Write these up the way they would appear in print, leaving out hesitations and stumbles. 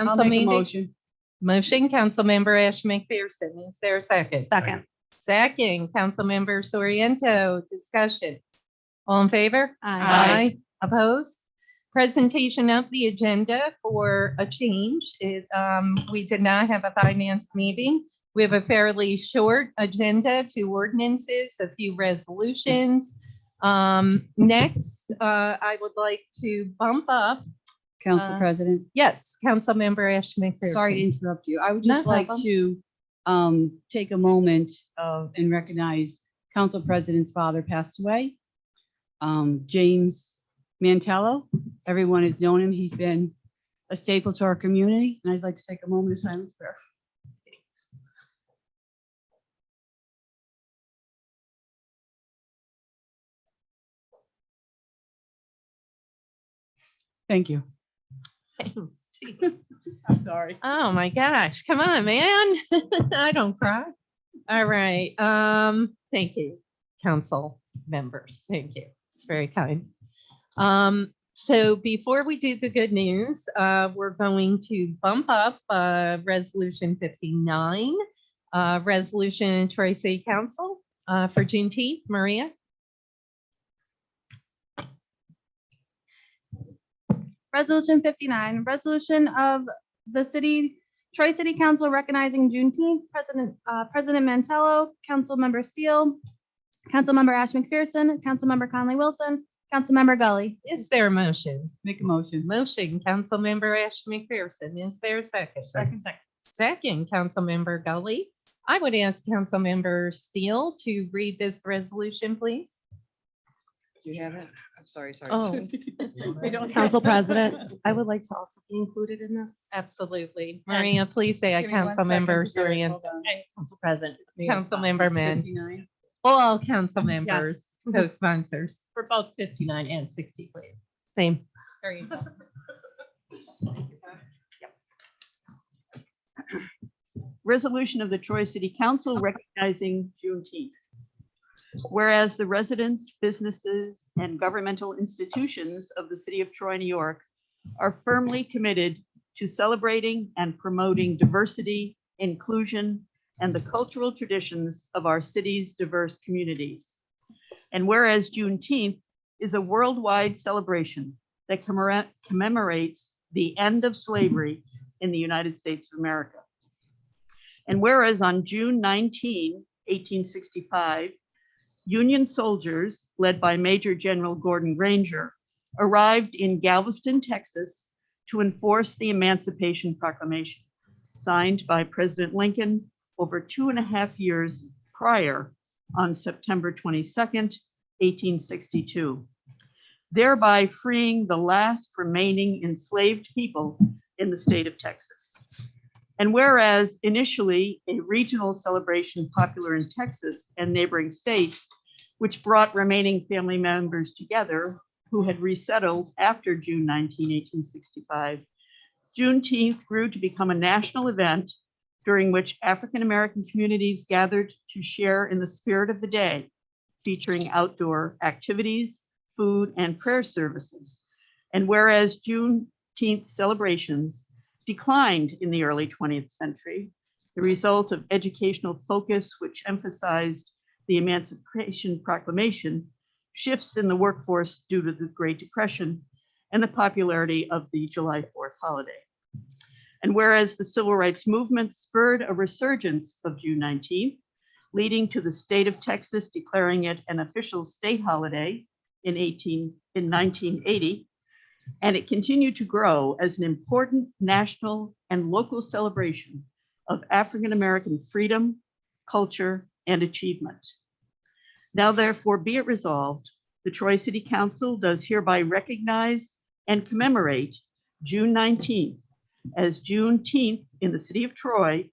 I'll Council make a meeting. motion, Councilmember Ash McPherson. Is there a second? Second. Second, Councilmember Soriento. Discussion. All in favor? Aye. Opposed? Presentation of the agenda for a change. We did not have a finance meeting. We have a fairly short agenda, 2 ordinances, a few resolutions. Next, I would like to bump up. Council President, Yes, Councilmember Ash McPherson. sorry to interrupt you. I would No just like problem. to take a moment and recognize Council President's father passed away. James Mantello. Everyone has known him. He's been a staple to our community, and I'd like to take a moment of silence prayer. Thank you. Thanks. Jeez. I'm sorry. Oh my gosh, come on, man. I don't cry. All right. Thank you, council members. Thank you. It's very kind. So before we do the good news, we're going to bump up resolution 59, resolution Troy City Council for Juneteenth. Maria. Resolution 59, resolution of the Troy City Council recognizing Juneteenth, President Mantello, Councilmember Steele, Councilmember Ash McPherson, Councilmember Conley Wilson, Councilmember Gully. Is there a motion? Make a motion. Motion, Councilmember Ash McPherson. Is there a second? Second, Councilmember Gully. I would ask Councilmember Steele to read this resolution, please. Do you have it? I'm sorry. Oh. We don't Council President, I would like to also be included in this. Absolutely. Maria, please say a Give me 1 second Councilmember to get it. Soriento. Hold on. Council President. Councilmember Mann. 59. All council members, co-sponsors. For both 59 and 60, please. Same. There you go. Resolution of the Troy City Council recognizing Juneteenth. Whereas the residents, businesses, and governmental institutions of the city of Troy, New York are firmly committed to celebrating and promoting diversity, inclusion, and the cultural traditions of our city's diverse communities. And whereas Juneteenth is a worldwide celebration that commemorates the end of slavery in the United States of America. And whereas on June 19, 1865, Union soldiers, led by Major General Gordon Granger, arrived in Galveston, Texas, to enforce the Emancipation Proclamation, signed by President Lincoln over 2.5 years prior on September 22nd, 1862, thereby freeing the last remaining enslaved people in the state of Texas. And whereas initially a regional celebration popular in Texas and neighboring states, which brought remaining family members together who had resettled after June 19, 1865, Juneteenth grew to become a national event during which African-American communities gathered to share in the spirit of the day, featuring outdoor activities, food, and prayer services. And whereas Juneteenth celebrations declined in the early 20th century, the result of educational focus, which emphasized the Emancipation Proclamation, shifts in the workforce due to the Great Depression, and the popularity of the July 4th holiday. And whereas the Civil Rights Movement spurred a resurgence of June 19th, leading to the state of Texas declaring it an official state holiday in 1980, and it continued to grow as an important national and local celebration of African-American freedom, culture, and achievement. Now therefore be it resolved, the Troy City Council does hereby recognize and commemorate June 19th as Juneteenth in the city of Troy,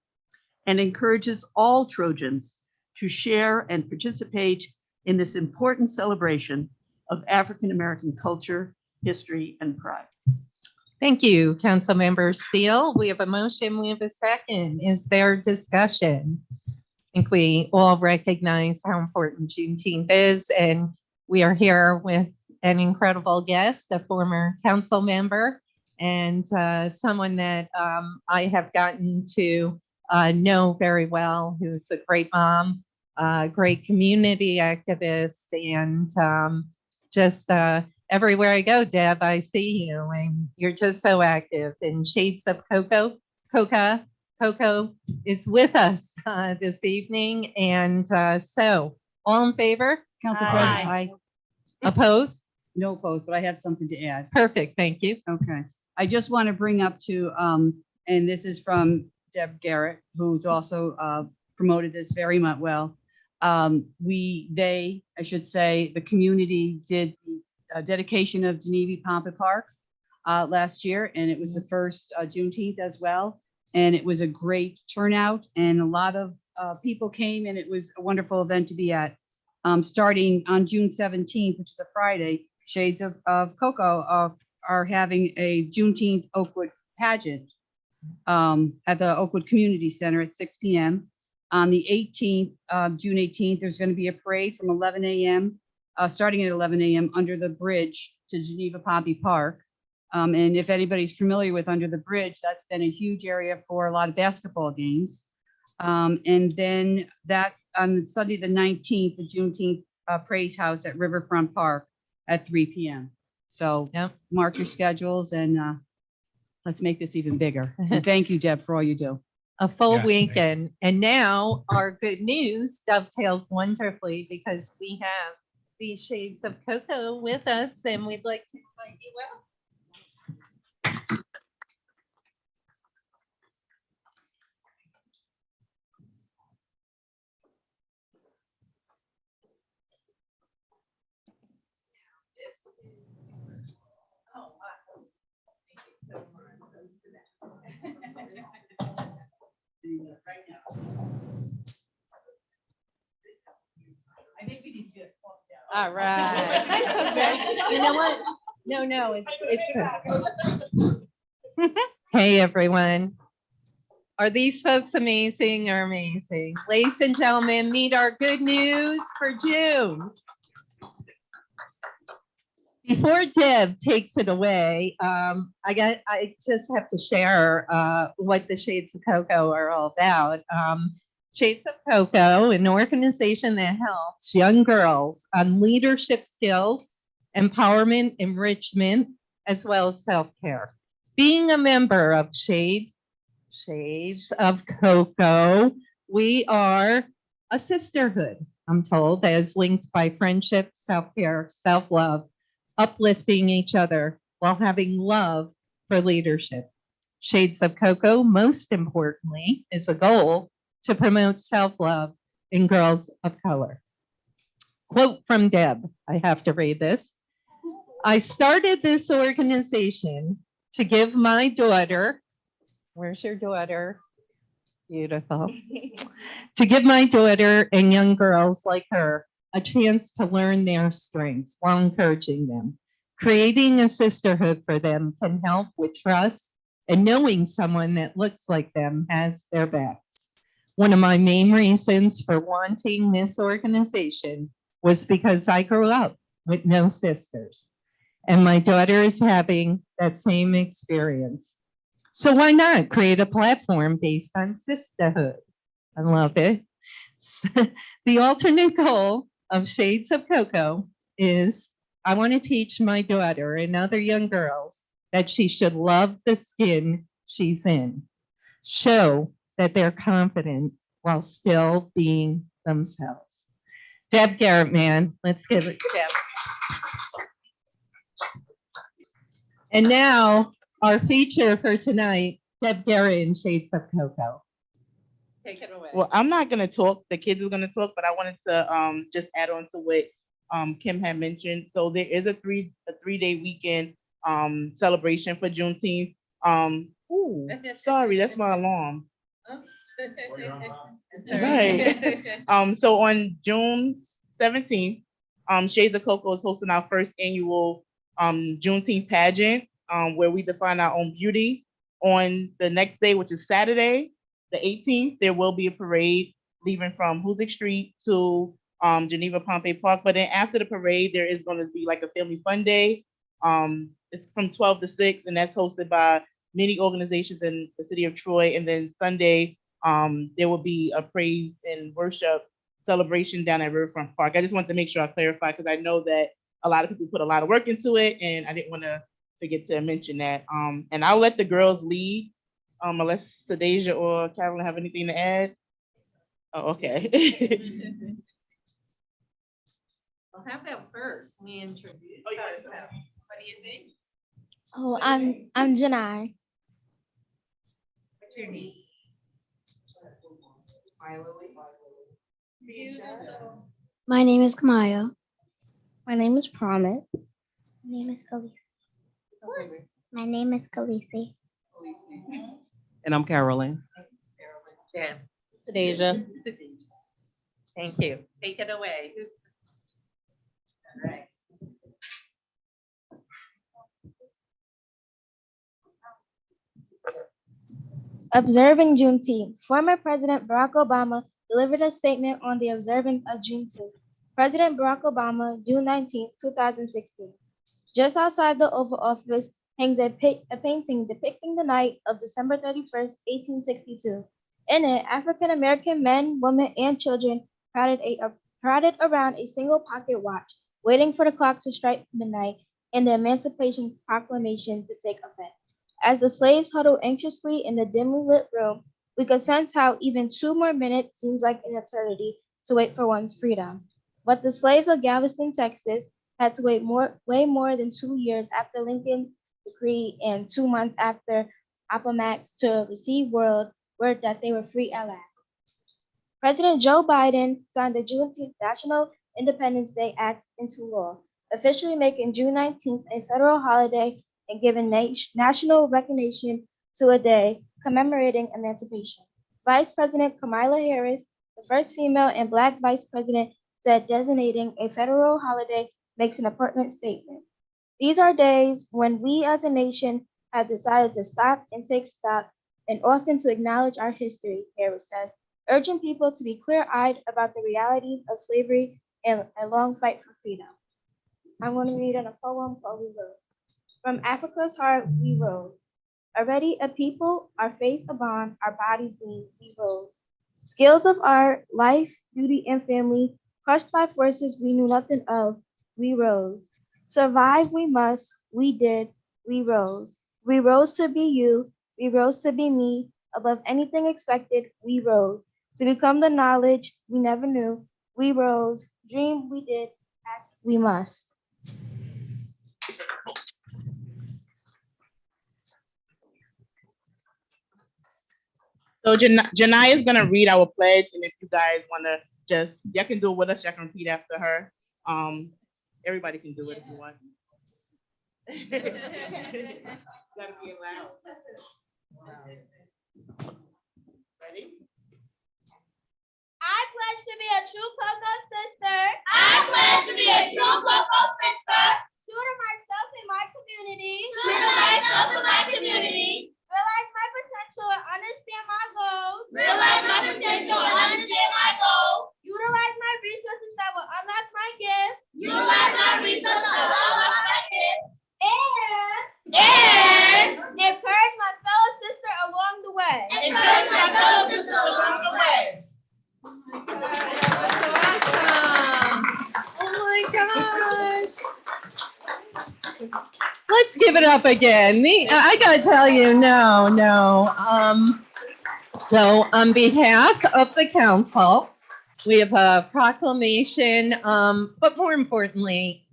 and encourages all Trojans to share and participate in this important celebration of African-American culture, history, and pride. Thank you, Councilmember Steele. We have a motion. We have a second. Is there discussion? I think we all recognize how important Juneteenth is, and we are here with an incredible guest, a former council member, and someone that I have gotten to know very well, who's a great mom, great community activist, and just everywhere I go, Deb, I see you, and you're just so active. And Shades of Coco is with us this evening, and so all in favor? Council Aye. President, I, Opposed? no opposed, but I have something to add. Perfect, thank you. Okay. I just want to bring up to, and this is from Deb Garrett, who's also promoted this very much well. I should say, the community did the dedication of Geneva Pompey Park last year, and it was the first Juneteenth as well. And it was a great turnout, and a lot of people came, and it was a wonderful event to be at. Starting on June 17th, which is a Friday, Shades of Cocoa are having a Juneteenth Oakwood pageant at the Oakwood Community Center at 6 p.m. On the 18th, June 18th, there's going to be a parade from 11 a.m., starting at 11 a.m. under the bridge to Geneva Pompey Park. And if anybody's familiar with under the bridge, that's been a huge area for a lot of basketball games. And then that's on Sunday, the 19th, the Juneteenth Praise House at Riverfront Park at 3 p.m. So Yep. mark your schedules, and let's make this even bigger. And thank you, Deb, for all you do. A full Yes, thank you. weekend. And now our good news dovetails wonderfully because we have these Shades of Cocoa with us, and we'd like to invite you out. Oh, awesome. Thank you so much. Right now. I think we need to get it. All right. That's okay. You know what? No, it's. Hey, everyone. Are these folks amazing or amazing? Ladies and gentlemen, meet our good news for June. Before Deb takes it away, I just have to share what the Shades of Cocoa are all about. Shades of Cocoa, an organization that helps young girls on leadership skills, empowerment, enrichment, as well as self-care. Being a member of Shades of Cocoa, we are a sisterhood, I'm told, as linked by friendship, self-care, self-love, uplifting each other while having love for leadership. Shades of Cocoa, most importantly, is a goal to promote self-love in girls of color. Quote from Deb, I have to read this. I started this organization to give my daughter, where's your daughter? Beautiful. To give my daughter and young girls like her a chance to learn their strengths while encouraging them. Creating a sisterhood for them can help with trust and knowing someone that looks like them has their backs. One of my main reasons for wanting this organization was because I grew up with no sisters, and my daughter is having that same experience. So why not create a platform based on sisterhood? I love it. The alternate goal of Shades of Cocoa is I want to teach my daughter and other young girls that she should love the skin she's in, show that they're confident while still being themselves. Deb Garrett, man, let's give it to Deb. And now our feature for tonight, Deb Garrett and Shades of Cocoa. Take it away. Well, I'm not gonna talk, the kids are gonna talk, but I wanted to just add on to what Kim had mentioned. So there is a three-day weekend celebration for Juneteenth. Ooh, sorry, that's my alarm. Right. So on June 17th, Shades of Cocoa is hosting our first annual Juneteenth pageant, where we define our own beauty. On the next day, which is Saturday, the 18th, there will be a parade leaving from Hoosick Street to Geneva Pompey Park. But then after the parade, there is going to be like a family fun day It's from 12 to 6, and that's hosted by many organizations in the city of Troy. And then Sunday, there will be a praise and worship celebration down at Riverfront Park. I just wanted to make sure I clarify because I know that a lot of people put a lot of work into it, and I didn't want to forget to mention that. And I'll let the girls lead, unless Sadeja or Carolyn have anything to add. Oh, okay. Well, how about first we introduce ourselves? What do you think? Oh, I'm Janai. What's your name? My name is Kamaya. My name is Promet. My name is Khaleesi. My name is Khaleesi. And I'm Carolyn. Jan. Sadeja. Thank you. Take it away. All right. Observing Juneteenth. Former President Barack Obama delivered a statement on the observance of Juneteenth. President Barack Obama, June 19, 2016. Just outside the Oval Office hangs a painting depicting the night of December 31st, 1862. In it, African-American men, women, and children crowded around a single pocket watch, waiting for the clock to strike midnight and the Emancipation Proclamation to take effect. As the slaves huddled anxiously in the dimly lit room, we could sense how even 2 more minutes seems like an eternity to wait for one's freedom. But the slaves of Galveston, Texas, had to wait way more than 2 years after Lincoln's decree and 2 months after Appomattox to receive word that they were free at last. President Joe Biden signed the Juneteenth National Independence Day Act into law, officially making June 19th a federal holiday and giving national recognition to a day commemorating emancipation. Vice President Kamala Harris, the first female and Black vice president, said designating a federal holiday makes an important statement. These are days when we as a nation have decided to stop and take stock and often to acknowledge our history, Harris says, urging people to be clear-eyed about the realities of slavery and a long fight for freedom. I'm going to read in a poem called We Rose. From Africa's heart, we rose. Already a people, our face a bond, our bodies lean, we rose. Skills of art, life, beauty, and family, crushed by forces we knew nothing of, we rose. Survive we must, we did, we rose. We rose to be you, we rose to be me, above anything expected, we rose. To become the knowledge we never knew, we rose. Dream we did, act we must. So Janai is gonna read our pledge, and if you guys wanna y'all can do it with us, y'all can repeat after her. Everybody can do it if you want. Gotta be loud. Ready? I pledge to be a true Coco sister. I pledge to be a true Coco sister. True to myself and my community. True to myself and my community. Realize my potential and understand my goals. Realize my potential and understand my goals. Utilize my resources that will unlock my gifts. Utilize my resources that will unlock my gifts. And encourage my fellow sister along the way. Encourage my fellow sister along the way. Awesome. Oh my gosh. Let's give it up again. I gotta tell you, no. So on behalf of the council, we have a proclamation, but more importantly,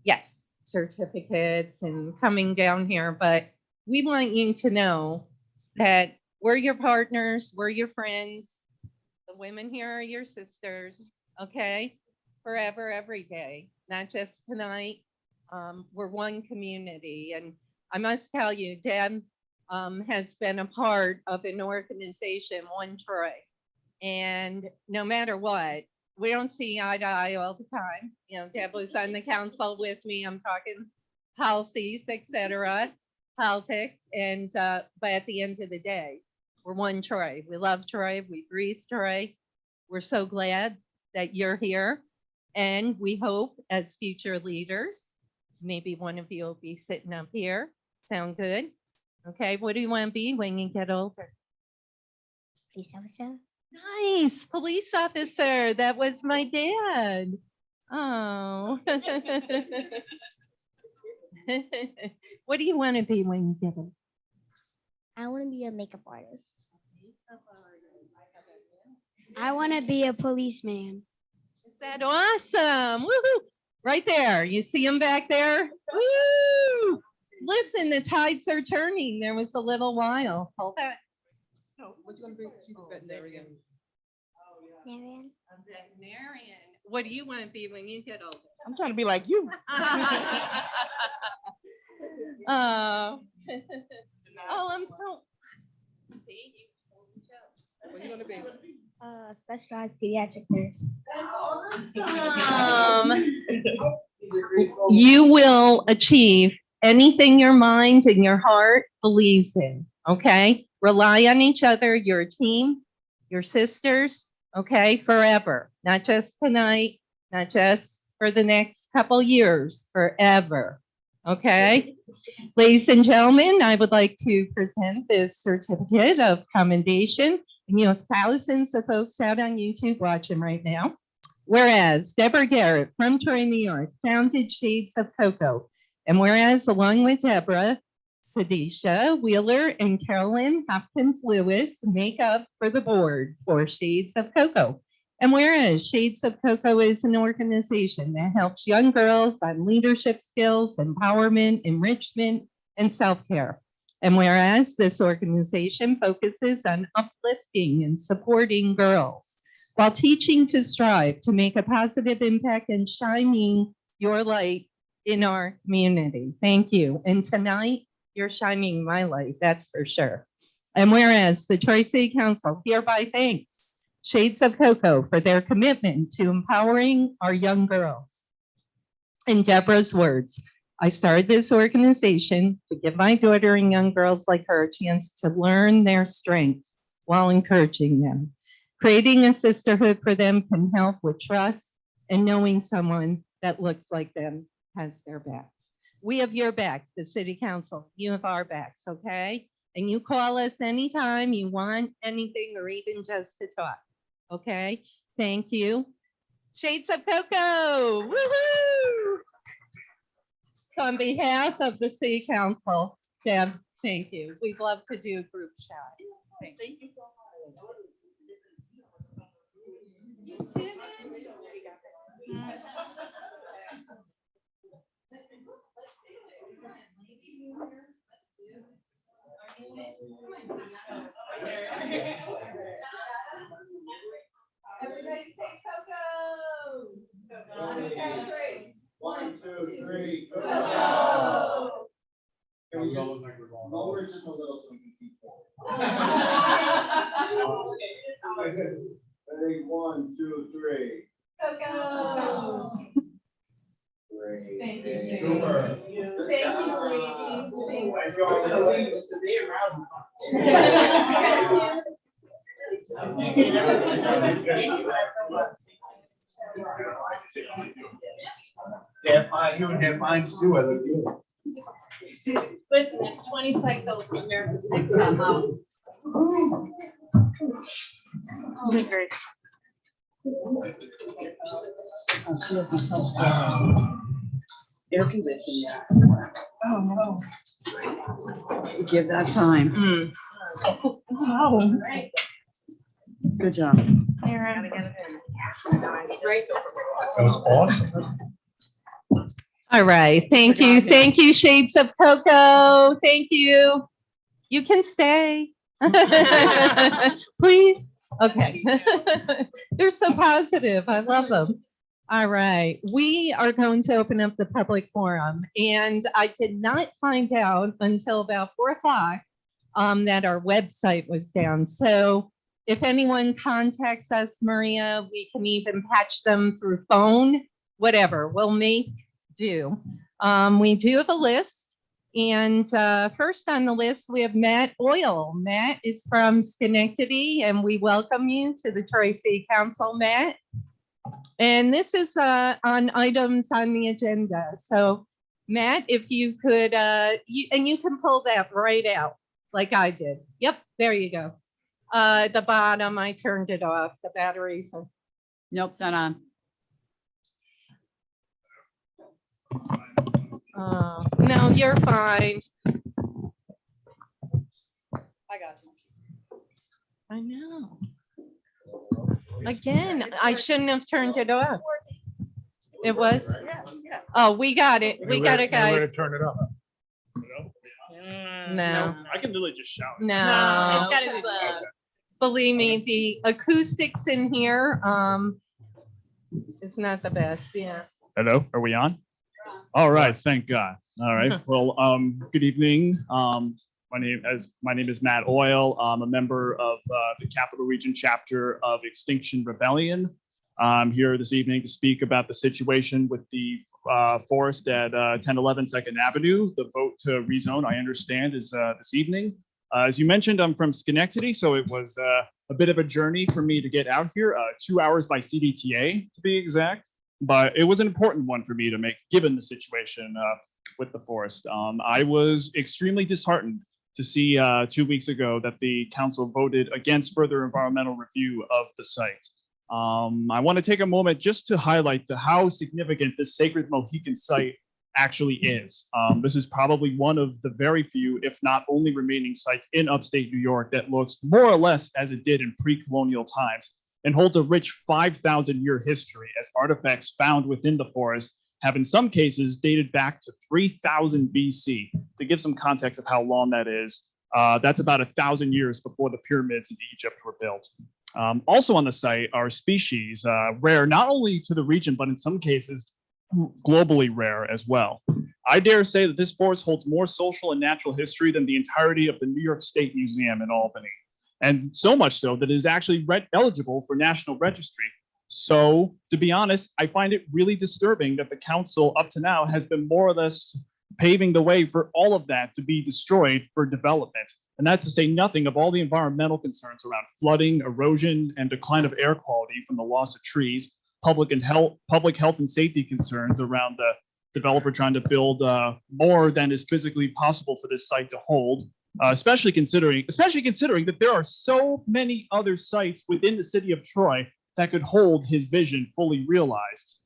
yes, certificates and coming down here, but we want you to know that we're your partners, we're your friends. The women here are your sisters, okay? Forever, every day, not just tonight. We're one community. And I must tell you, Deb has been a part of an organization, One Troy. And no matter what, we don't see eye to eye all the time. Deb was on the council with me. I'm talking policies, etc., politics. And but at the end of the day, we're one Troy. We love Troy. We breathe Troy. We're so glad that you're here. And we hope as future leaders Maybe one of you will be sitting up here. Sound good? Okay, what do you want to be when you get older? Police officer. Nice, police officer. That was my dad. Oh. What do you want to be when you get older? I want to be a makeup artist. I want to be a policeman. Is that awesome? Woohoo! Right there. You see him back there? Woo! Listen, the tides are turning. There was a little while. Hold that. Marian. Veterinarian. What do you want to be when you get older? I'm trying to be like you. Oh, I'm so. See, What are you gonna be? Specialized pediatric nurse. You will achieve anything your mind and your heart believes in. Okay, rely on each other. You're a team. Your sisters. Okay, forever. Not just tonight. Not just for the next couple years. Forever. Okay. Ladies and gentlemen, I would like to present this certificate of commendation. And you have thousands of folks out on YouTube watching right now. Whereas Deborah Garrett from Troy, New York, founded Shades of Cocoa. And whereas along with Deborah, Sadisha Wheeler and Carolyn Hopkins Lewis make up for the board for Shades of Cocoa. And whereas Shades of Cocoa is an organization that helps young girls on leadership skills, empowerment, enrichment, and self-care. And whereas this organization focuses on uplifting and supporting girls while teaching to strive to make a positive impact and shining your light in our community. Thank you. And tonight, you're shining my light, that's for sure. And whereas the Troy City Council hereby thanks Shades of Cocoa for their commitment to empowering our young girls. In Deborah's words, I started this organization to give my daughter and young girls like her a chance to learn their strengths while encouraging them. Creating a sisterhood for them can help with trust and knowing someone that looks like them has their backs. We have your back, the City Council. You have our backs, okay? And you call us anytime you want anything or even just to talk, okay? Thank you. Shades of Cocoa, woohoo! So on behalf of the City Council, Deb, thank you. We'd love to do a group shot. Thank you. Everybody say Coco. One, two, three, go. Can we just, lower it just a little so we can see forward. Ready, 1, 2, 3. Coco. Great. Thank you. Great. Super. Thank you, ladies. Yeah, fine. You would have mine too. I look good. Listen, there's 20 cycles in American States come out. Great. Air conditioning. Oh, no. Give that time. Wow. Good job. That was awesome. All right. Thank you. Thank you, Shades of Cocoa. Thank you. You can stay. Please. Okay. They're so positive. I love them. All right. We are going to open up the public forum. And I did not find out until about 4 o'clock that our website was down. So if anyone contacts us, Maria, we can even patch them through phone, whatever. We'll make do. We do have a list. And first on the list, we have Matt Oil. Matt is from Schenectady, and we welcome you to the Troy City Council, Matt. And this is on items on the agenda. So Matt, if you could, and you can pull that right out like I did. Yep, there you go. At the bottom, I turned it off, the batteries. Nope, it's not on. No, you're fine. I got you. I know. Again, I shouldn't have turned it off. It was? Oh, we got it. We got it, guys. Turn it up. No, I can literally just shout. no. Okay. Believe me, the acoustics in here, is not the best. Yeah. Hello, are we on? All right, thank God. All right, well, good evening. My name is Matt Oil. I'm a member of the Capital Region chapter of Extinction Rebellion. I'm here this evening to speak about the situation with the forest at 1011 2nd Avenue. The vote to rezone, I understand, is this evening. As you mentioned, I'm from Schenectady, so it was a bit of a journey for me to get out here, 2 hours by CDTA to be exact, but it was an important one for me to make given the situation with the forest. I was extremely disheartened to see 2 weeks ago that the council voted against further environmental review of the site. I want to take a moment just to highlight how significant this sacred Mohican site actually is. This is probably one of the very few, if not only remaining sites in upstate New York that looks more or less as it did in pre-colonial times and holds a rich 5,000-year history as artifacts found within the forest have in some cases dated back to 3000 BC. To give some context of how long that is, that's about 1,000 years before the pyramids in Egypt were built. Also on the site are species rare not only to the region, but in some cases globally rare as well. I dare say that this forest holds more social and natural history than the entirety of the New York State Museum in Albany. And so much so that it is actually eligible for National Registry. So to be honest, I find it really disturbing that the council up to now has been more or less paving the way for all of that to be destroyed for development. And that's to say nothing of all the environmental concerns around flooding, erosion, and decline of air quality from the loss of trees, public health and safety concerns around the developer trying to build more than is physically possible for this site to hold, especially considering that there are so many other sites within the city of Troy that could hold his vision fully realized.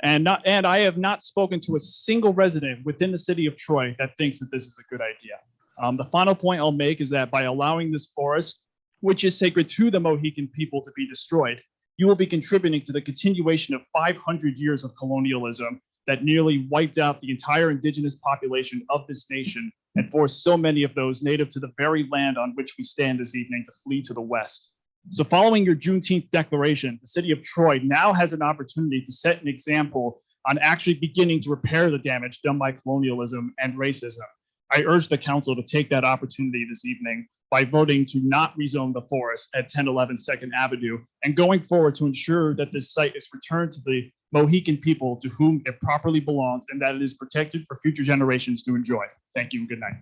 And I have not spoken to a single resident within the city of Troy that thinks that this is a good idea. The final point I'll make is that by allowing this forest, which is sacred to the Mohican people, to be destroyed, you will be contributing to the continuation of 500 years of colonialism that nearly wiped out the entire indigenous population of this nation and forced so many of those native to the very land on which we stand this evening to flee to the west. So following your Juneteenth declaration, the city of Troy now has an opportunity to set an example on actually beginning to repair the damage done by colonialism and racism. I urge the council to take that opportunity this evening by voting to not rezone the forest at 1011 2nd Avenue and going forward to ensure that this site is returned to the Mohican people to whom it properly belongs and that it is protected for future generations to enjoy. Thank you and good night.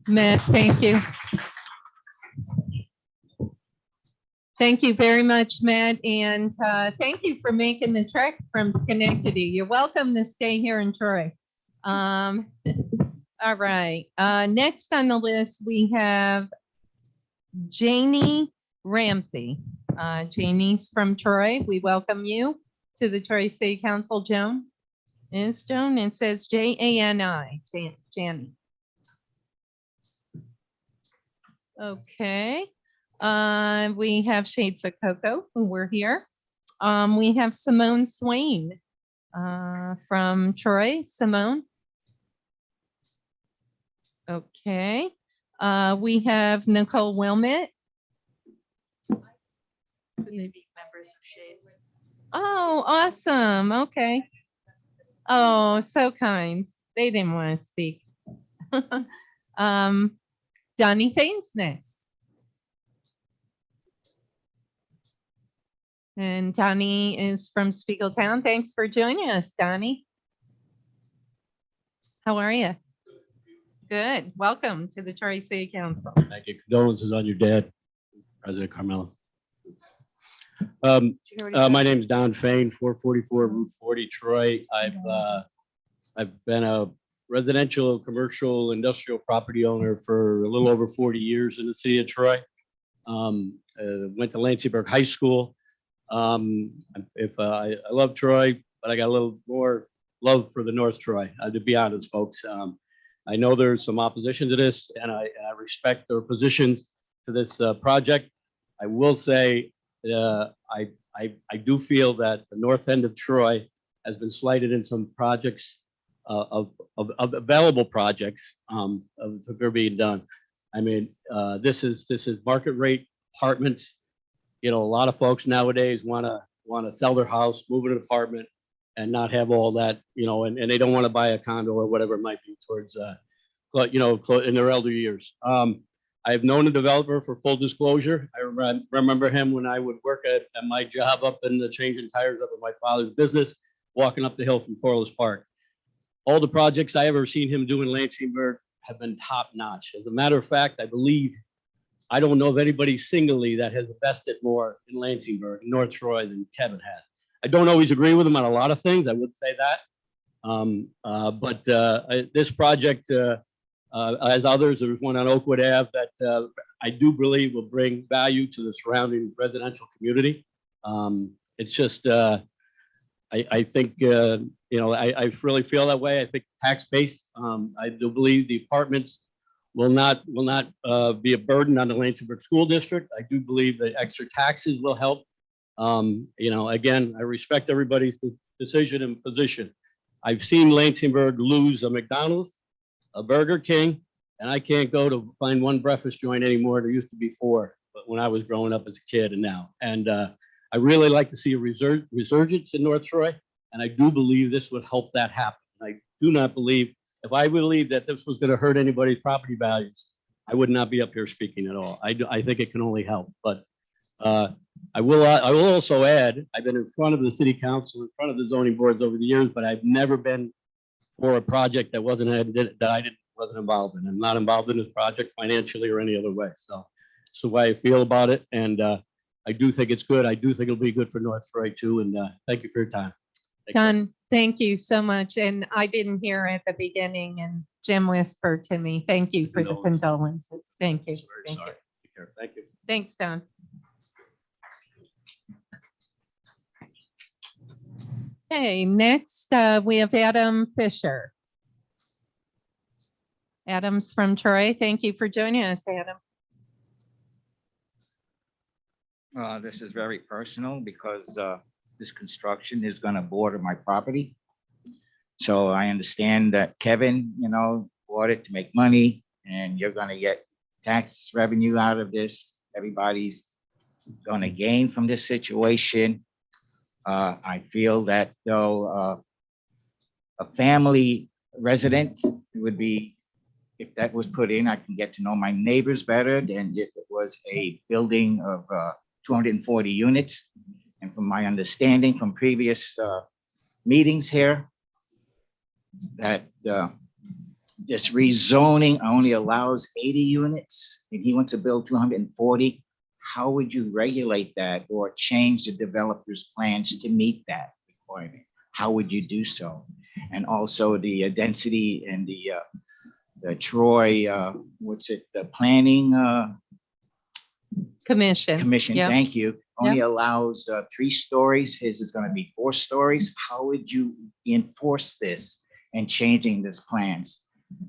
Matt, thank you. Thank you very much, Matt, and thank you for making the trek from Schenectady. You're welcome to stay here in Troy. All right, next on the list, we have Jannie Ramsey. Jannie's from Troy. We welcome you to the Troy City Council. Joan? Is Joan? It says Jani. Jannie. Okay. We have Shades of Cocoa, who were here. We have Simone Swain from Troy. Simone. Okay. We have Nicole Wilmot. Oh, awesome. Okay. Oh, so kind. They didn't want to speak. Donnie Faen's next. And Donnie is from Spiegeltown. Thanks for joining us, Donnie. How are you? Good. Welcome to the Troy City Council. Thank you. Condolences on your dad, President Carmelo. My name is Don Faen, 444 Route 40, Troy. I've I've been a residential, commercial, industrial property owner for a little over 40 years in the city of Troy. Went to Lansingburg High School. I love Troy, but I got a little more love for the North Troy, to be honest, folks. I know there's some opposition to this, and I respect their positions to this project. I will say, I do feel that the north end of Troy has been slighted in some projects of available projects that are being done. I mean, this is market rate apartments. You know, a lot of folks nowadays want to sell their house, move in an apartment, and not have all that, you know, and they don't want to buy a condo or whatever it might be towards, you know, in their elder years. I've known a developer, for full disclosure. I remember him when I would work at my job up in the changing tires up at my father's business, walking up the hill from Corliss Park. All the projects I ever seen him do in Lansingburg have been top notch. As a matter of fact, I don't know of anybody singly that has invested more in Lansingburg, North Troy, than Kevin has. I don't always agree with him on a lot of things. I would say that. But this project, as others, there's one on Oakwood Ave that I do believe will bring value to the surrounding residential community. It's just, I think, you know, I really feel that way. I think tax base, I do believe the apartments will not be a burden on the Lansingburg School District. I do believe the extra taxes will help. You know, again, I respect everybody's decision and position. I've seen Lansingburg lose a McDonald's, a Burger King, and I can't go to find one breakfast joint anymore. There used to be 4, but when I was growing up as a kid and now. And I really like to see a resurgence in North Troy, and I do believe this would help that happen. I do not believe, if I believe that this was going to hurt anybody's property values, I would not be up here speaking at all. I think it can only help. But I will also add, I've been in front of the city council, in front of the zoning boards over the years, but I've never been for a project that wasn't involved in. I'm not involved in this project financially or any other way. So that's the way I feel about it. And I do think it's good. I do think it'll be good for North Troy too. And thank you for your time. Done. Thank you so much. And I didn't hear at the beginning, and Jim whispered to me, thank you for the condolences. Thank you. Very Thank sorry. you. Take care. Thank you. Thanks, Don. Okay, next we have Adam Fisher. Adam's from Troy. Thank you for joining us, Adam. This is very personal because this construction is going to border my property. So I understand that Kevin, you know, bought it to make money, and you're going to get tax revenue out of this. Everybody's going to gain from this situation. I feel that though a family resident would be, if that was put in, I can get to know my neighbors better than if it was a building of 240 units. And from my understanding from previous meetings here, that this rezoning only allows 80 units, and he wants to build 240. How would you regulate that or change the developer's plans to meet that requirement? How would you do so? And also the density and the Troy, the planning commission, Yep. thank you, only allows 3 stories. His is going to be 4 stories. How would you enforce this and changing this plans?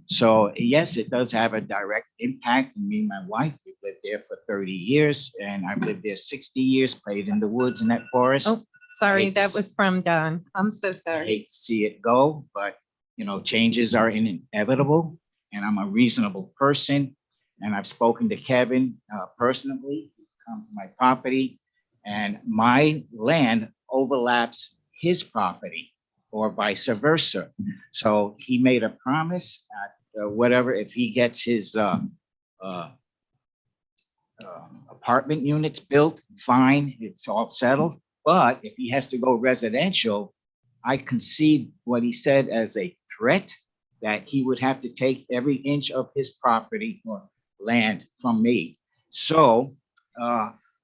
So yes, it does have a direct impact. Me and my wife, we've lived there for 30 years, and I've lived there 60 years, played in the woods in that forest. Oh, sorry, hate to that was from Don. I'm so I sorry. hate to see it go, but you know, changes are inevitable, and I'm a reasonable person. And I've spoken to Kevin personally, come to my property, and my land overlaps his property, or vice versa. So he made a promise that whatever, if he gets his apartment units built, fine, it's all settled. But if he has to go residential, I concede what he said as a threat, that he would have to take every inch of his property or land from me. So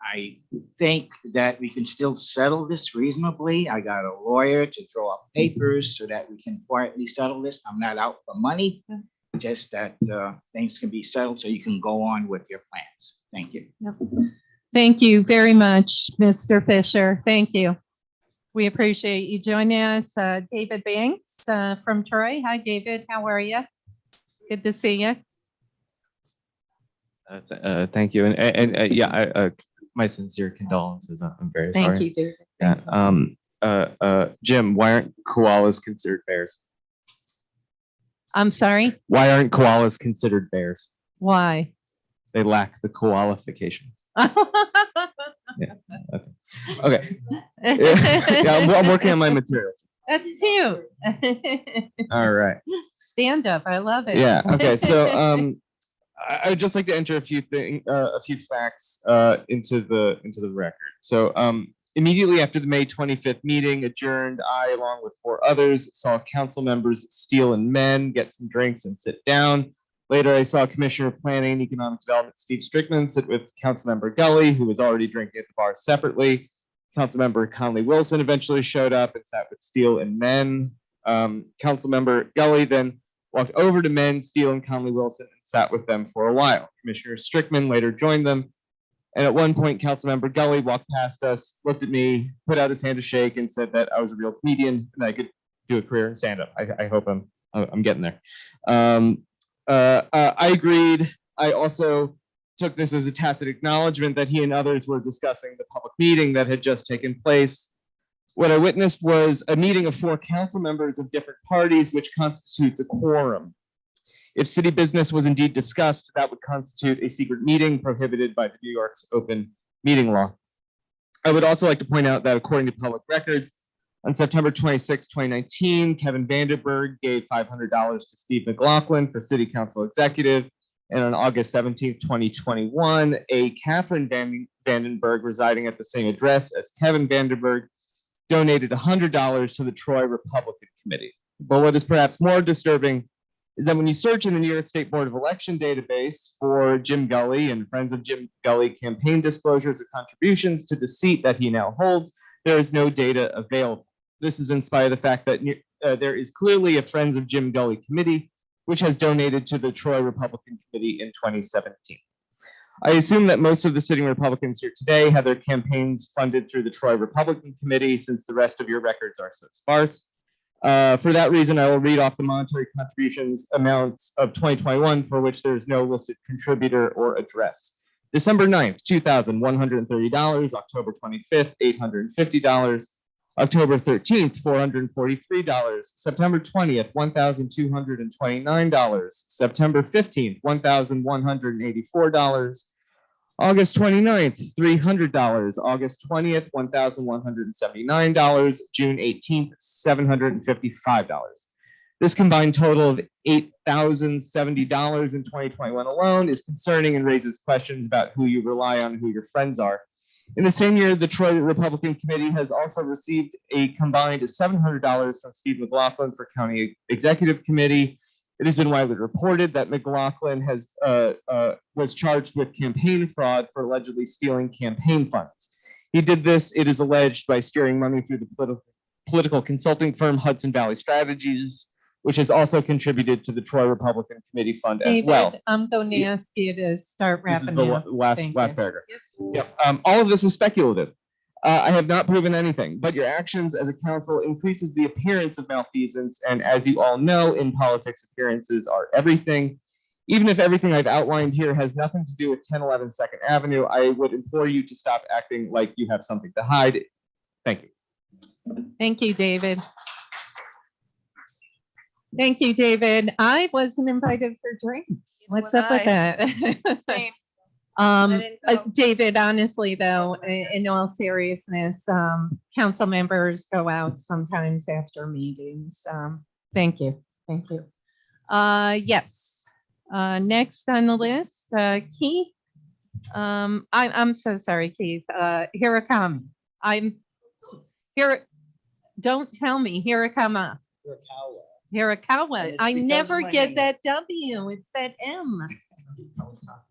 I think that we can still settle this reasonably. I got a lawyer to draw up papers so that we can quietly settle this. I'm not out for money, just that things can be settled so you can go on with your plans. Thank you. Thank you very much, Mr. Fisher. Thank you. We appreciate you joining us. David Banks from Troy. Hi, David. How are you? Good to see you. Thank you. And yeah, my sincere condolences. I'm very sorry. Thank you, David. Yeah. Jim, why aren't koalas considered bears? I'm sorry. Why aren't koalas considered bears? Why? They lack the qualifications. Yeah. Okay. Yeah, I'm working on my material. That's cute. All right. Stand up. I love it. Yeah. Okay. So I would just like to enter a few facts into the record. So immediately after the May 25th meeting adjourned, I, along with 4 others, saw council members Steele and Men get some drinks and sit down. Later, I saw Commissioner of Planning and Economic Development Steve Strickman sit with Councilmember Gully, who was already drinking at the bar separately. Councilmember Conley Wilson eventually showed up and sat with Steele and Men. Councilmember Gully then walked over to Men, Steele, and Conley Wilson and sat with them for a while. Commissioner Strickman later joined them. And at one point, Councilmember Gully walked past us, looked at me, put out his hand to shake, and said that I was a real comedian and I could do a career in stand-up. I hope I'm getting there. I agreed. I also took this as a tacit acknowledgement that he and others were discussing the public meeting that had just taken place. What I witnessed was a meeting of 4 council members of different parties, which constitutes a quorum. If city business was indeed discussed, that would constitute a secret meeting prohibited by the New York's open meeting law. I would also like to point out that according to public records, on September 26, 2019, Kevin Vandenberg gave $500 to Steve McLaughlin for city council executive. And on August 17, 2021, a Catherine Vandenberg residing at the same address as Kevin Vandenberg donated $100 to the Troy Republican Committee. But what is perhaps more disturbing is that when you search in the New York State Board of Election database for Jim Gully and Friends of Jim Gully campaign disclosures or contributions to the seat that he now holds, there is no data available. This is in spite of the fact that there is clearly a Friends of Jim Gully committee, which has donated to the Troy Republican Committee in 2017. I assume that most of the sitting Republicans here today have their campaigns funded through the Troy Republican Committee, since the rest of your records are so sparse. For that reason, I will read off the monetary contributions amounts of 2021 for which there is no listed contributor or address. December 9th, $2,130, October 25th, $850, October 13th, $443, September 20th, $1,229, September 15th, $1,184, August 29th, $300, August 20th, $1,179, June 18th, $755. This combined total of $8,070 in 2021 alone is concerning and raises questions about who you rely on and who your friends are. In the same year, the Troy Republican Committee has also received a combined $700 from Steve McLaughlin for County Executive Committee. It has been widely reported that McLaughlin was charged with campaign fraud for allegedly stealing campaign funds. He did this, it is alleged, by steering money through the political consulting firm Hudson Valley Strategies, which has also contributed to the Troy Republican Committee Fund as well. David, I'm going to ask you to start This is wrapping the up. last paragraph. Yep. All of this is speculative. I have not proven anything, but your actions as a council increases the appearance of malfeasance. And as you all know, in politics, appearances are everything. Even if everything I've outlined here has nothing to do with 1011 2nd Avenue, I would implore you to stop acting like you have something to hide. Thank you. Thank you, David. Thank you, David. I wasn't invited for drinks. What's up with that? Same. David, honestly, though, in all seriousness, council members go out sometimes after meetings. Thank you. Thank you. Yes. Next on the list, Keith. I'm so sorry, Keith. Hirakami. I'm here. Don't tell me Hirakama. Hirakawa. I never get that W. It's that M.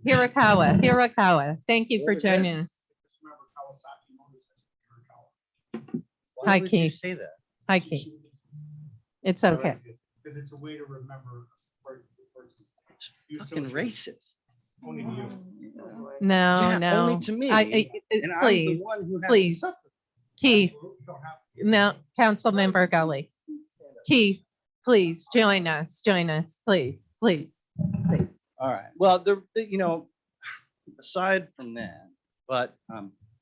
Hirakawa. Thank you for joining us. Hi, Why would you Keith. say that? Hi, Keith. It's okay. Because it's a way to remember. Fucking racist. Only to you. No, Yeah, no. only to me. And I'm the Please, one who has to please. suffer. Keith, no, Councilmember Gully. Keith, please join us, please, please, please. All right. Well, aside from that, but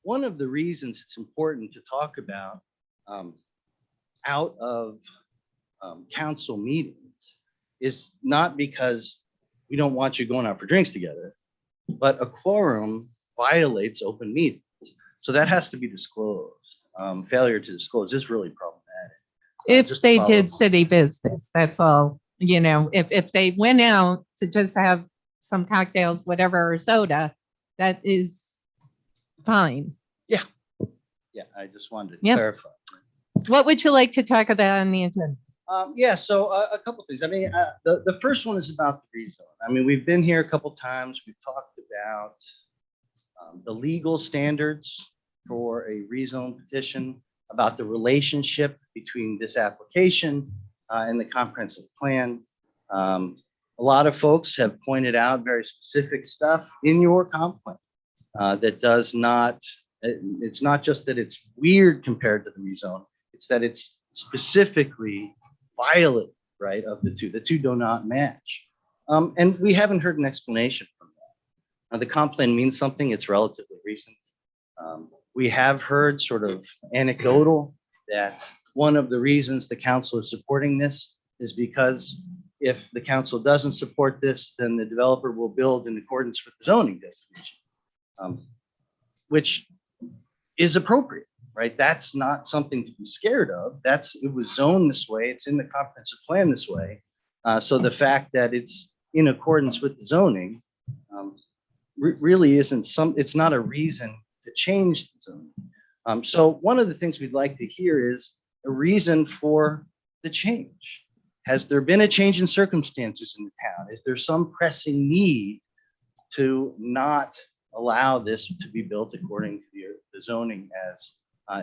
one of the reasons it's important to talk about out of council meetings is not because we don't want you going out for drinks together, but a quorum violates open meetings. So that has to be disclosed. Failure to disclose is really problematic. If just to they follow did up. city business, that's all, if they went out to just have some cocktails, whatever, or soda, that is fine. Yeah, I just wanted to Yep. clarify. What would you like to talk about on the agenda? Yeah, so a couple things. I mean, the first one is about the rezone. I mean, we've been here a couple times. We've talked about the legal standards for a rezone petition, about the relationship between this application and the comprehensive plan. A lot of folks have pointed out very specific stuff in your comp plan that does not, it's not just that it's weird compared to the rezone, it's that it's specifically violent, right, of the two. The two do not match. And we haven't heard an explanation from that. Now, the comp plan means something, it's relatively recent. We have heard sort of anecdotal that one of the reasons the council is supporting this is because if the council doesn't support this, then the developer will build in accordance with the zoning designation, which is appropriate, right? That's not something to be scared of. It was zoned this way. It's in the comprehensive plan this way. So the fact that it's in accordance with the zoning really isn't it's not a reason to change the zoning. So one of the things we'd like to hear is a reason for the change. Has there been a change in circumstances in the town? Is there some pressing need to not allow this to be built according to the zoning as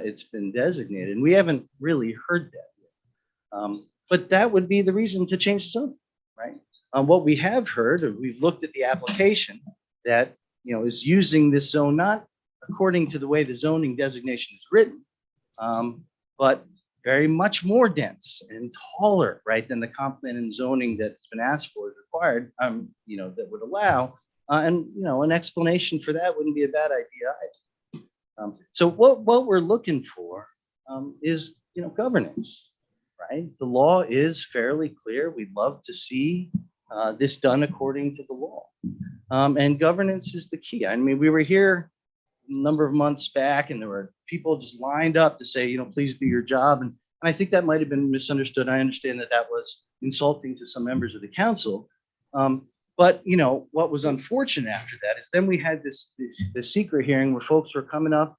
it's been designated? And we haven't really heard that yet. But that would be the reason to change the zoning, right? What we have heard, or we've looked at the application that is using this zone not according to the way the zoning designation is written, but very much more dense and taller, right, than the comp plan and zoning that's been asked for is required, that would allow. And an explanation for that wouldn't be a bad idea either. So what we're looking for is governance, right? The law is fairly clear. We'd love to see this done according to the law, and governance is the key. I mean, we were here a number of months back, and there were people just lined up to say, please do your job, and I think that might have been misunderstood. I understand that was insulting to some members of the council. But what was unfortunate after that is then we had this secret hearing where folks were coming up,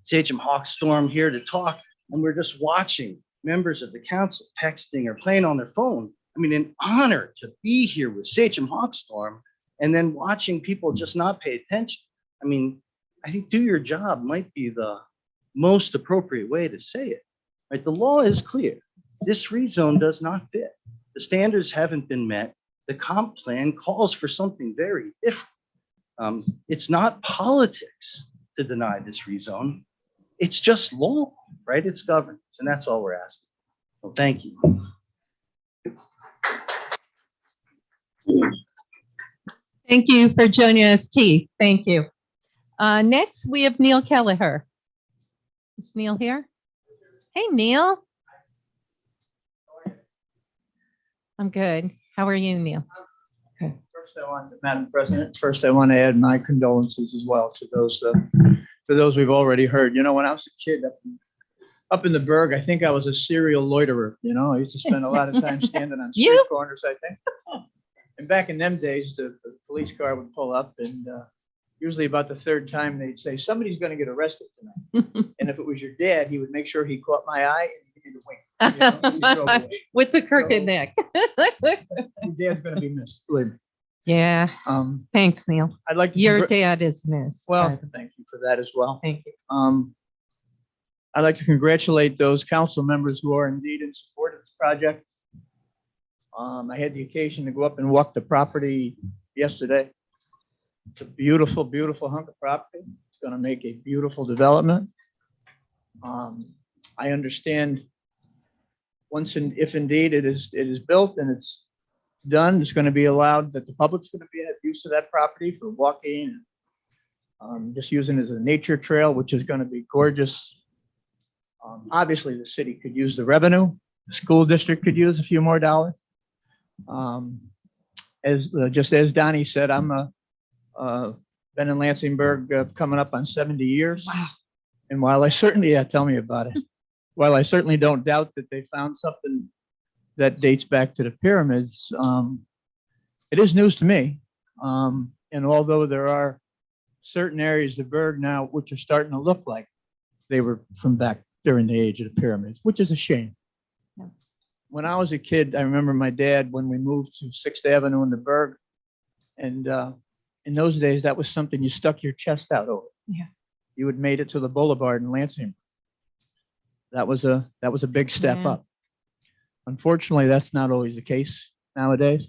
Sachem Hawkstorm here to talk, and we're just watching members of the council texting or playing on their phone. I mean, an honor to be here with Sachem Hawkstorm, and then watching people just not pay attention. I mean, I think do your job might be the most appropriate way to say it. Right? The law is clear. This rezone does not fit. The standards haven't been met. The comp plan calls for something very different. It's not politics to deny this rezone. It's just law, right? It's governance, and that's all we're asking. So thank you. Thank you for joining us, Keith. Thank you. Next, we have Neil Kelleher. Is Neil here? Hey, Neil. I'm good. How are you, Neil? Okay. Madam President, first I want to add my condolences as well to those we've already heard. When I was a kid up in the Berg, I think I was a serial loiterer. I used to spend a lot of time standing on street corners, I think. And back in them days, the police car would pull up, and usually about the third time they'd say, somebody's going to get arrested tonight. And if it was your dad, he would make sure he caught my eye and give me the wink. With the crooked neck. Your dad's going to be missed, believe me. Yeah. Thanks, Neil. I'd like to Your dad is missed. Well, thank you for that as well. Thank you. I'd like to congratulate those council members who are indeed in support of this project. I had the occasion to go up and walk the property yesterday. It's a beautiful, beautiful hunk of property. It's going to make a beautiful development. I understand once and if indeed it is built and it's done, it's going to be allowed that the public's going to be at use of that property for walking, just using it as a nature trail, which is going to be gorgeous. Obviously, the city could use the revenue. The school district could use a few more dollars. Just as Donnie said, I'm been in Lansingburg coming up on 70 years. Wow. And while I certainly, yeah, tell me about it. While I certainly don't doubt that they found something that dates back to the pyramids, it is news to me. And although there are certain areas of the Berg now which are starting to look like they were from back during the age of the pyramids, which is a shame. Yeah. When I was a kid, I remember my dad when we moved to 6th Avenue in the Berg, and in those days that was something you stuck your chest out over. Yeah. You had made it to the boulevard in Lansing. That was a big step Yeah. up. Unfortunately, that's not always the case nowadays.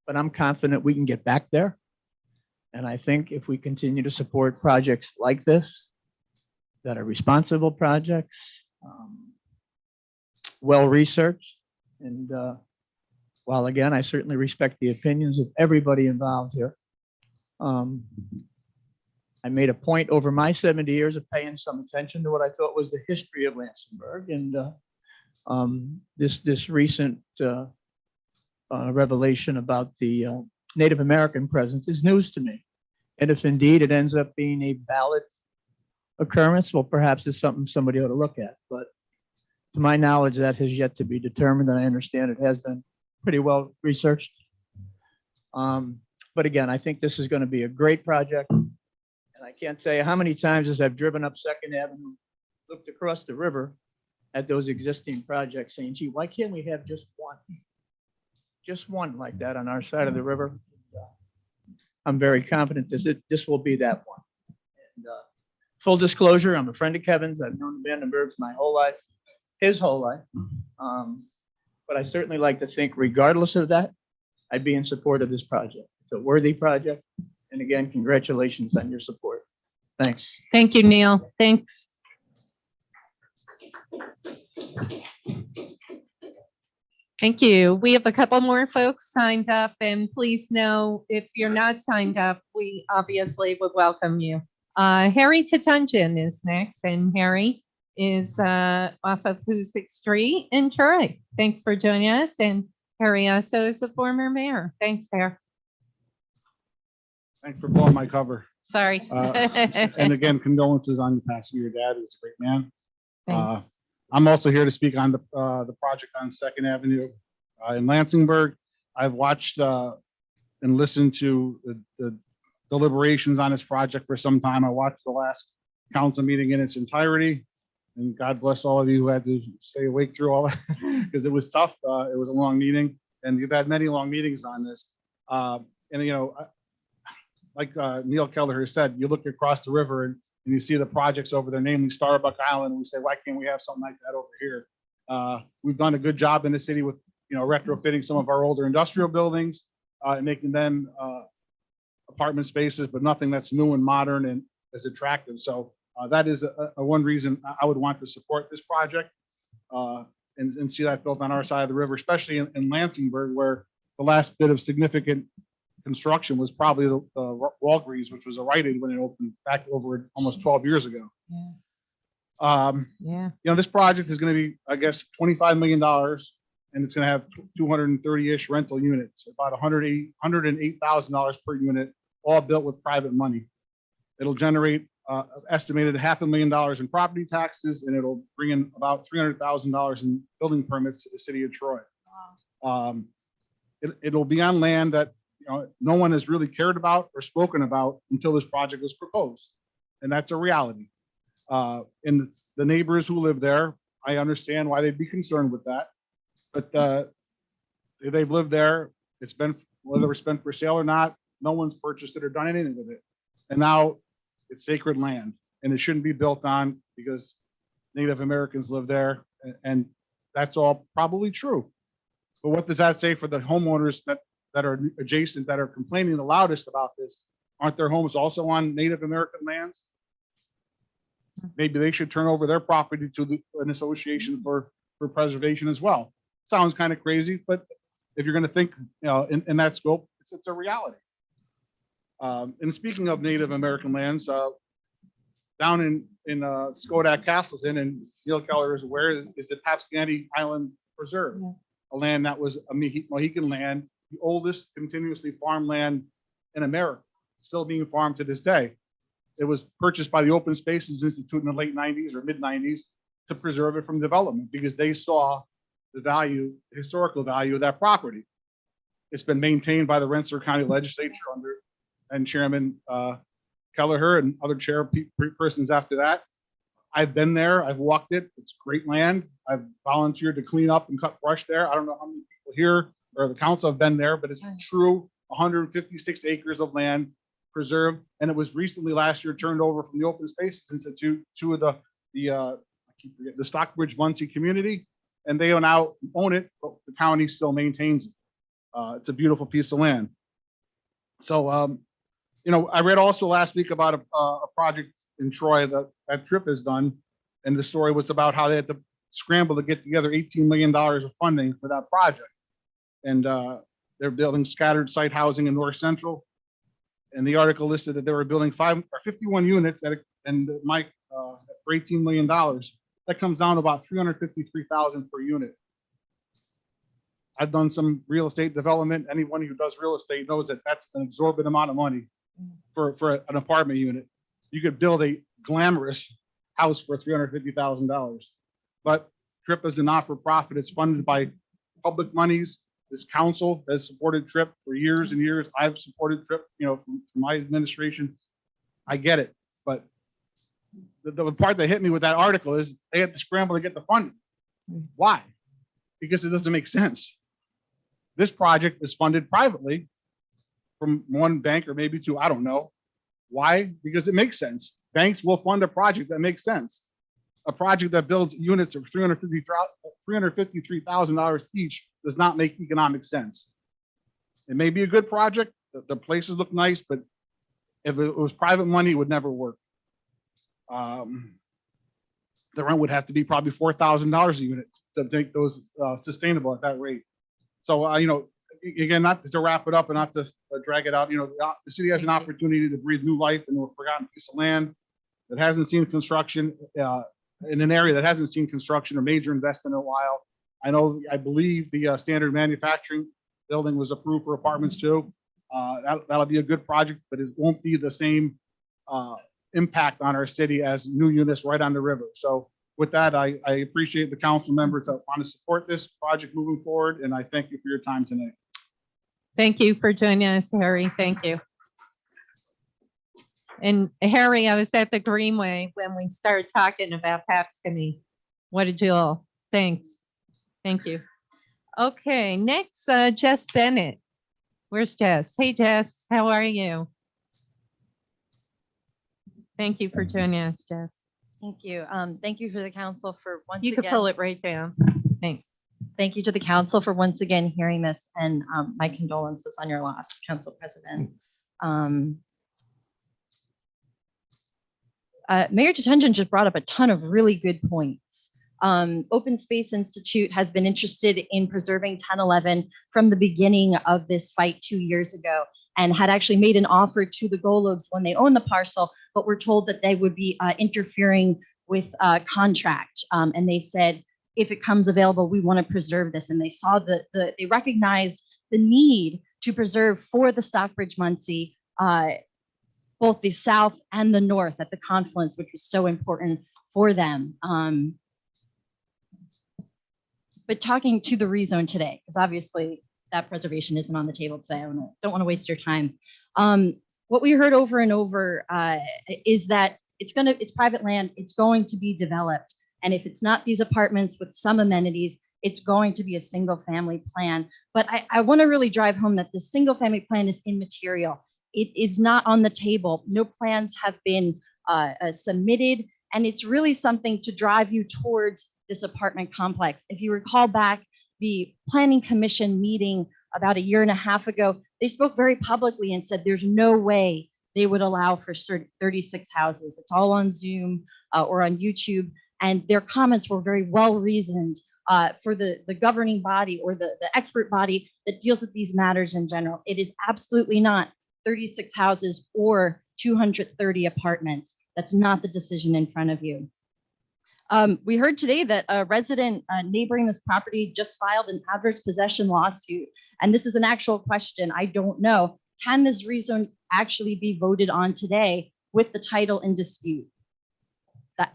But I'm confident we can get back there. And I think if we continue to support projects like this, that are responsible projects, well-researched, and while again, I certainly respect the opinions of everybody involved here. I made a point over my 70 years of paying some attention to what I thought was the history of Lansingburg, and this recent revelation about the Native American presence is news to me. And if indeed it ends up being a valid occurrence, well, perhaps it's something somebody ought to look at. But to my knowledge, that has yet to be determined, and I understand it has been pretty well researched. But again, I think this is going to be a great project. And I can't tell you how many times as I've driven up 2nd Avenue, looked across the river at those existing projects saying, gee, why can't we have just one like that on our side of the river? I'm very confident this will be that one. And full disclosure, I'm a friend of Kevin's. I've known the Vandenbergs my whole life, his whole life. But I certainly like to think regardless of that, I'd be in support of this project. It's a worthy project. And again, congratulations on your support. Thanks. Thank you, Neil. Thanks. Thank you. We have a couple more folks signed up, and please know if you're not signed up, we obviously would welcome you. Harry Tatunjin is next, and Harry is off of Hoosick Street in Troy. Thanks for joining us. And Harry also is a former mayor. Thanks, Harry. Thanks for blowing my cover. Sorry. And again, condolences on the passing of your dad. He was a great man. Thanks. I'm also here to speak on the project on 2nd Avenue in Lansingburg. I've watched and listened to the deliberations on this project for some time. I watched the last council meeting in its entirety, and God bless all of you who had to stay awake through all that because it was tough. It was a long meeting, and you've had many long meetings on this. And you know, like Neil Kelleher said, you look across the river and you see the projects over there, namely Starbuck Island, and we say, why can't we have something like that over here? We've done a good job in the city with, you know, retrofitting some of our older industrial buildings and making them apartment spaces, but nothing that's new and modern and is attractive. So that is a one reason I would want to support this project and see that built on our side of the river, especially in Lansingburg, where the last bit of significant construction was probably the Walgreens, which was a Rite Aid when it opened back over almost 12 years ago. Yeah. You know, this project is going to be, I guess, $25 million, and it's going to have 230-ish rental units, about $108,000 per unit, all built with private money. It'll generate estimated $500,000 in property taxes, and it'll bring in about $300,000 in building permits to the city of Troy. Wow. It'll be on land that no one has really cared about or spoken about until this project was proposed. And that's a reality. And the neighbors who live there, I understand why they'd be concerned with that. But they've lived there. It's been, whether it's been for sale or not, no one's purchased it or done anything with it. And now it's sacred land. and it shouldn't be built on because Native Americans live there, and that's all probably true. But what does that say for the homeowners that are adjacent, that are complaining the loudest about this? Aren't their homes also on Native American lands? Maybe they should turn over their property to an association for preservation as well. Sounds kind of crazy, but if you're going to think, in that scope, it's a reality. And speaking of Native American lands, down in Skodak Castleton, and Neil Kelleher is aware, is the Tapscanty Island Preserve, a land that was a Mohican land, the oldest continuously farmed land in America, still being farmed to this day. It was purchased by the Open Spaces Institute in the late 90s or mid 90s to preserve it from development because they saw the value, historical value of that property. It's been maintained by the Rensselaer County Legislature and Chairman Kelleher and other persons after that. I've been there, I've walked it, it's great land. I've volunteered to clean up and cut brush there. I don't know how many people here or the council have been there, but it's true 156 acres of land preserved. And it was recently last year turned over from the Open Spaces Institute to the Stockbridge Muncie community, and they now own it, but the county still maintains it. It's a beautiful piece of land. So, I read also last week about a project in Troy that Trip has done, and the story was about how they had to scramble to get together $18 million of funding for that project. And they're building scattered site housing in North Central. And the article listed that they were building 51 units for $18 million. That comes down to about $353,000 per unit. I've done some real estate development. Anyone who does real estate knows that that's an exorbitant amount of money for an apartment unit. You could build a glamorous house for $350,000. But TRIP is a not-for-profit. It's funded by public monies. This council has supported TRIP for years and years. I've supported TRIP, from my administration. I get it. But the part that hit me with that article is they had to scramble to get the funding. Why? Because it doesn't make sense. This project is funded privately from one bank or maybe two, I don't know. Why? Because it makes sense. Banks will fund a project that makes sense. A project that builds units of $353,000 each does not make economic sense. It may be a good project. The places look nice, but if it was private money, it would never work. The rent would have to be probably $4,000 a unit to make those sustainable at that rate. So, again, not to wrap it up and not to drag it out, the city has an opportunity to breathe new life into a forgotten piece of land that hasn't seen construction, in an area that hasn't seen construction or major investment in a while. I believe the standard manufacturing building was approved for apartments too. That'll be a good project, but it won't be the same impact on our city as new units right on the river. So with that, I appreciate the council members that want to support this project moving forward, and I thank you for your time tonight. Thank you for joining us, Harry. Thank you. And Harry, I was at the Greenway when we started talking about Papscony. What did you all? Thanks. Thank you. Okay, next, Jess Bennett. Where's Jess? Hey, Jess, how are you? Thank you for joining us, Jess. Thank you. Thank you for the council for once You again. can pull it right down. Thanks. Thank you to the council for once again hearing this, and my condolences on your loss, Council President. Mayor Tatunjin just brought up a ton of really good points. Open Space Institute has been interested in preserving 1011 from the beginning of this fight 2 years ago, and had actually made an offer to the Golubs when they owned the parcel, but were told that they would be interfering with contract. And they said, if it comes available, we want to preserve this. And they saw they recognized the need to preserve for the Stockbridge Muncie, both the south and the north at the confluence, which was so important for them. But talking to the rezone today, because obviously that preservation isn't on the table today. I don't want to waste your time. What we heard over and over is that it's private land, it's going to be developed. And if it's not these apartments with some amenities, it's going to be a single family plan. But I want to really drive home that the single family plan is immaterial. It is not on the table. No plans have been submitted, and it's really something to drive you towards this apartment complex. If you recall back the Planning Commission meeting about a year and a half ago, they spoke very publicly and said there's no way they would allow for 36 houses. It's all on Zoom or on YouTube, and their comments were very well reasoned for the governing body or the expert body that deals with these matters in general. It is absolutely not 36 houses or 230 apartments. That's not the decision in front of you. We heard today that a resident neighboring this property just filed an adverse possession lawsuit. And this is an actual question. I don't know. Can this rezone actually be voted on today with the title in dispute?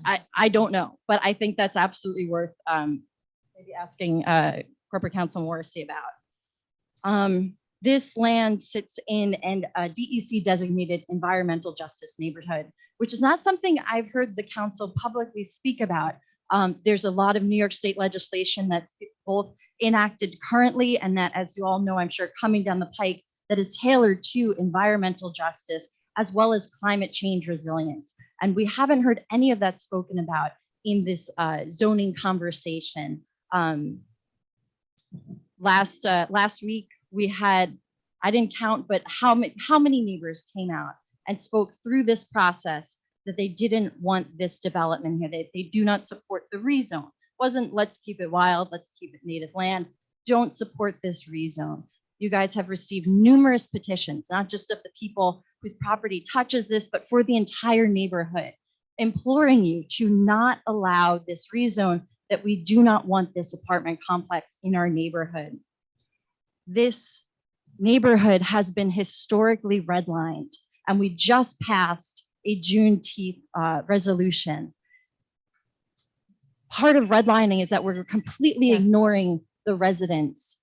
I don't know, but I think that's absolutely worth maybe asking Corporate Counsel Morrissey about. This land sits in an DEC designated environmental justice neighborhood, which is not something I've heard the council publicly speak about. There's a lot of New York State legislation that's both enacted currently and that, as you all know, I'm sure coming down the pike, that is tailored to environmental justice as well as climate change resilience. And we haven't heard any of that spoken about in this zoning conversation. Last week, we had, I didn't count, but how many neighbors came out and spoke through this process that they didn't want this development here. They do not support the rezone. Wasn't let's keep it wild, let's keep it native land. Don't support this rezone. You guys have received numerous petitions, not just of the people whose property touches this, but for the entire neighborhood, imploring you to not allow this rezone, that we do not want this apartment complex in our neighborhood. This neighborhood has been historically redlined, and we just passed a Juneteenth resolution. Part of redlining is that we're completely ignoring the residents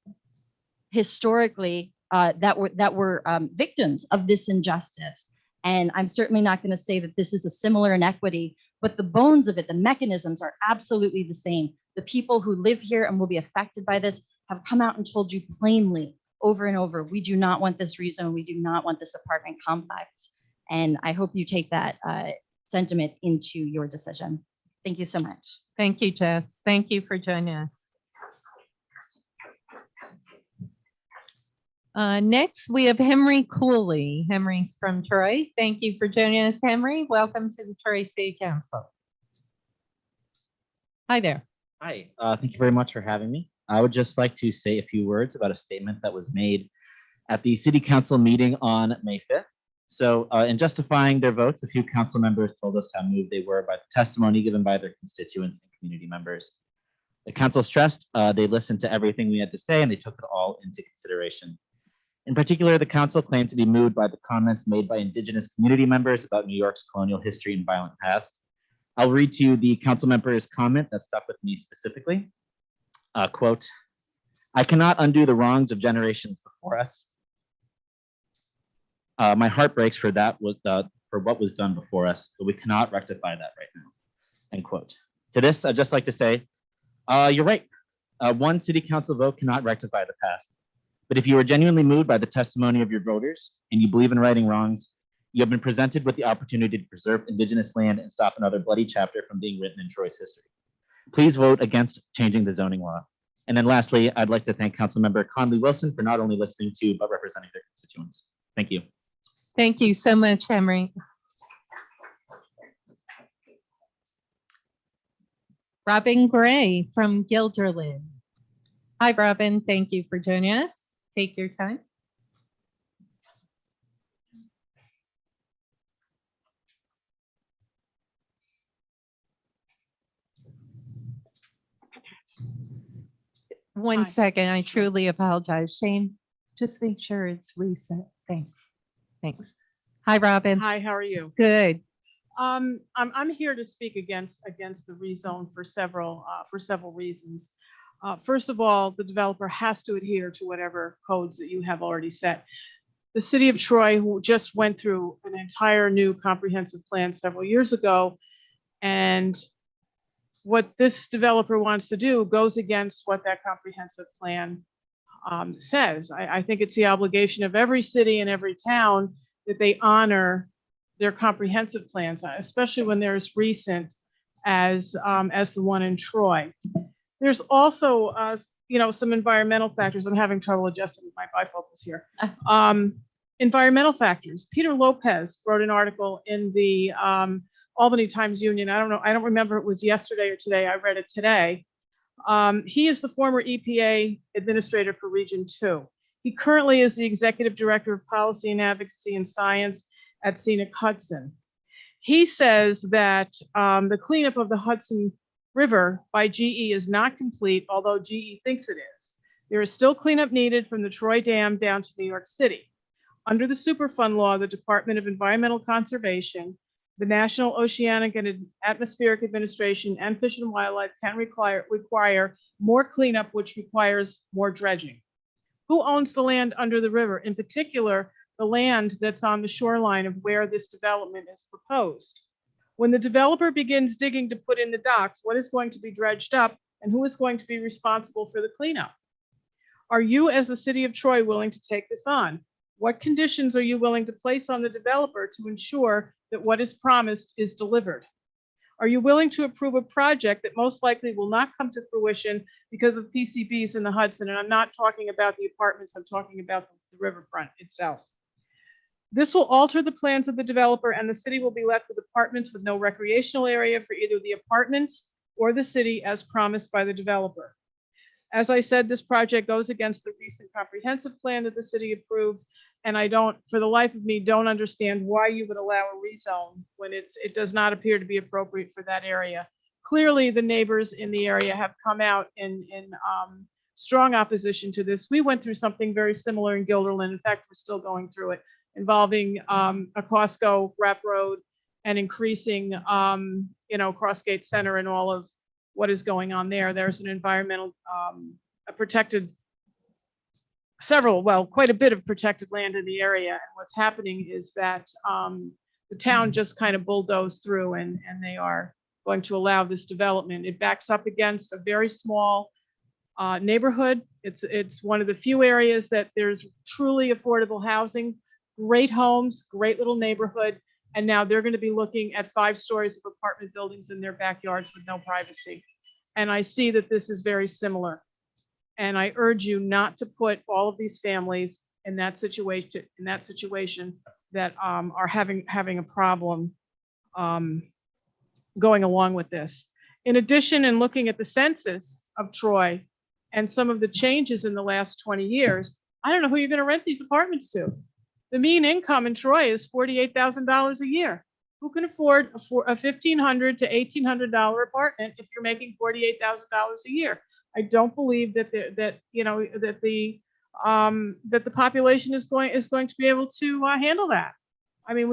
historically that were victims of this injustice. And I'm certainly not going to say that this is a similar inequity, but the bones of it, the mechanisms are absolutely the same. The people who live here and will be affected by this have come out and told you plainly over and over, we do not want this rezone, we do not want this apartment complex. And I hope you take that sentiment into your decision. Thank you so much. Thank you, Jess. Thank you for joining us. Next, we have Henry Cooley. Henry's from Troy. Thank you for joining us, Henry. Welcome to the Troy City Council. Hi there. Hi, thank you very much for having me. I would just like to say a few words about a statement that was made at the City Council meeting on May 5th. So in justifying their votes, a few council members told us how moved they were by the testimony given by their constituents and community members. The council stressed they listened to everything we had to say and they took it all into consideration. In particular, the council claimed to be moved by the comments made by Indigenous community members about New York's colonial history and violent past. I'll read to you the council member's comment that stuck with me specifically. Quote, "I cannot undo the wrongs of generations before us. My heart breaks for what was done before us, but we cannot rectify that right now." End quote. To this, I'd just like to say, you're right. One city council vote cannot rectify the past. But if you are genuinely moved by the testimony of your voters and you believe in righting wrongs, you have been presented with the opportunity to preserve Indigenous land and stop another bloody chapter from being written in Troy's history. Please vote against changing the zoning law. And then lastly, I'd like to thank Councilmember Conley Wilson for not only listening to, but representing their constituents. Thank you. Thank you so much, Henry. Robin Gray from Guilderland. Hi, Robin. Thank you for joining us. Take your time. One second. I truly apologize. Shane, just make sure it's reset. Thanks. Thanks. Hi, Robin. Hi, how are you? Good. I'm here to speak against the rezone for several reasons. First of all, the developer has to adhere to whatever codes that you have already set. The city of Troy, who just went through an entire new comprehensive plan several years ago, and what this developer wants to do goes against what that comprehensive plan says. I think it's the obligation of every city and every town that they honor their comprehensive plans, especially when they're as recent as the one in Troy. There's also, some environmental factors. I'm having trouble adjusting with my bifocals here. Environmental factors. Peter Lopez wrote an article in the Albany Times Union. I don't remember if it was yesterday or today. I read it today. He is the former EPA administrator for Region 2. He currently is the executive director of policy and advocacy and science at Scenic Hudson. He says that the cleanup of the Hudson River by GE is not complete, although GE thinks it is. There is still cleanup needed from the Troy Dam down to New York City. Under the Superfund law, the Department of Environmental Conservation, the National Oceanic and Atmospheric Administration, and Fish and Wildlife can require more cleanup, which requires more dredging. Who owns the land under the river? In particular, the land that's on the shoreline of where this development is proposed. When the developer begins digging to put in the docks, what is going to be dredged up and who is going to be responsible for the cleanup? Are you, as the city of Troy, willing to take this on? What conditions are you willing to place on the developer to ensure that what is promised is delivered? Are you willing to approve a project that most likely will not come to fruition because of PCBs in the Hudson? And I'm not talking about the apartments, I'm talking about the riverfront itself. This will alter the plans of the developer, and the city will be left with apartments with no recreational area for either the apartments or the city as promised by the developer. As I said, this project goes against the recent comprehensive plan that the city approved, and I don't, for the life of me, don't understand why you would allow a rezone when it does not appear to be appropriate for that area. Clearly, the neighbors in the area have come out in strong opposition to this. We went through something very similar in Guilderland. In fact, we're still going through it, involving a Costco Wrap Road and increasing, Crossgate Center and all of what is going on there. There's an environmental, quite a bit of protected land in the area. And what's happening is that the town just kind of bulldozed through and they are going to allow this development. It backs up against a very small neighborhood. It's one of the few areas that there's truly affordable housing, great homes, great little neighborhood. And now they're going to be looking at 5 stories of apartment buildings in their backyards with no privacy. And I see that this is very similar. And I urge you not to put all of these families in that situation, that are having a problem going along with this. In addition, in looking at the census of Troy and some of the changes in the last 20 years, I don't know who you're going to rent these apartments to. The mean income in Troy is $48,000 a year. Who can afford a $1,500 to $1,800 apartment if you're making $48,000 a year? I don't believe that the population is going to be able to handle that. I mean,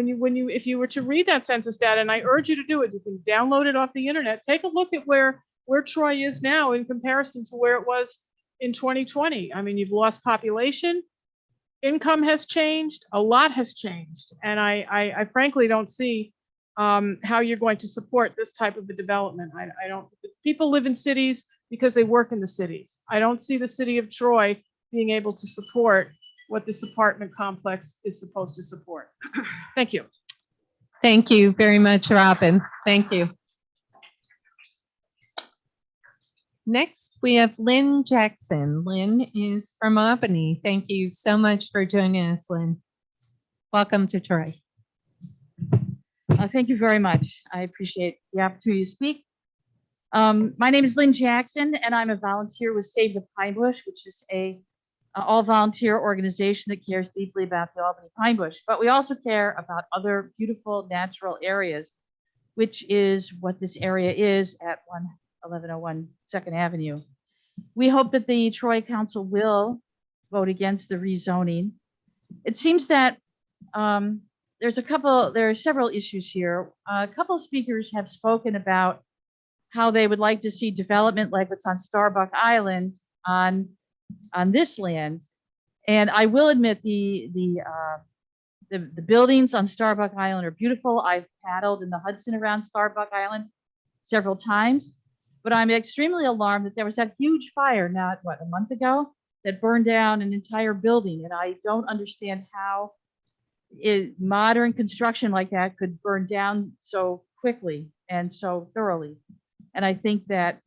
if you were to read that census data, and I urge you to do it, you can download it off the internet. Take a look at where Troy is now in comparison to where it was in 2020. I mean, you've lost population. Income has changed, a lot has changed, and I frankly don't see how you're going to support this type of a development. I don't. People live in cities because they work in the cities. I don't see the city of Troy being able to support what this apartment complex is supposed to support. Thank you. Thank you very much, Robin. Thank you. Next, we have Lynn Jackson. Lynn is from Albany. Thank you so much for joining us, Lynn. Welcome to Troy. Thank you very much. I appreciate the opportunity to speak. My name is Lynn Jackson, and I'm a volunteer with Save the Pine Bush, which is a all-volunteer organization that cares deeply about the Albany Pine Bush. But we also care about other beautiful natural areas, which is what this area is at 1101 2nd Avenue. We hope that the Troy Council will vote against the rezoning. It seems that there are several issues here. A couple of speakers have spoken about how they would like to see development like what's on Starbuck Island on this land. And I will admit the buildings on Starbuck Island are beautiful. I've paddled in the Hudson around Starbuck Island several times. But I'm extremely alarmed that there was that huge fire a month ago that burned down an entire building. And I don't understand how modern construction like that could burn down so quickly and so thoroughly. And I think that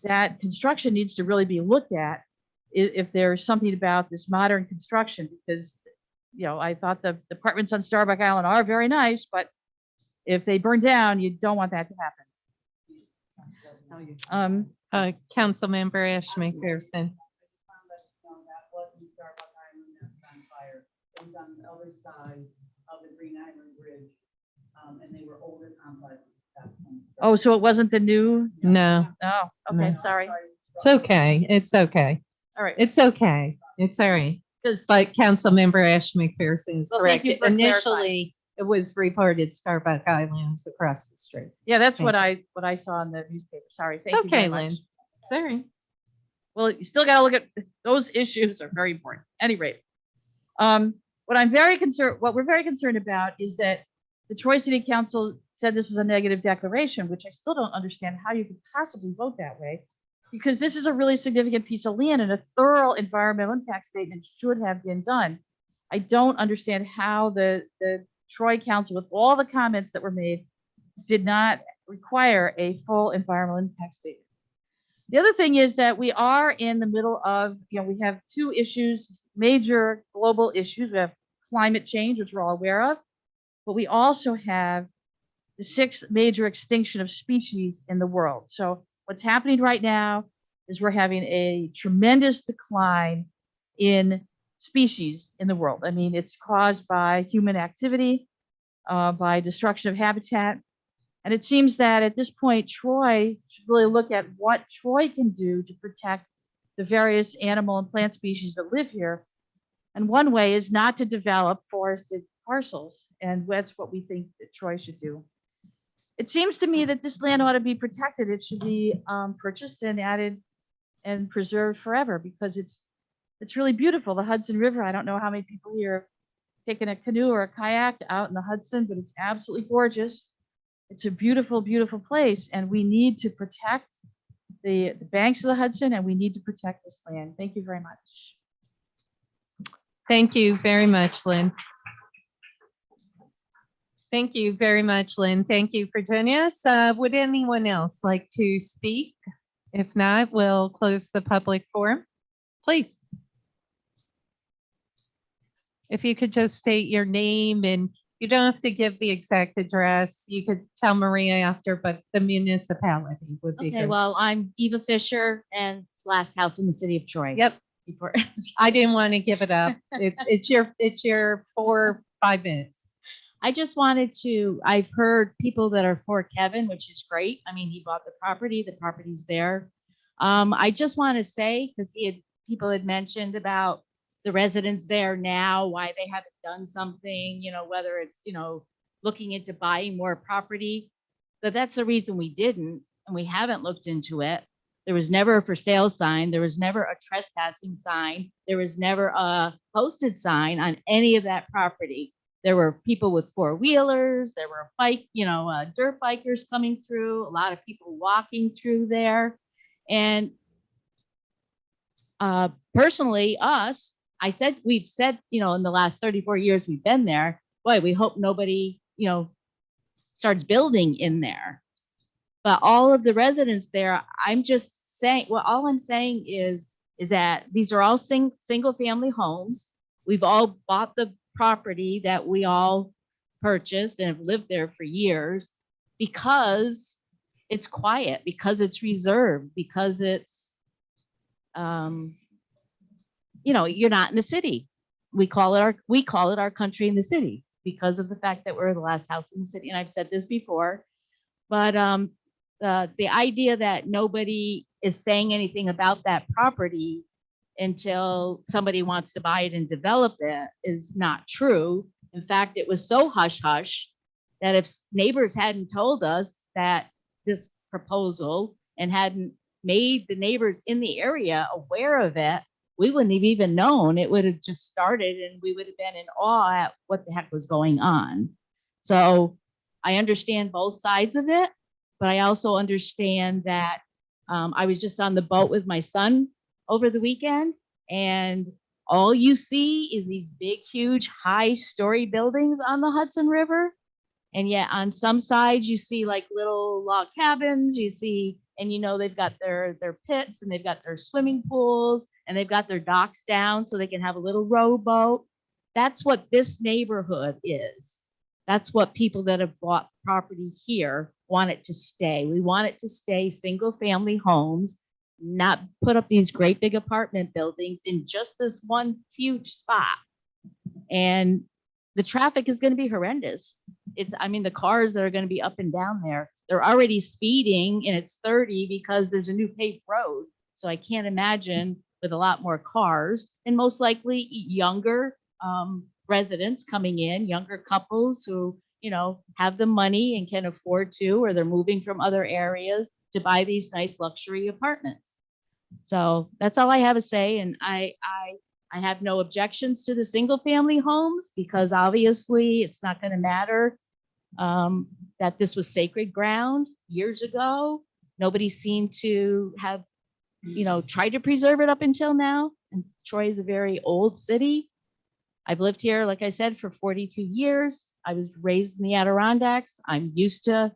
that construction needs to really be looked at if there's something about this modern construction, because, you know, I thought the apartments on Starbuck Island are very nice, but if they burn down, you don't want that to happen. Council Member Ash McPherson. On the other side of the Green Island Bridge, and they were older complexes. Oh, so it wasn't the new? No, Oh, okay, No. sorry. it's okay. It's okay. All right. It's okay. It's all right. But Council Member Ash McPherson is Well, thank correct. you for Initially, it was reported Starbuck Islands across the street. Yeah, that's Thank what I saw in the newspaper. Sorry. It's Thank you very okay, much. Lynn. Sorry. Well, you still gotta look at those issues are very important. Any rate. What we're very concerned about is that the Troy City Council said this was a negative declaration, which I still don't understand how you could possibly vote that way, because this is a really significant piece of land and a thorough environmental impact statement should have been done. I don't understand how the Troy Council, with all the comments that were made, did not require a full environmental impact statement. The other thing is that we are in the middle of, we have two issues, major global issues. We have climate change, which we're all aware of, but we also have the 6th major extinction of species in the world. So what's happening right now is we're having a tremendous decline in species in the world. I mean, it's caused by human activity, by destruction of habitat. And it seems that at this point, Troy should really look at what Troy can do to protect the various animal and plant species that live here. And one way is not to develop forested parcels. And that's what we think that Troy should do. It seems to me that this land ought to be protected. It should be purchased and added and preserved forever, because it's really beautiful. The Hudson River, I don't know how many people here have taken a canoe or a kayak out in the Hudson, but it's absolutely gorgeous. It's a beautiful, beautiful place, and we need to protect the banks of the Hudson, and we need to protect this land. Thank you very much. Thank you very much, Lynn. Thank you very much, Lynn. Thank you for joining us. Would anyone else like to speak? If not, we'll close the public forum. Please. If you could just state your name, and you don't have to give the exact address. You could tell Maria after, but the municipality would be Okay, good. well, I'm Eva Fisher, and it's last house in the city of Troy. Yep. Before, I didn't want to give it up. It's your 4 or 5 minutes. I just wanted to, I've heard people that are for Kevin, which is great. I mean, he bought the property's there. I just want to say, because people had mentioned about the residents there now, why they haven't done something, whether it's, looking into buying more property, but that's the reason we didn't, and we haven't looked into it. There was never a for sale sign. There was never a trespassing sign. There was never a posted sign on any of that property. There were people with 4-wheelers. There were dirt bikers coming through, a lot of people walking through there. And personally, we've said, in the last 34 years we've been there, boy, we hope nobody, starts building in there. But all of the residents there, I'm just saying, all I'm saying is that these are all single family homes. We've all bought the property that we all purchased and have lived there for years, because it's quiet, because it's reserved, because it's, you're not in the city. We call it our country in the city, because of the fact that we're the last house in the city. And I've said this before, but the idea that nobody is saying anything about that property until somebody wants to buy it and develop it is not true. In fact, it was so hush-hush that if neighbors hadn't told us that this proposal and hadn't made the neighbors in the area aware of it, we wouldn't have even known. It would have just started and we would have been in awe at what the heck was going on. So I understand both sides of it, but I also understand that I was just on the boat with my son over the weekend, and all you see is these big, huge, high-story buildings on the Hudson River. And yet on some sides, you see like little log cabins, you see, and you know, they've got their pits and they've got their swimming pools and they've got their docks down so they can have a little rowboat. That's what this neighborhood is. That's what people that have bought property here want it to stay. We want it to stay single-family homes, not put up these great big apartment buildings in just this one huge spot. And the traffic is going to be horrendous. I mean, the cars that are going to be up and down there, they're already speeding and it's 30 because there's a new paved road. So I can't imagine with a lot more cars and most likely younger residents coming in, younger couples who, you know, have the money and can afford to, or they're moving from other areas to buy these nice luxury apartments. So that's all I have to say. And I have no objections to the single family homes because obviously it's not going to matter that this was sacred ground years ago. Nobody seemed to have, you know, tried to preserve it up until now. And Troy is a very old city. I've lived here, like I said, for 42 years. I was raised in the Adirondacks. I'm used to,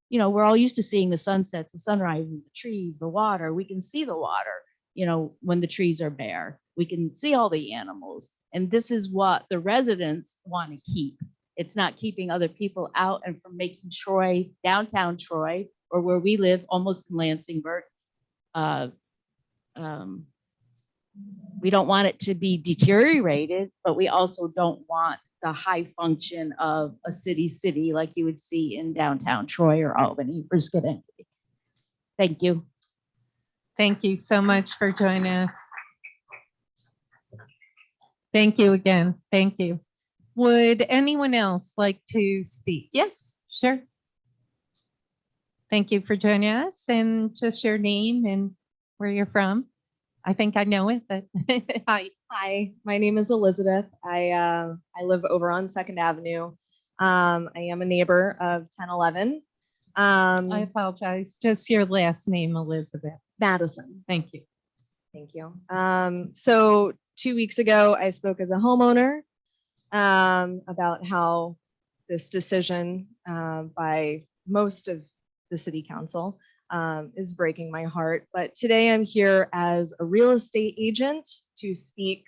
you know, we're all used to seeing the sunsets, the sunrises, the trees, the water. We can see the water, you know, when the trees are bare. We can see all the animals. And this is what the residents want to keep. It's not keeping other people out and from making Troy, downtown Troy, or where we live, almost in Lansingburg. We don't want it to be deteriorated, but we also don't want the high function of a city like you would see in downtown Troy or Albany or Schenectady. Thank you. Thank you so much for joining us. Thank you again. Thank you. Would anyone else like to speak? Yes, sure. Thank you for joining us and just your name and where you're from. I think I know it, but hi. Hi, my name is Elizabeth. I live over on 2nd Avenue. I am a neighbor of 1011. I apologize. Just your last name, Elizabeth. Madison. Thank you. Thank you. So 2 weeks ago, I spoke as a homeowner about how this decision by most of the city council is breaking my heart. But today I'm here as a real estate agent to speak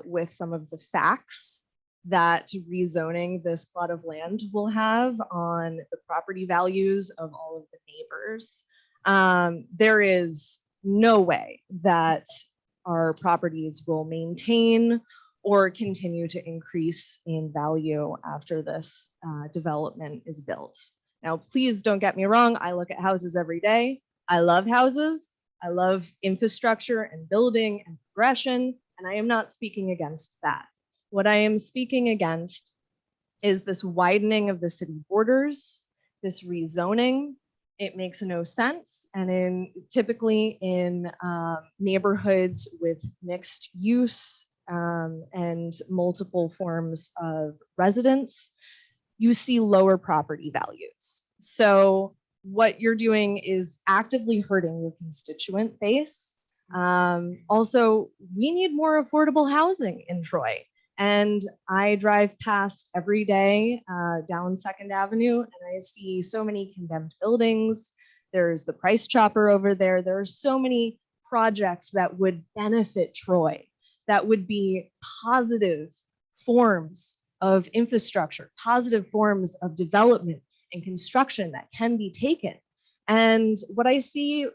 with some of the facts that rezoning this plot of land will have on the property values of all of the neighbors. There is no way that our properties will maintain or continue to increase in value after this development is built. Now, please don't get me wrong. I look at houses every day. I love houses. I love infrastructure and building and progression, and I am not speaking against that. What I am speaking against is this widening of the city borders, this rezoning. It makes no sense. And typically in neighborhoods with mixed use and multiple forms of residence, you see lower property values. So what you're doing is actively hurting your constituent base. Also, we need more affordable housing in Troy. And I drive past every day down 2nd Avenue and I see so many condemned buildings. There's the Price Chopper over there. There are so many projects that would benefit Troy, that would be positive forms of infrastructure, positive forms of development and construction that can be taken. And what I see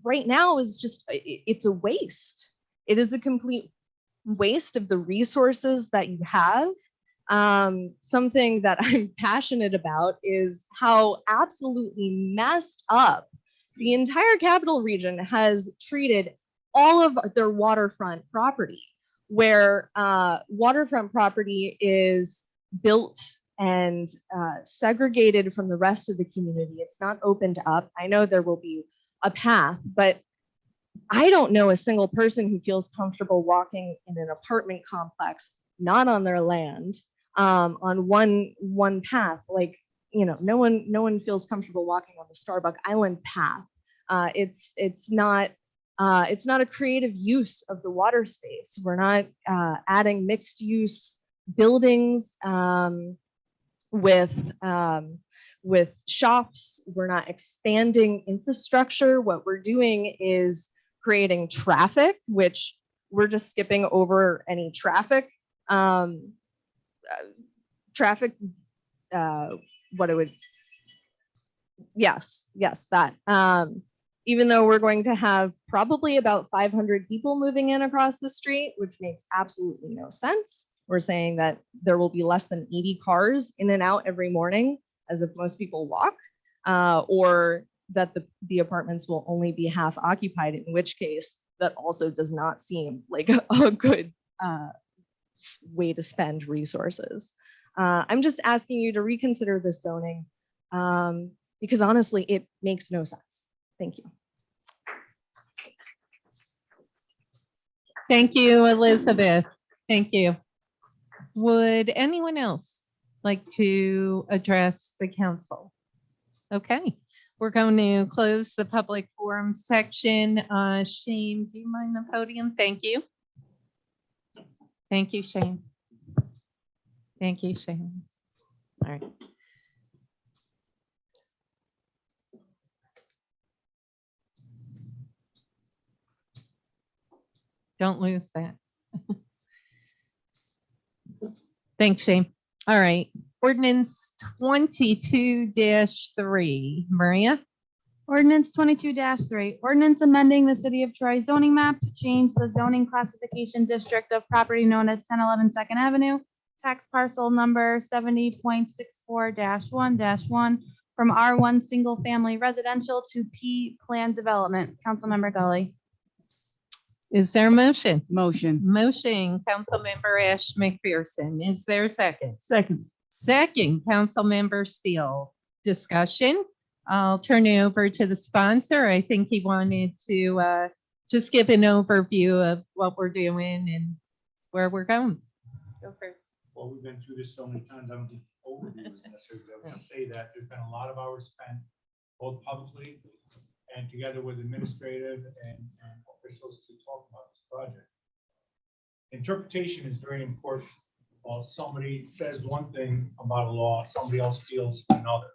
right now is just, it's a waste. It is a complete waste of the resources that you have. Something that I'm passionate about is how absolutely messed up the entire capital region has treated all of their waterfront property, where waterfront property is built and segregated from the rest of the community. It's not opened up. I know there will be a path, but I don't know a single person who feels comfortable walking in an apartment complex, not on their land, on one path. Like, you know, no one feels comfortable walking on the Starbuck Island path. It's not It's not a creative use of the water space. We're not adding mixed use buildings with shops. We're not expanding infrastructure. What we're doing is creating traffic, which we're just skipping over any traffic. That. Even though we're going to have probably about 500 people moving in across the street, which makes absolutely no sense. We're saying that there will be less than 80 cars in and out every morning, as if most people walk, or that the apartments will only be half occupied, in which case that also does not seem like a good way to spend resources. I'm just asking you to reconsider this zoning because honestly, it makes no sense. Thank you. Thank you, Elizabeth. Thank you. Would anyone else like to address the council? Okay, we're going to close the public forum section. Shane, do you mind the podium? Thank you. Thank you, Shane. Thank you, Shane. All right. Don't lose that. Thanks, Shane. All right. Ordinance 22-3. Maria? Ordinance 22-3, ordinance amending the City of Troy zoning map to change the zoning classification district of property known as 1011 Second Avenue, tax parcel number 70.64-1-1 from R1 Single Family Residential to P Planned Development. Councilmember Gully. Is there a motion? Motion. Motion, Councilmember Ash McPherson. Is there a second? Second. Second, Councilmember Steele. Discussion? I'll turn it over to the sponsor. I think he wanted to just give an overview of what we're doing and where we're going. Go for it. Well, we've been through this so many times, I don't think overview is necessary. I would just say that there's been a lot of hours spent both publicly and together with administrative and officials to talk about this project. Interpretation is very important. While somebody says one thing about a law, somebody else feels another.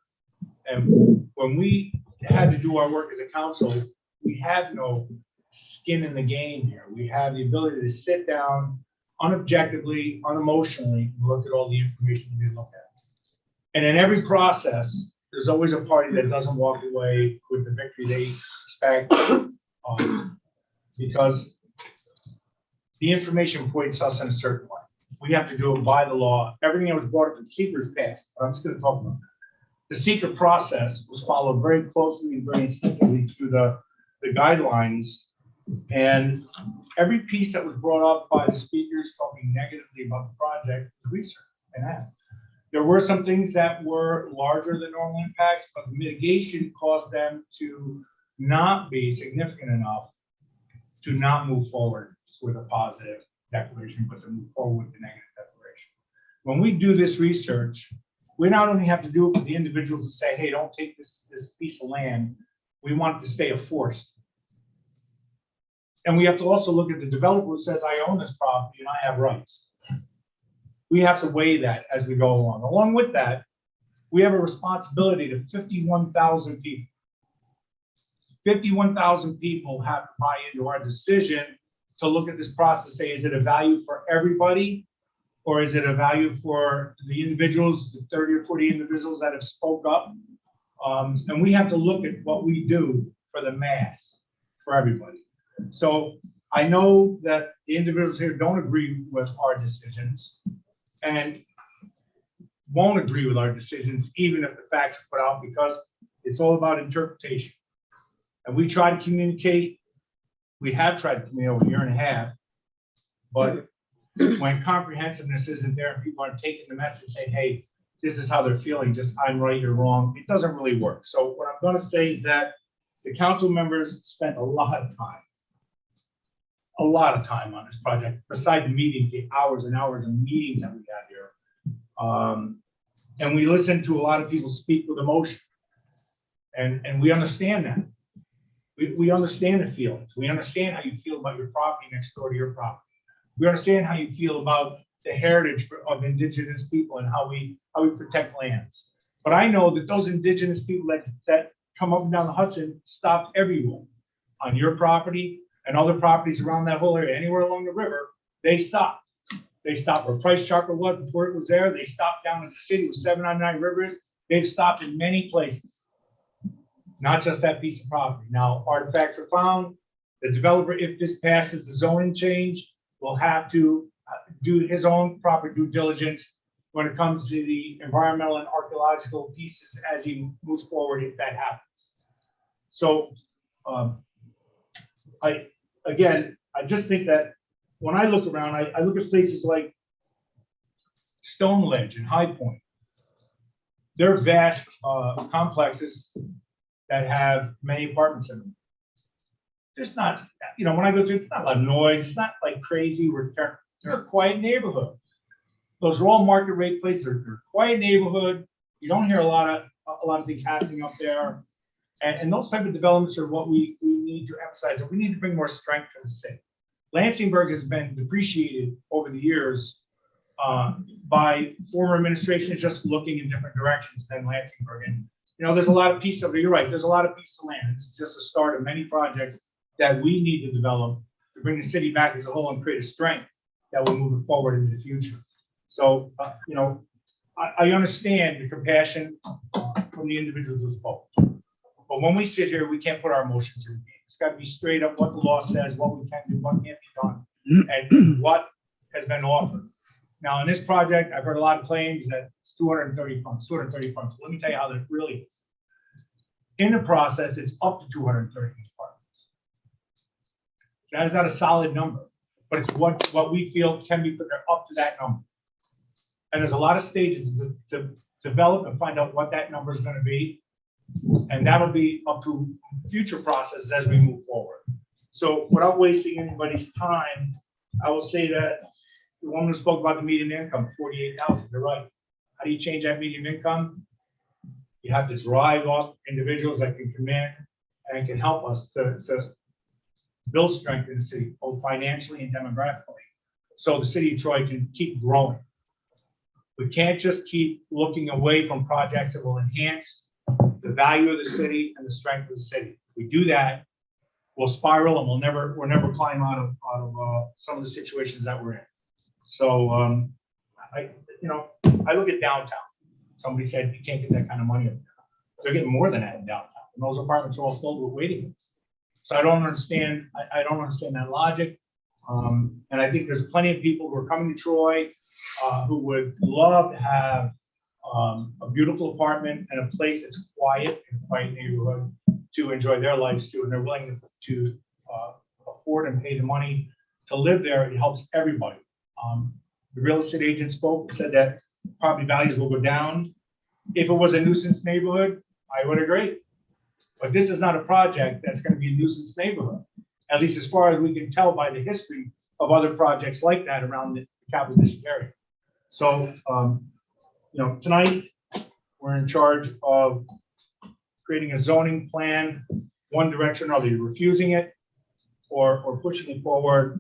And when we had to do our work as a council, we had no skin in the game here. We have the ability to sit down unobjectively, unemotionally, and look at all the information we look at. And in every process, there's always a party that doesn't walk away with the victory they expect because the information points us in a certain way. We have to do it by the law. Everything that was brought up in seeker's passed. I'm just going to talk about that. The seeker process was followed very closely and very instinctively through the guidelines. And every piece that was brought up by the speakers talking negatively about the project was researched and asked. There were some things that were larger than normal impacts, but the mitigation caused them to not be significant enough to not move forward with a positive declaration, but to move forward with the negative declaration. When we do this research, we not only have to do it for the individuals to say, hey, don't take this piece of land. We want it to stay a forest. And we have to also look at the developer who says, I own this property and I have rights. We have to weigh that as we go along. Along with that, we have a responsibility to 51,000 people. 51,000 people have to buy into our decision to look at this process, say, is it a value for everybody? Or is it a value for the individuals, the 30 or 40 individuals that have spoke up? And we have to look at what we do for the mass, for everybody. So I know that the individuals here don't agree with our decisions and won't agree with our decisions, even if the facts are put out, because it's all about interpretation. And we try to communicate. We have tried to communicate over a year and a half, but when comprehensiveness isn't there and people aren't taking the message saying, hey, this is how they're feeling, just I'm right, you're wrong, it doesn't really work. So what I'm going to say is that the council members spent a lot of time on this project, besides the meetings, the hours and hours of meetings that we had here. And we listened to a lot of people speak with emotion. And we understand that. We understand the feelings. We understand how you feel about your property next door to your property. We understand how you feel about the heritage of indigenous people and how we protect lands. But I know that those indigenous people that come up and down the Hudson stopped everywhere on your property and other properties around that whole area, anywhere along the river, they stopped. They stopped where Price Chopper was before it was there. They stopped down in the city with 799 Rivers. They've stopped in many places, not just that piece of property. Now, artifacts are found. The developer, if this passes the zoning change, will have to do his own proper due diligence when it comes to the environmental and archaeological pieces as he moves forward, if that happens. So, I just think that when I look around, I look at places like Stone Ledge and High Point. They're vast complexes that have many apartments in them. There's not, when I go through, it's not a lot of noise. It's not like crazy. They're a quiet neighborhood. Those are all market rate places. They're a quiet neighborhood. You don't hear a lot of things happening up there. And those type of developments are what we need to emphasize. And we need to bring more strength to the city. Lansingburg has been depreciated over the years by former administrations just looking in different directions than Lansingburg. And there's a lot of pieces of it. You're right. There's a lot of pieces of land. It's just a start of many projects that we need to develop to bring the city back as a whole and create a strength that will move it forward into the future. So, I understand the compassion from the individuals who spoke. But when we sit here, we can't put our emotions in the game. It's got to be straight up what the law says, what we can do, what can't be done, and what has been offered. Now, in this project, I've heard a lot of claims that it's 230 funds. Let me tell you how that really is. In the process, it's up to 230 apartments. That is not a solid number, but it's what we feel can be put there up to that number. And there's a lot of stages to develop and find out what that number is going to be. And that'll be up to future processes as we move forward. So without wasting anybody's time, I will say that the woman who spoke about the median income, 48,000, you're right. How do you change that median income? You have to drive up individuals that can come in and can help us to build strength in the city, both financially and demographically, so the city of Troy can keep growing. We can't just keep looking away from projects that will enhance the value of the city and the strength of the city. If we do that, we'll spiral and we'll never climb out of some of the situations that we're in. So I look at downtown. Somebody said you can't get that kind of money up there. They're getting more than that in downtown. And those apartments are all filled with waiting lists. So I don't understand. I don't understand that logic. And I think there's plenty of people who are coming to Troy who would love to have a beautiful apartment and a place that's quiet and quiet neighborhood to enjoy their lives too. And they're willing to afford and pay the money to live there. It helps everybody. The real estate agent spoke and said that property values will go down. If it was a nuisance neighborhood, I would agree. But this is not a project that's going to be a nuisance neighborhood, at least as far as we can tell by the history of other projects like that around the capital district area. So, tonight we're in charge of creating a zoning plan, one direction or other, refusing it or pushing it forward.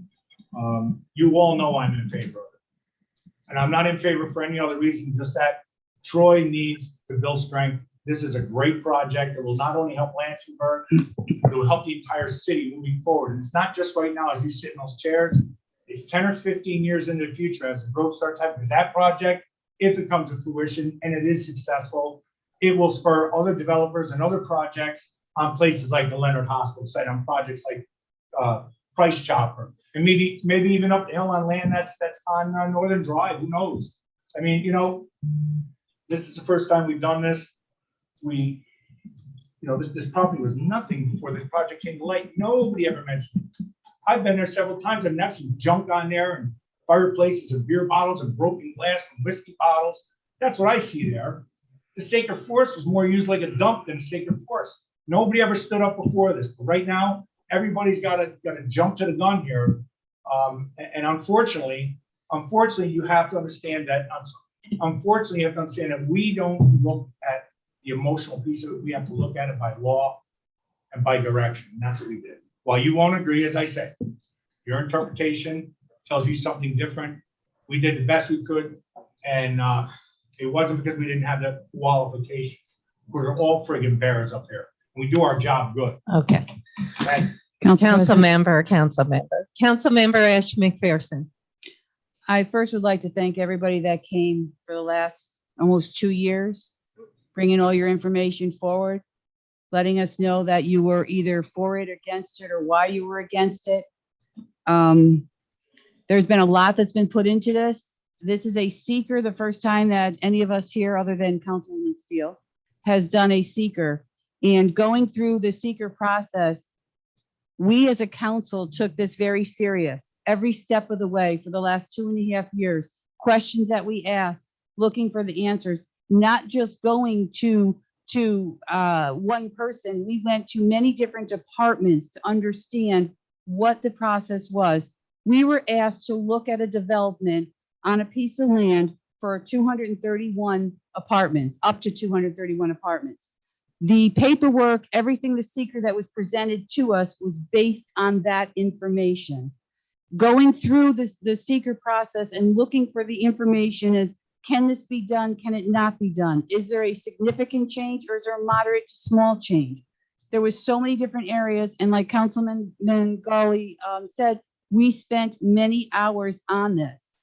You all know I'm in favor of it. And I'm not in favor for any other reason, just that Troy needs to build strength. This is a great project. It will not only help Lansingburg, it will help the entire city moving forward. And it's not just right now as you sit in those chairs. It's 10 or 15 years into the future as the growth starts happening. Because that project, if it comes to fruition and it is successful, it will spur other developers and other projects on places like the Leonard Hospital site, on projects like Price Chopper, and maybe even up the hill on land that's on Northern Drive. Who knows? I mean, this is the first time we've done this. This property was nothing before this project came to light. Nobody ever mentioned it. I've been there several times and I've seen junk on there and fireplaces and beer bottles and broken glass and whiskey bottles. That's what I see there. The sacred forest was more used like a dump than a sacred forest. Nobody ever stood up before this. But right now, everybody's got to jump to the gun here. And unfortunately, you have to understand that. Unfortunately, you have to understand that we don't look at the emotional piece of it. We have to look at it by law. and by direction. And that's what we did. While you won't agree, as I said, your interpretation tells you something different. We did the best we could, and it wasn't because we didn't have the qualifications. We're all friggin' bears up here. We do our job good. Okay. Thank you. Council member. Councilmember Ash McPherson. I first would like to thank everybody that came for the last almost 2 years, bringing all your information forward, letting us know that you were either for it, against it, or why you were against it. There's been a lot that's been put into this. This is a seeker, the first time that any of us here, other than Councilwoman Steele, has done a seeker. And going through the seeker process, we as a council took this very serious every step of the way for the last 2.5 years. Questions that we asked, looking for the answers, not just going to one person. We went to many different departments to understand what the process was. We were asked to look at a development on a piece of land for 231 apartments, up to 231 apartments. The paperwork, everything, the seeker that was presented to us was based on that information. Going through the seeker process and looking for the information is, can this be done? Can it not be done? Is there a significant change, or is there a moderate to small change? There was so many different areas. And like Councilman Gully said, we spent many hours on this.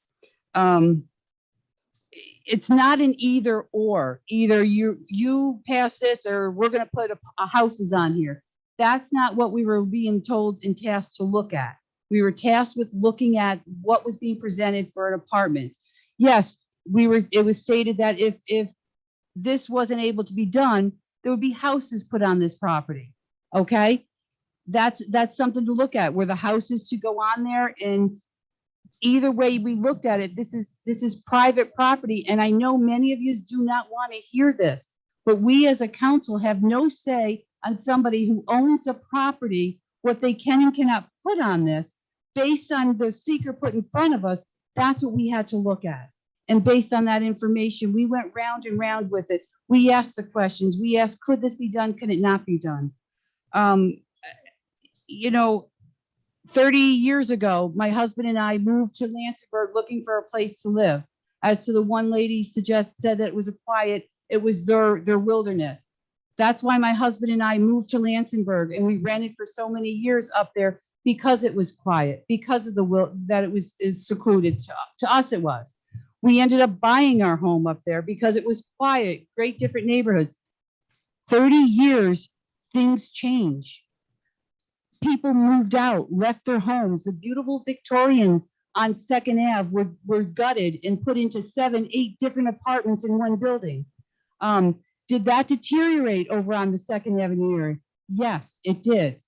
It's not an either or. Either you pass this, or we're going to put a houses on here. That's not what we were being told and tasked to look at. We were tasked with looking at what was being presented for an apartment. Yes, it was stated that if this wasn't able to be done, there would be houses put on this property. Okay, that's something to look at. Were the houses to go on there? And either way we looked at it, this is private property, and I know many of you do not want to hear this, but we as a council have no say on somebody who owns a property, what they can and cannot put on this. Based on the seeker put in front of us, that's what we had to look at. And based on that information, we went round and round with it. We asked the questions. We asked, could this be done? Could it not be done? 30 years ago, my husband and I moved to Lansingburg looking for a place to live. As to the one lady said that it was it was their wilderness. That's why my husband and I moved to Lansingburg, and we rented for so many years up there, because it was quiet, because of that it was secluded. To us, it was. We ended up buying our home up there because it was quiet, great different neighborhoods. 30 years, things change. People moved out, left their homes. The beautiful Victorians on 2nd Ave were gutted and put into 7, 8 different apartments in one building. Did that deteriorate over on the 2nd Avenue area? Yes, it did.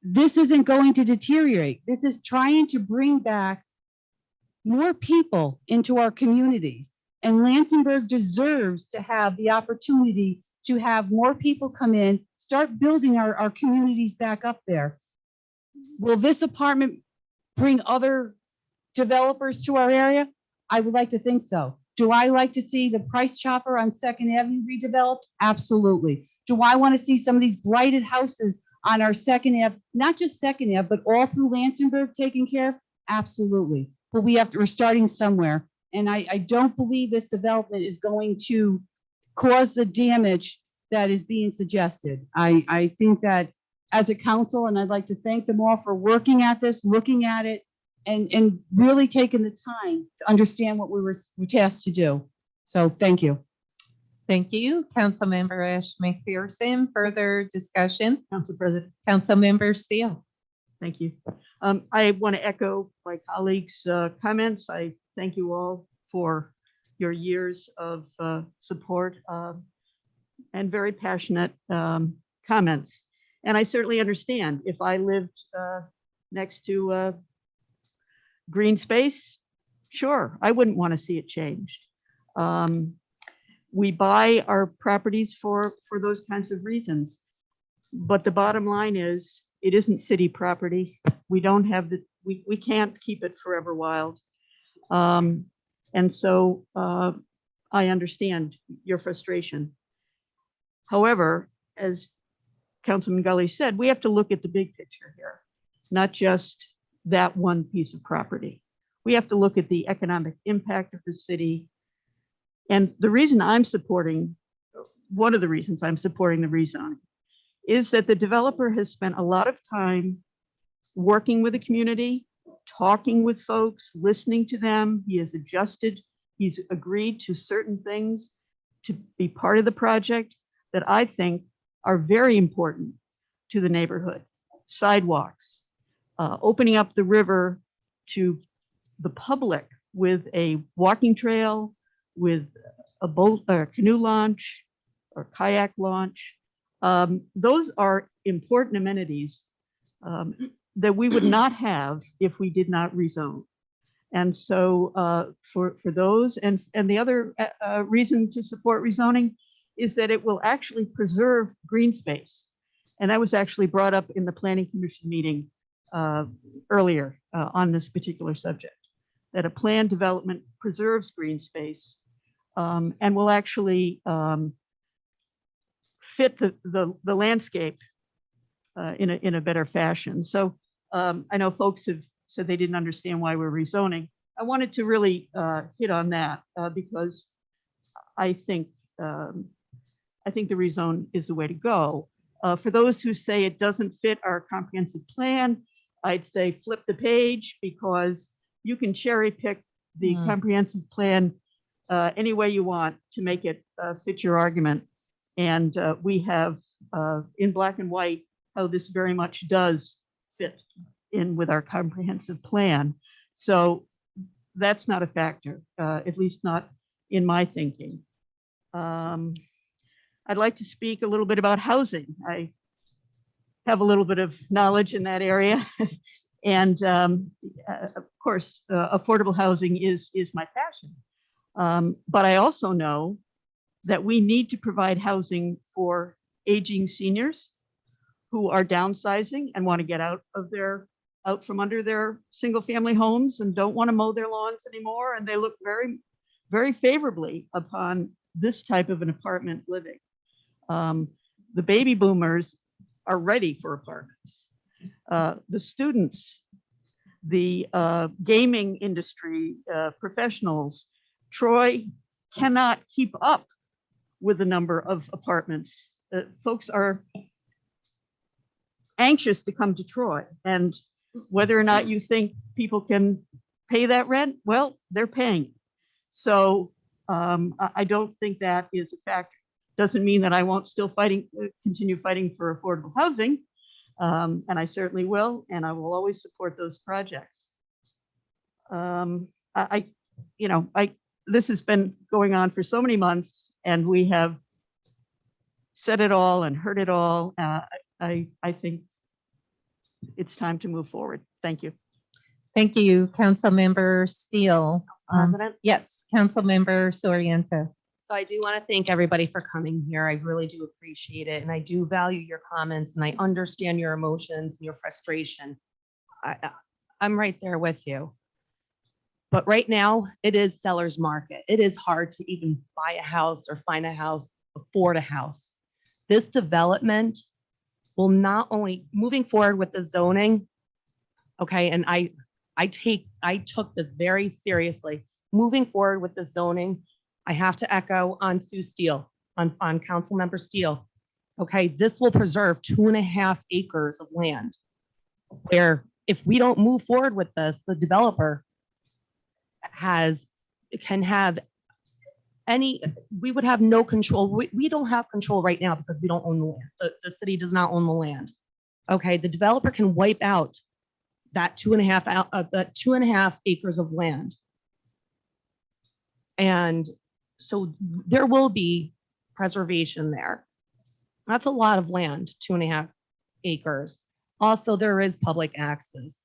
This isn't going to deteriorate. This is trying to bring back more people into our communities. And Lansingburg deserves to have the opportunity to have more people come in, start building our communities back up there. Will this apartment bring other developers to our area? I would like to think so. Do I like to see the Price Chopper on 2nd Avenue redeveloped? Absolutely. Do I want to see some of these blighted houses on our 2nd Ave, not just 2nd Ave, but all through Lansingburg taken care of? Absolutely. But we're starting somewhere. And I don't believe this development is going to cause the damage that is being suggested. I think that as a council, and I'd like to thank them all for working at this, looking at it, and really taking the time to understand what we were tasked to do. So thank you. Thank you, Councilmember Ash McPherson. Further discussion? Council President. Councilmember Steele. Thank you. I want to echo my colleagues' comments. I thank you all for your years of support and very passionate comments. And I certainly understand if I lived next to green space, sure, I wouldn't want to see it changed. We buy our properties for those kinds of reasons. But the bottom line is, it isn't city property. We don't have we can't keep it forever wild. And so I understand your frustration. However, as Councilman Gully said, we have to look at the big picture here, not just that one piece of property. We have to look at the economic impact of the city. And the reason I'm supporting, one of the reasons I'm supporting the rezoning is that the developer has spent a lot of time working with the community, talking with folks, listening to them. He has adjusted, he's agreed to certain things to be part of the project that I think are very important to the neighborhood. Sidewalks, opening up the river to the public with a walking trail, with a boat or canoe launch or kayak launch. Those are important amenities that we would not have if we did not rezone. And so for those, and the other reason to support rezoning is that it will actually preserve green space. And that was actually brought up in the Planning Commission meeting earlier on this particular subject, that a planned development preserves green space and will actually fit the landscape in a better fashion. So I know folks have said they didn't understand why we're rezoning. I wanted to really hit on that because I think the rezone is the way to go. For those who say it doesn't fit our comprehensive plan, I'd say flip the page, because you can cherry pick the comprehensive plan any way you want to make it fit your argument. And we have in black and white how this very much does fit in with our comprehensive plan. So that's not a factor, at least not in my thinking. I'd like to speak a little bit about housing. I have a little bit of knowledge in that area. And of course, affordable housing is my passion. But I also know that we need to provide housing for aging seniors who are downsizing and want to get out from under their single family homes and don't want to mow their lawns anymore. And they look very, very favorably upon this type of an apartment living. The baby boomers are ready for apartments. The students, the gaming industry, professionals, Troy cannot keep up with the number of apartments. Folks are anxious to come to Troy, and whether or not you think people can pay that rent, well, they're paying. So I don't think that is a factor. Doesn't mean that I won't still continue fighting for affordable housing, and I certainly will, and I will always support those projects. This has been going on for so many months, and we have said it all and heard it all. I think it's time to move forward. Thank you. Thank you, Councilmember Steele. President? Yes, Councilmember Soriento. So I do want to thank everybody for coming here. I really do appreciate it. And I do value your comments, and I understand your emotions and your frustration. I'm right there with you. But right now it is seller's market. It is hard to even buy a house or find a house, afford a house. This development will not only moving forward with the zoning. Okay. And I took this very seriously. Moving forward with the zoning, I have to echo on Sue Steele, on Councilmember Steele. Okay, this will preserve 2.5 acres of land, where if we don't move forward with this, the developer can have we would have no control. We don't have control right now because we don't own the land. The city does not own the land. Okay, the developer can wipe out that 2.5 acres of land. And so there will be preservation there. That's a lot of land, 2.5 acres. Also, there is public access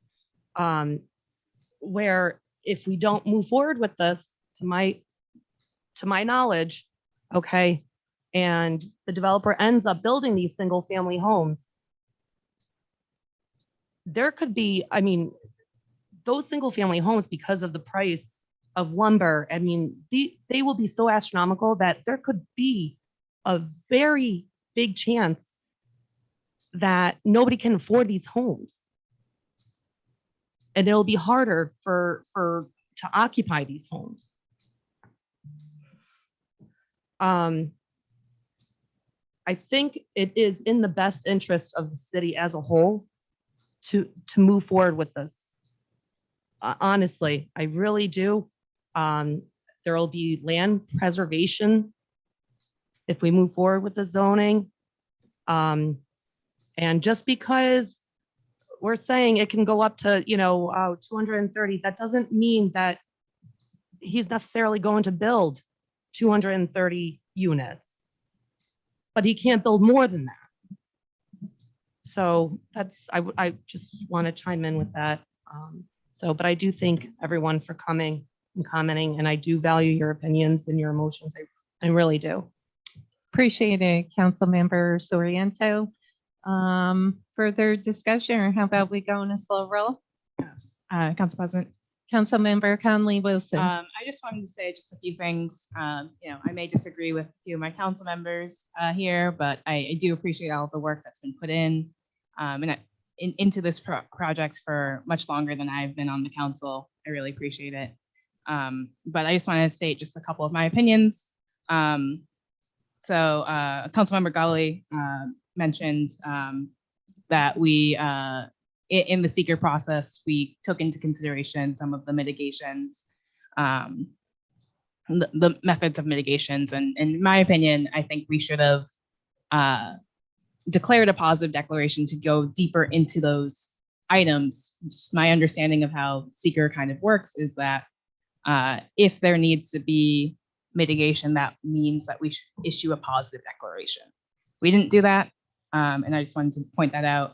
where if we don't move forward with this, to my knowledge, okay, and the developer ends up building these single family homes, there could be, I mean, those single family homes, because of the price of lumber, I mean, they will be so astronomical that there could be a very big chance that nobody can afford these homes. And it'll be harder to occupy these homes. I think it is in the best interest of the city as a whole to move forward with this. Honestly, I really do. There will be land preservation if we move forward with the zoning. And just because we're saying it can go up to, 230, that doesn't mean that he's necessarily going to build 230 units. But he can't build more than that. So I just want to chime in with that. But I do thank everyone for coming and commenting, and I do value your opinions and your emotions. I really do. Appreciate it, Councilmember Soriento. Further discussion, or how about we go in a slow roll? Council President. Councilmember Conley Wilson. I just wanted to say just a few things. I may disagree with a few of my council members here, but I do appreciate all of the work that's been put in into this project for much longer than I've been on the council. I really appreciate it. But I just want to state just a couple of my opinions. Councilmember Gully mentioned that we in the seeker process, we took into consideration some of the mitigations, the methods of mitigations. And in my opinion, I think we should have declared a positive declaration to go deeper into those items. Just my understanding of how seeker kind of works is that if there needs to be mitigation, that means that we should issue a positive declaration. We didn't do that. And I just wanted to point that out.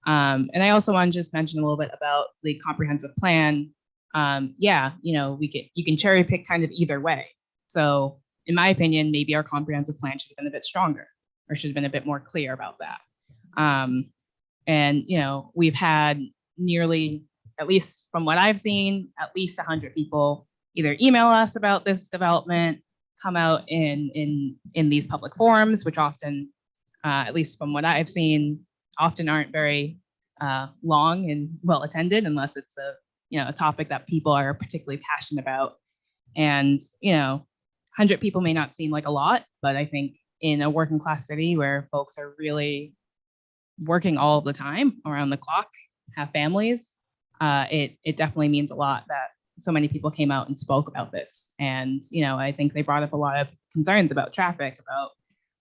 And I also want to just mention a little bit about the comprehensive plan. You can cherry pick kind of either way. So in my opinion, maybe our comprehensive plan should have been a bit stronger or should have been a bit more clear about that. We've had nearly, at least from what I've seen, at least 100 people either email us about this development, come out in these public forums, which often, at least from what I've seen, often aren't very long and well attended unless it's a topic that people are particularly passionate about. And 100 people may not seem like a lot, but I think in a working class city where folks are really working all of the time around the clock, have families, it definitely means a lot that so many people came out and spoke about this. And I think they brought up a lot of concerns about traffic, about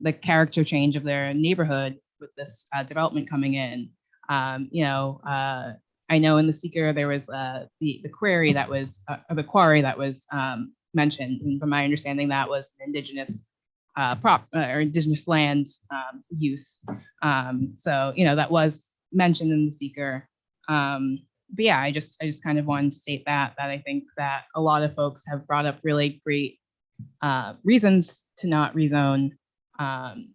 the character change of their neighborhood with this development coming in. I know in the seeker there was the quarry that was mentioned, and from my understanding that was an indigenous indigenous land use. That was mentioned in the seeker. But yeah, I just kind of wanted to state that I think that a lot of folks have brought up really great reasons to not rezone. I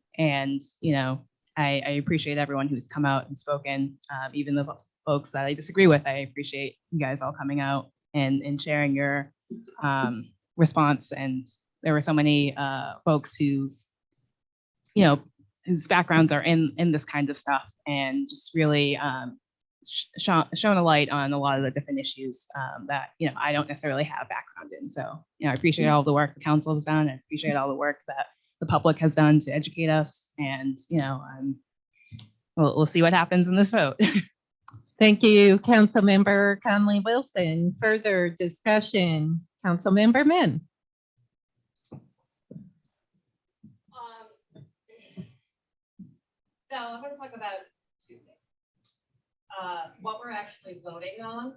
appreciate everyone who's come out and spoken, even the folks that I disagree with. I appreciate you guys all coming out and sharing your response. And there were so many folks who, whose backgrounds are in this kind of stuff, and just really shown a light on a lot of the different issues that I don't necessarily have background in. So I appreciate all the work the council has done. I appreciate all the work that the public has done to educate us, and we'll see what happens in this vote. Thank you, Councilmember Conley Wilson. Further discussion, Councilmember Min. So I want to talk about two things. What we're actually voting on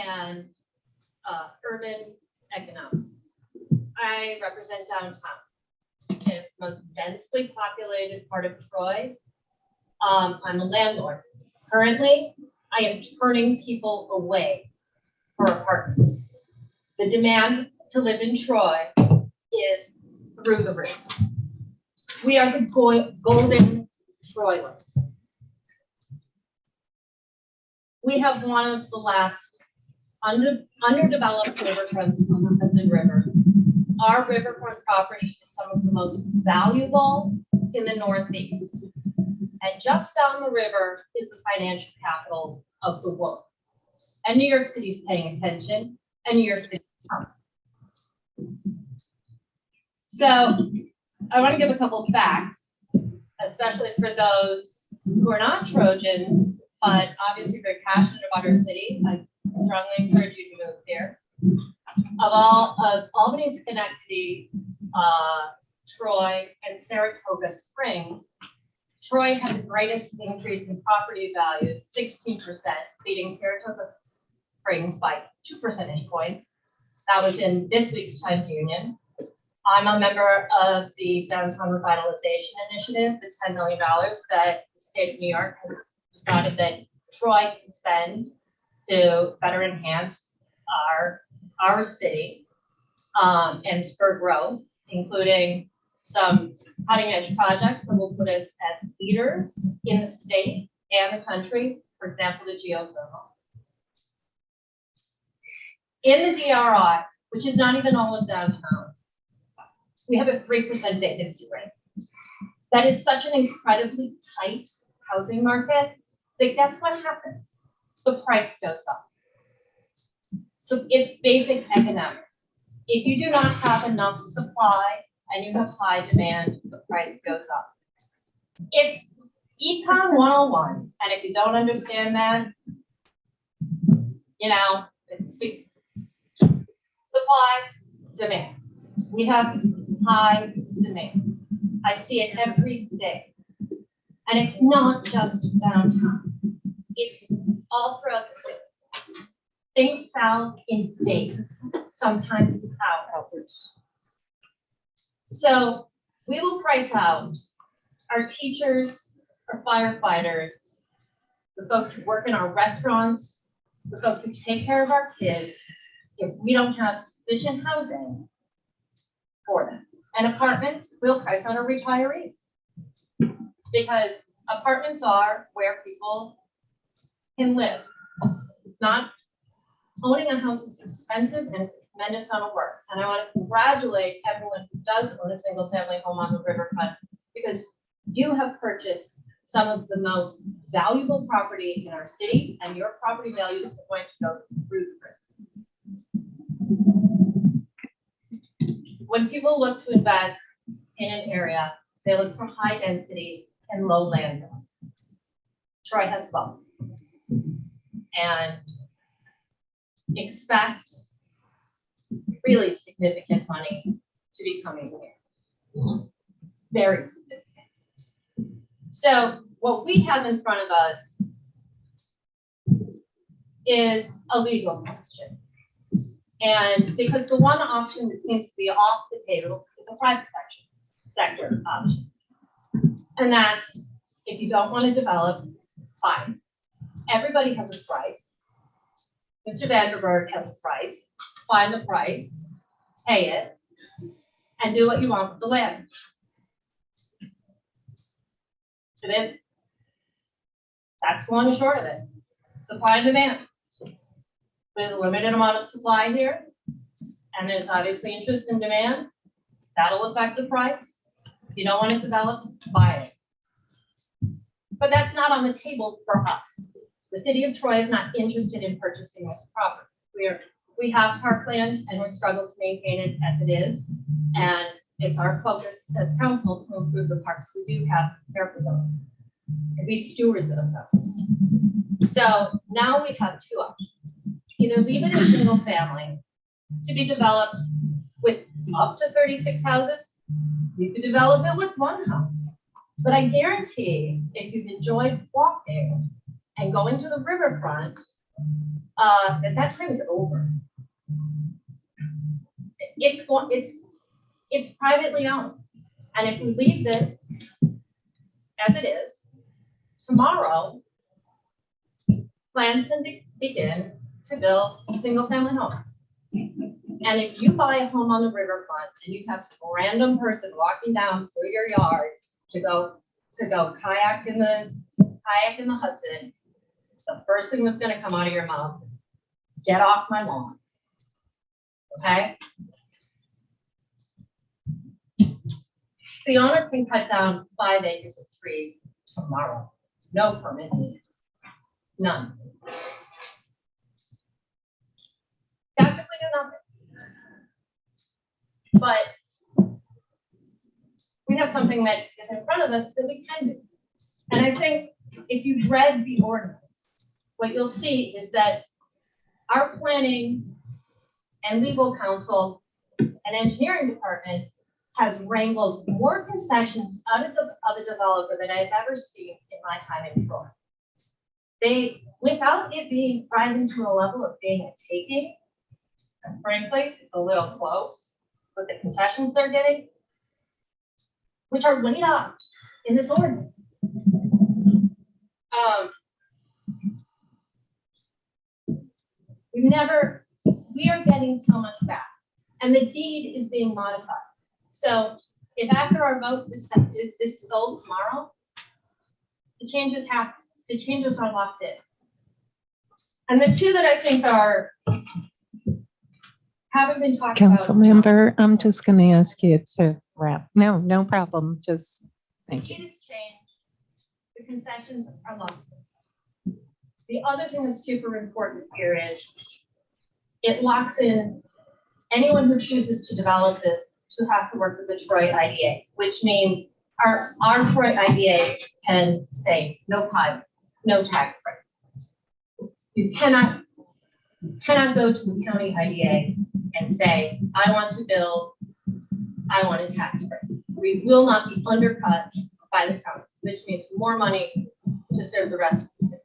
and urban economics. I represent downtown. It's the most densely populated part of Troy. I'm a landlord. Currently, I am turning people away for apartments. The demand to live in Troy is through the roof. We are the golden Troyland. We have one of the last underdeveloped riverfronts on the Hudson River. Our riverfront property is some of the most valuable in the Northeast. And just down the river is the financial capital of the world. And New York City's paying attention, and New York City. So I want to give a couple of facts, especially for those who are not Trojans, but obviously very passionate about our city. I strongly encourage you to move here. Of all of Albany, Schenectady, Troy, and Saratoga Springs, Troy had the greatest increase in property values, 16%, beating Saratoga Springs by 2 percentage points. That was in this week's Times Union. I'm a member of the Downtown Revitalization Initiative, the $10 million that the state of New York has decided that Troy can spend to better enhance our city and spur growth, including some cutting edge projects that will put us as leaders in the state and the country, for example, the geothermal. In the DRI, which is not even all of downtown, we have a 3% vacancy rate. That is such an incredibly tight housing market that guess what happens? The price goes up. So it's basic economics. If you do not have enough supply and you have high demand, the price goes up. It's Econ 101. And if you don't understand that, you know, it's supply, demand. We have high demand. I see it every day. And it's not just downtown. It's all throughout the city. Things sell in days, sometimes hours. So we will price out our teachers, our firefighters, the folks who work in our restaurants, the folks who take care of our kids, if we don't have sufficient housing for them. And apartments, we'll price out our retirees. Because apartments are where people can live. Not owning a house is expensive and it's a tremendous amount of work. And I want to congratulate everyone who does own a single family home on the riverfront, because you have purchased some of the most valuable property in our city, and your property values are going to go through the roof. When people look to invest in an area, they look for high density and low land. Troy has both. And expect really significant money to be coming here. Very significant. So what we have in front of us is a legal question. And because the one option that seems to be off the table is a private sector option. And that's, if you don't want to develop, fine. Everybody has a price. Mr. Vanderberg has a price. Find the price, pay it, and do what you want with the land. And then that's the long and short of it. Supply and demand. There's a limited amount of supply here, and there's obviously interest and demand. That'll affect the price. If you don't want it developed, buy it. But that's not on the table for us. The city of Troy is not interested in purchasing this property. We have parkland and we struggle to maintain it as it is. And it's our focus as council to improve the parks we do have, care for those, and be stewards of those. So now we have two options. Either leave it as single family to be developed with up to 36 houses. We could develop it with one house. But I guarantee if you've enjoyed walking and going to the riverfront, that time is over. It's privately owned. And if we leave this as it is, tomorrow, plans can begin to build single family homes. And if you buy a home on the riverfront and you have some random person walking down through your yard to go kayak in the Hudson, the first thing that's going to come out of your mouth is, get off my lawn. Okay? The owner can cut down 5 acres of trees tomorrow. No permit needed. None. That's if we do nothing. But we have something that is in front of us that we can do. And I think if you've read the ordinance, what you'll see is that our planning and legal counsel and engineering department has wrangled more concessions out of a developer than I've ever seen in my time in Troy. They, without it being rising to a level of being a taking, and frankly, it's a little close with the concessions they're getting, which are laid out in this ordinance. We are getting so much back, and the deed is being modified. So if after our vote, this is sold tomorrow, the changes happen, the changes are locked in. And the two that I think haven't been talked about. Council member, I'm just going to ask you to wrap. No, no problem. Just The thank you. deed has changed, the concessions are locked in. The other thing that's super important here is it locks in anyone who chooses to develop this to have to work with the Troy IDA, which means our Troy IDA can say no private, no tax break. You cannot go to the county IDA and say, I want to build, I want a tax break. We will not be undercut by the county, which means more money to serve the rest of the city.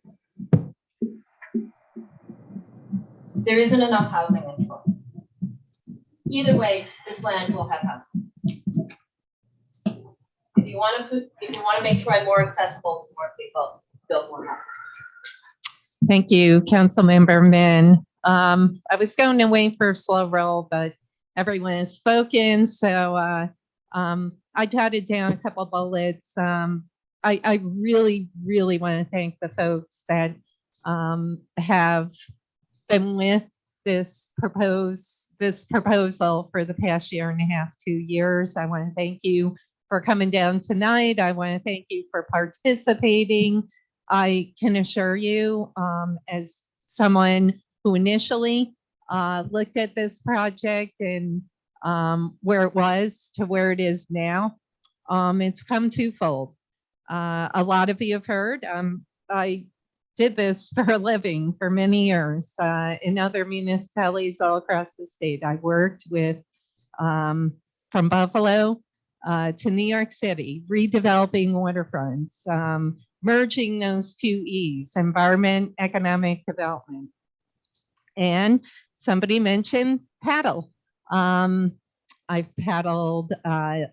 There isn't enough housing in Troy. Either way, this land will have housing. If you want to make Troy more accessible to more people, build more houses. Thank you, Councilmember Min. I was going to wait for a slow roll, but everyone has spoken. So I jotted down a couple bullets. I really, really want to thank the folks that have been with this proposal for the past year and a half, 2 years. I want to thank you for coming down tonight. I want to thank you for participating. I can assure you, as someone who initially looked at this project and where it was to where it is now, it's come twofold. A lot of you have heard, I did this for a living for many years in other municipalities all across the state. I worked with from Buffalo to New York City, redeveloping waterfronts, merging those two E's, environment, economic development. And somebody mentioned paddle. I've paddled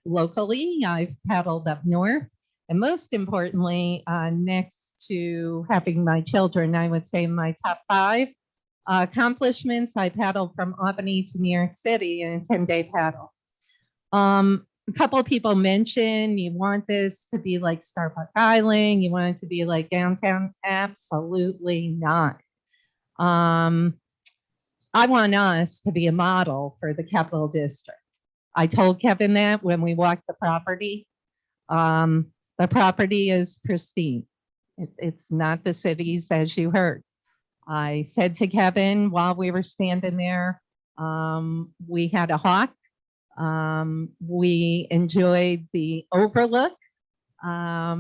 locally, I've paddled up north. And most importantly, next to having my children, I would say my top 5 accomplishments, I paddled from Albany to New York City in a 10-day paddle. A couple of people mentioned you want this to be like Starbuck Island, you want it to be like downtown. Absolutely not. I want us to be a model for the Capital District. I told Kevin that when we walked the property. The property is pristine. It's not the city's, as you heard. I said to Kevin while we were standing there, we had a hawk. We enjoyed the overlook. I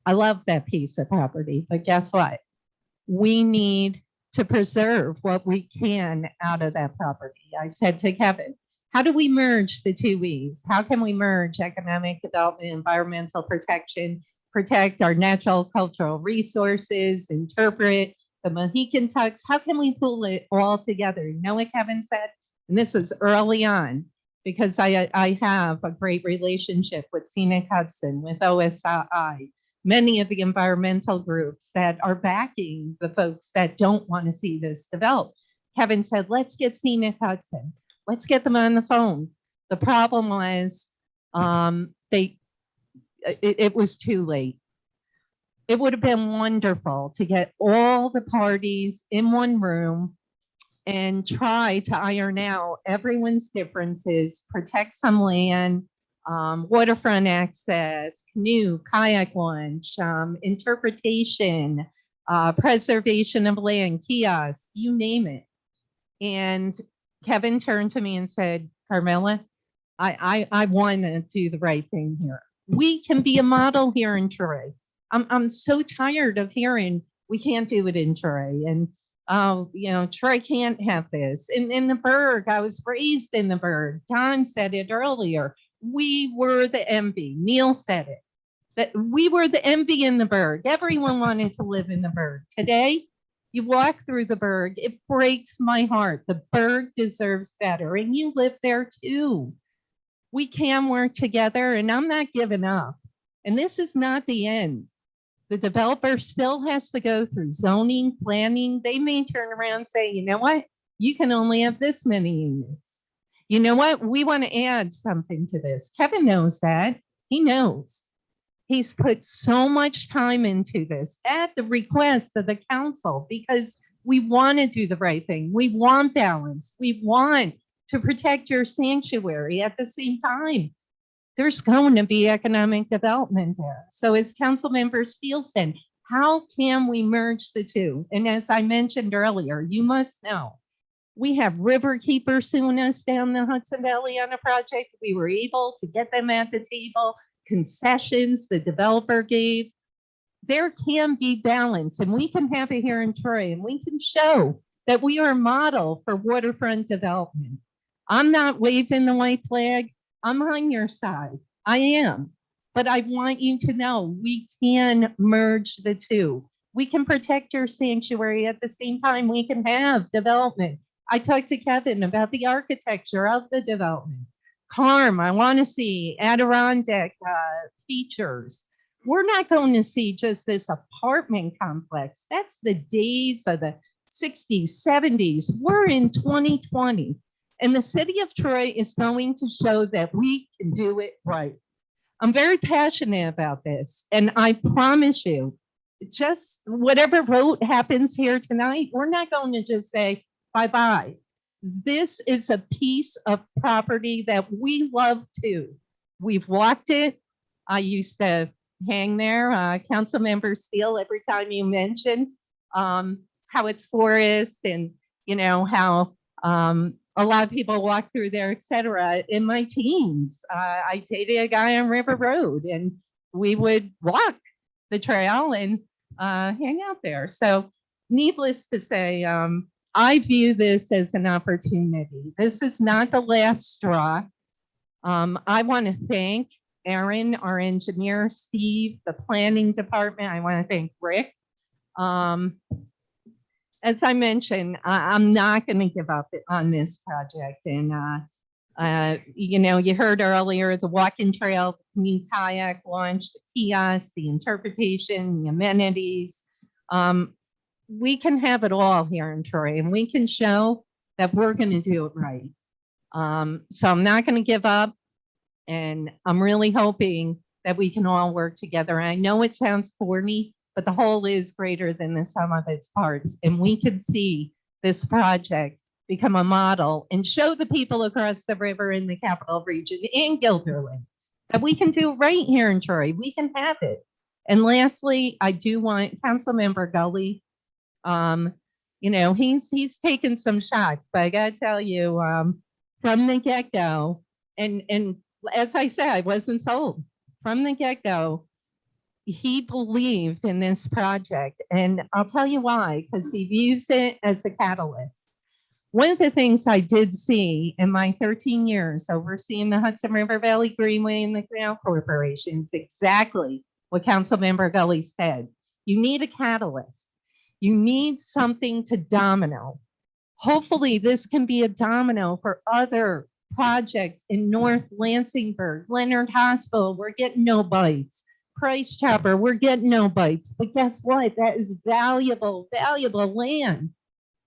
love that piece of property, but guess what? We need to preserve what we can out of that property. I said to Kevin, how do we merge the two E's? How can we merge economic development, environmental protection, protect our natural cultural resources, interpret the Mohican tucks? How can we pull it all together? You know what Kevin said? And this is early on, because I have a great relationship with Scenic Hudson, with OSI, many of the environmental groups that are backing the folks that don't want to see this develop. Kevin said, let's get Scenic Hudson. Let's get them on the phone. The problem was it was too late. It would have been wonderful to get all the parties in one room and try to iron out everyone's differences, protect some land, waterfront access, canoe, kayak launch, interpretation, preservation of land, kiosk, you name it. And Kevin turned to me and said, Carmela, I want to do the right thing here. We can be a model here in Troy. I'm so tired of hearing we can't do it in Troy, and Troy can't have this. In the Burg, I was raised in the Burg. Don said it earlier. We were the envy. Neil said it. That we were the envy in the Burg. Everyone wanted to live in the Burg. Today, you walk through the Burg, it breaks my heart. The Burg deserves better, and you live there too. We can work together, and I'm not giving up. And this is not the end. The developer still has to go through zoning, planning. They may turn around and say, you know what? You can only have this many units. You know what? We want to add something to this. Kevin knows that. He knows. He's put so much time into this at the request of the council because we want to do the right thing. We want balance. We want to protect your sanctuary at the same time. There's going to be economic development there. So as Councilmember Steele said, how can we merge the two? And as I mentioned earlier, you must know, we have Riverkeeper suing us down the Hudson Valley on a project. We were able to get them at the table, concessions the developer gave. There can be balance, and we can have it here in Troy, and we can show that we are a model for waterfront development. I'm not waving the white flag. I'm on your side. I am. But I want you to know we can merge the two. We can protect your sanctuary at the same time we can have development. I talked to Kevin about the architecture of the development. Carm, I want to see Adirondack features. We're not going to see just this apartment complex. That's the days of the 60s, 70s. We're in 2020. And the city of Troy is going to show that we can do it right. I'm very passionate about this. And I promise you, just whatever vote happens here tonight, we're not going to just say bye-bye. This is a piece of property that we love too. We've walked it. I used to hang there, Councilmember Steele, every time you mention how it's forest and how a lot of people walk through there, et cetera. In my teens, I dated a guy on River Road and we would walk the trail and hang out there. So needless to say, I view this as an opportunity. This is not the last straw. I want to thank Aaron, our engineer, Steve, the planning department. I want to thank Rick. As I mentioned, I'm not going to give up on this project. And, you heard earlier, the walking trail, the new kayak launch, the kiosk, the interpretation, the amenities. We can have it all here in Troy, and we can show that we're going to do it right. So I'm not going to give up, and I'm really hoping that we can all work together. I know it sounds corny, but the whole is greater than the sum of its parts. And we can see this project become a model and show the people across the river in the capital region and Guilderland that we can do right here in Troy. We can have it. And lastly, I do want Councilmember Gully, he's taken some shots, but I gotta tell you, from the get-go, and as I said, I wasn't sold. From the get-go, he believed in this project, and I'll tell you why, because he views it as a catalyst. One of the things I did see in my 13 years overseeing the Hudson River Valley Greenway and the Canal Corporation is exactly what Councilmember Gully said. You need a catalyst. You need something to domino. Hopefully this can be a domino for other projects in North Lansingburg, Leonard Hospital. We're getting no bites. Price Chopper, we're getting no bites. But guess what? That is valuable, valuable land.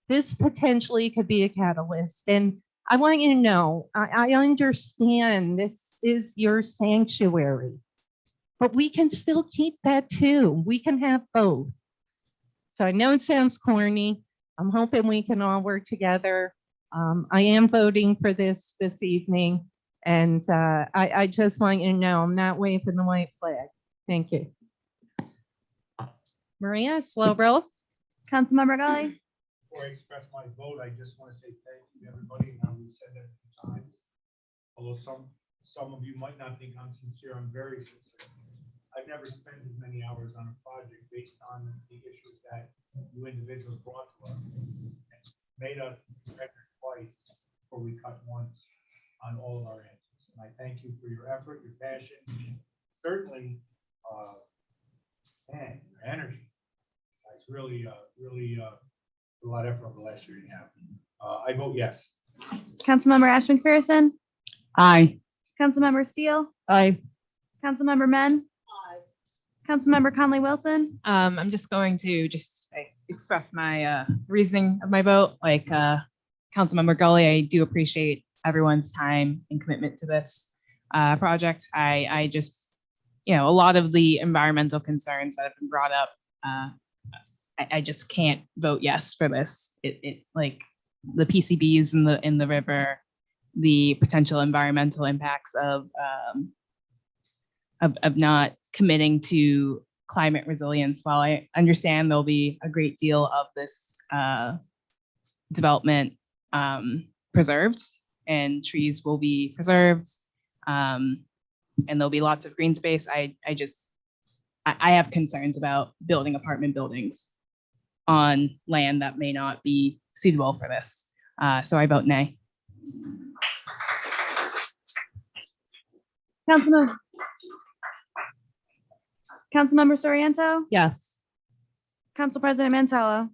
This potentially could be a catalyst. And I want you to know, I understand this is your sanctuary, but we can still keep that too. We can have both. So I know it sounds corny. I'm hoping we can all work together. I am voting for this evening. And I just want you to know, I'm not waving the white flag. Thank you. Maria, slow roll. Councilmember Gully. Before I express my vote, I just want to say thank you to everybody. Now, we've said that a few times. Although some of you might not think I'm sincere, I'm very sincere. I've never spent as many hours on a project based on the issues that you individuals brought to us. It made us record twice before we cut once on all of our answers. And I thank you for your effort, your passion, certainly, and your energy. It's really a lot of effort over the last year and a half. I vote yes. Councilmember Ashman McPherson. Aye. Councilmember Steele. Aye. Councilmember Men. Councilmember Conley Wilson. I'm just going to express my reasoning of my vote. Like Councilmember Gully, I do appreciate everyone's time and commitment to this project. I just, a lot of the environmental concerns that have been brought up, I just can't vote yes for this. It like the PCBs in the river, the potential environmental impacts of not committing to climate resilience. While I understand there'll be a great deal of this development preserved and trees will be preserved, and there'll be lots of green space, I have concerns about building apartment buildings on land that may not be suitable for this. So I vote nay. Councilmember Soriento. Yes. Council President Mantello.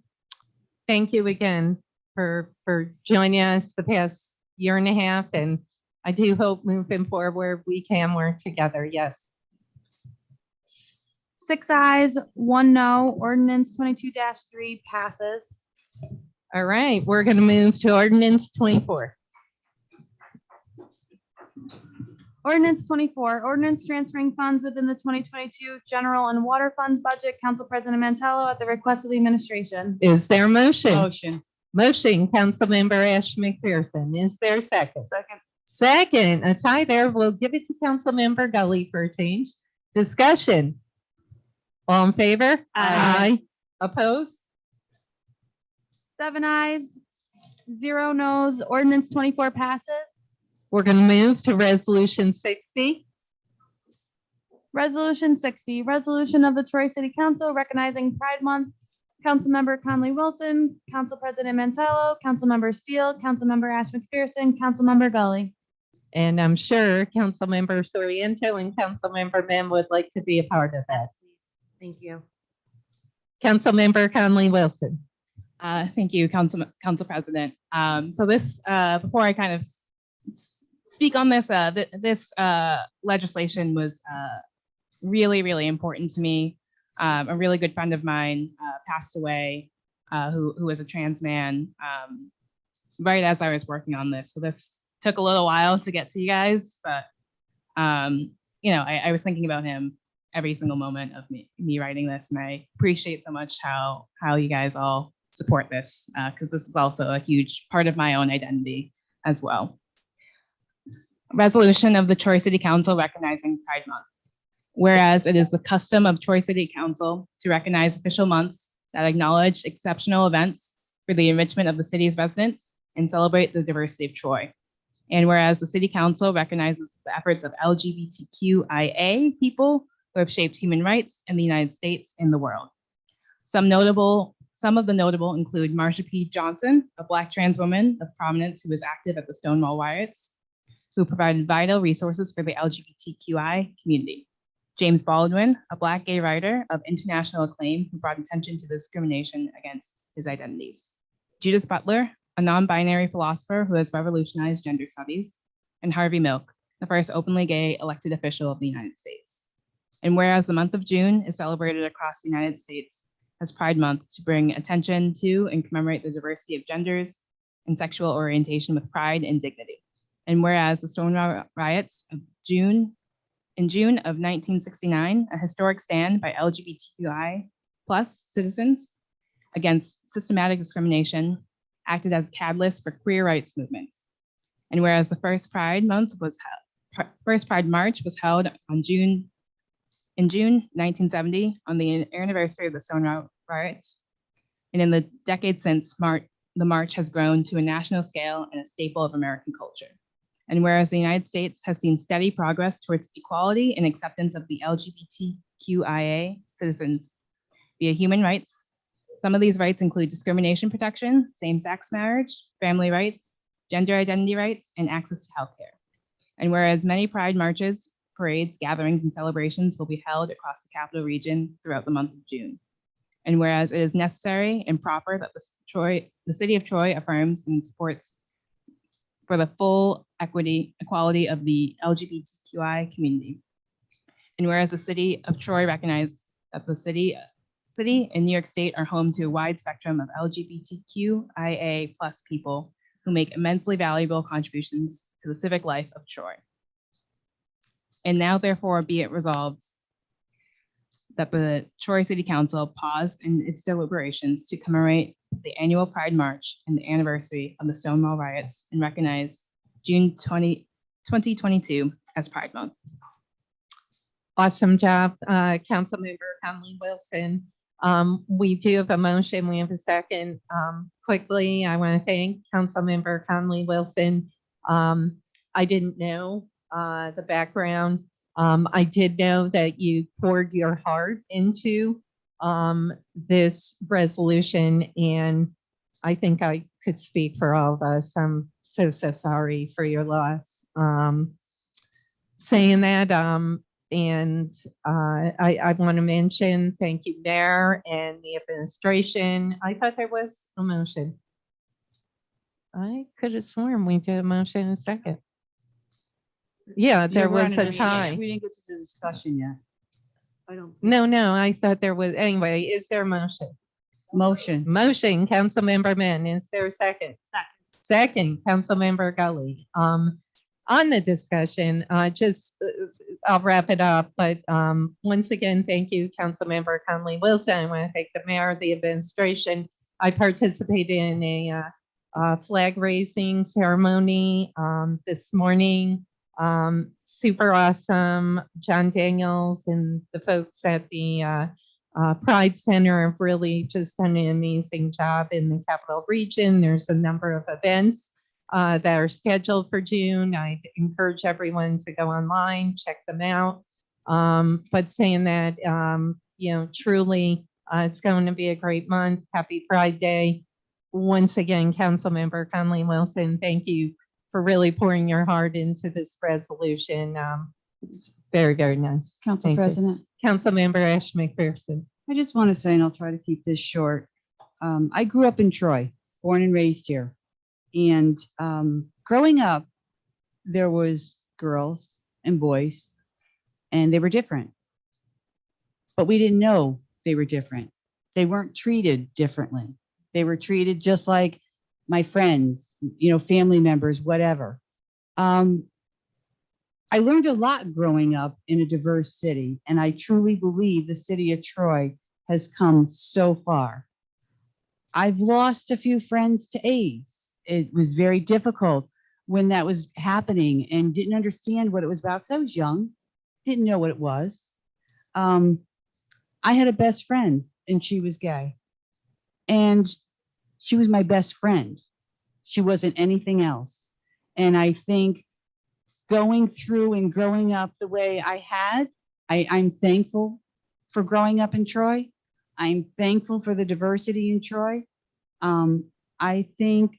Thank you again for joining us the past year and a half. And I do hope moving forward, we can work together. Yes. 6 ayes, 1 no. Ordinance 22-3 passes. All right, we're going to move to ordinance 24. Ordinance 24, ordinance transferring funds within the 2022 general and water funds budget. Council President Mantello at the request of the administration. Is there a motion? Motion. Motion, Councilmember Ashman McPherson. Is there a second? Second, a tie there. We'll give it to Councilmember Gully for a change. Discussion. All in favor? Aye. Opposed? 7 ayes, 0 no's. Ordinance 24 passes. We're going to move to resolution 60. Resolution 60, resolution of the Troy City Council recognizing Pride Month. Councilmember Conley Wilson, Council President Mantello, Councilmember Steele, Councilmember Ashman McPherson, Councilmember Gully. And I'm sure Councilmember Soriento and Councilmember Men would like to be a part of that. Thank you. Councilmember Conley Wilson. Thank you, Council President. So this, before I kind of speak on this, this legislation was really, really important to me. A really good friend of mine passed away, who was a trans man, right as I was working on this. So this took a little while to get to you guys, but I was thinking about him every single moment of me writing this, and I appreciate so much how you guys all support this, because this is also a huge part of my own identity as well. Resolution of the Troy City Council recognizing Pride Month. Whereas it is the custom of Troy City Council to recognize official months that acknowledge exceptional events for the enrichment of the city's residents and celebrate the diversity of Troy. And whereas the City Council recognizes the efforts of LGBTQIA people who have shaped human rights in the United States and the world. Some of the notable include Marsha P. Johnson, a Black trans woman of prominence who was active at the Stonewall riots, who provided vital resources for the LGBTQI community. James Baldwin, a Black gay writer of international acclaim who brought attention to the discrimination against his identities. Judith Butler, a non-binary philosopher who has revolutionized gender studies. And Harvey Milk, the first openly gay elected official of the United States. And whereas the month of June is celebrated across the United States as Pride Month to bring attention to and commemorate the diversity of genders and sexual orientation with pride and dignity. And whereas the Stonewall riots of June of 1969, a historic stand by LGBTQI plus citizens against systematic discrimination, acted as a catalyst for queer rights movements. And whereas the first Pride March was held on June 1970 on the anniversary of the Stonewall riots. And in the decades since, the march has grown to a national scale and a staple of American culture. And whereas the United States has seen steady progress towards equality and acceptance of the LGBTQIA citizens via human rights, some of these rights include discrimination protection, same-sex marriage, family rights, gender identity rights, and access to healthcare. And whereas many Pride marches, parades, gatherings, and celebrations will be held across the capital region throughout the month of June. And whereas it is necessary and proper that the city of Troy affirms and supports for the full equality of the LGBTQI community. And whereas the city of Troy recognizes that the city and New York State are home to a wide spectrum of LGBTQIA+ people who make immensely valuable contributions to the civic life of Troy. And now therefore be it resolved that the Troy City Council pause in its deliberations to commemorate the annual Pride March and the anniversary of the Stonewall riots and recognize June 2022 as Pride Month. Awesome job, Councilmember Conley Wilson. We do have a motion. We have a second. Quickly, I want to thank Councilmember Conley Wilson. I didn't know the background. I did know that you poured your heart into this resolution, and I think I could speak for all of us. I'm so sorry for your loss. Saying that, and I want to mention, thank you, Mayor and the administration. I thought there was a motion. I could have sworn we did a motion in a second. Yeah, there was a tie. We didn't get to the discussion yet. I don't. No, I thought there was, anyway, is there a motion? Motion. Motion, Councilmember Min, is there a second? Second, Councilmember Gully. On the discussion, I'll wrap it up, but once again, thank you, Councilmember Conley Wilson. I want to thank the mayor, the administration. I participated in a flag raising ceremony this morning. Super awesome. John Daniels and the folks at the Pride Center have really just done an amazing job in the capital region. There's a number of events that are scheduled for June. I encourage everyone to go online, check them out. But saying that, truly, it's going to be a great month. Happy Pride Day. Once again, Councilmember Conley Wilson, thank you for really pouring your heart into this resolution. It's very, very nice. Council President. Councilmember Ash McPherson. I just want to say, and I'll try to keep this short. I grew up in Troy, born and raised here. And growing up, there was girls and boys, and they were different. But we didn't know they were different. They weren't treated differently. They were treated just like my friends, family members, whatever. I learned a lot growing up in a diverse city, and I truly believe the city of Troy has come so far. I've lost a few friends to AIDS. It was very difficult when that was happening and didn't understand what it was about because I was young, didn't know what it was. I had a best friend and she was gay. And she was my best friend. She wasn't anything else. And I think going through and growing up the way I had, I'm thankful for growing up in Troy. I'm thankful for the diversity in Troy. I think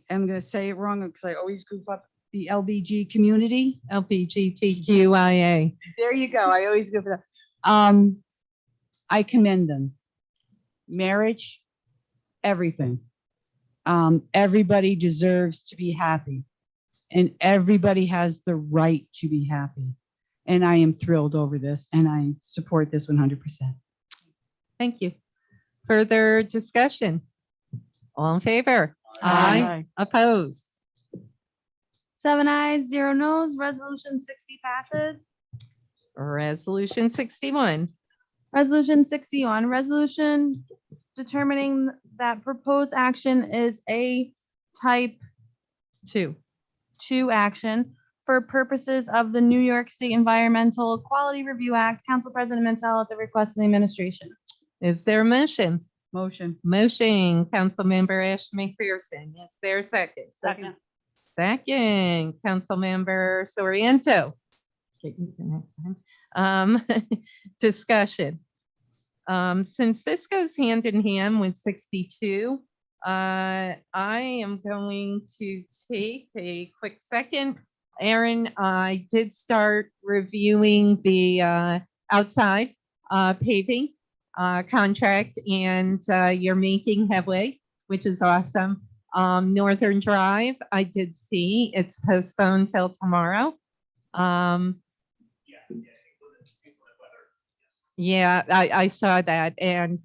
I'm going to say it wrong because I always goof up, the LBG community. LGBTQIA. There you go. I always goof it up. I commend them. Marriage, everything. Everybody deserves to be happy, and everybody has the right to be happy. And I am thrilled over this, and I support this 100%. Thank you. Further discussion? All in favor? Aye. Opposed? 7 ayes, 0 noes. Resolution 60 passes. Resolution 61. Resolution 61, resolution determining that proposed action is a type 2 action for purposes of the New York State Environmental Quality Review Act, Council President Mentel at the request of the administration. Is there a motion? Motion. Motion, Councilmember Ashton McPherson. Is there a second? Second. Second, Councilmember Soriento. Get you the next time. Discussion. Since this goes hand in hand with 62, I am going to take a quick second. Aaron, I did start reviewing the outside paving contract, and you're making headway, which is awesome. Northern Drive, I did see it's postponed till tomorrow. Yeah, I saw that, and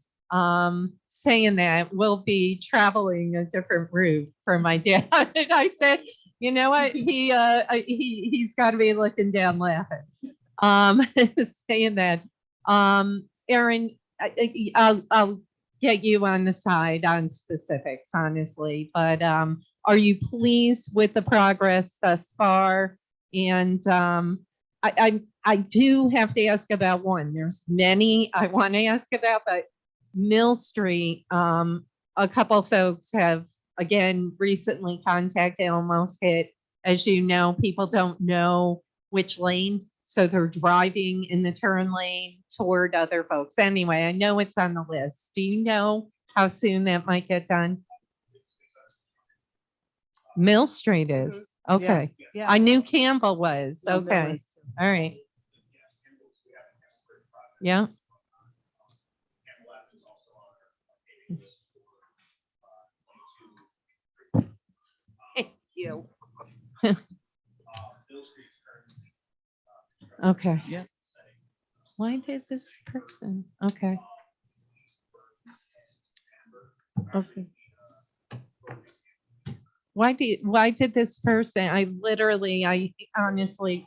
saying that we'll be traveling a different route for my dad. And I said, you know what, he's got to be looking down laughing. Saying that, Aaron, I'll get you on the side on specifics, honestly, but are you pleased with the progress thus far? And I do have to ask about one. There's many I want to ask about, but Mill Street, a couple folks have again recently contacted, almost hit. As you know, people don't know which lane, so they're driving in the turn lane toward other folks. Anyway, I know it's on the list. Do you know how soon that might get done? Mill Street is. Okay. Yeah. I knew Campbell was. No, that Okay. was- All right. Yeah. Thank you. Okay. Yeah. Why did this person? Okay. Okay. Why did this person? I honestly.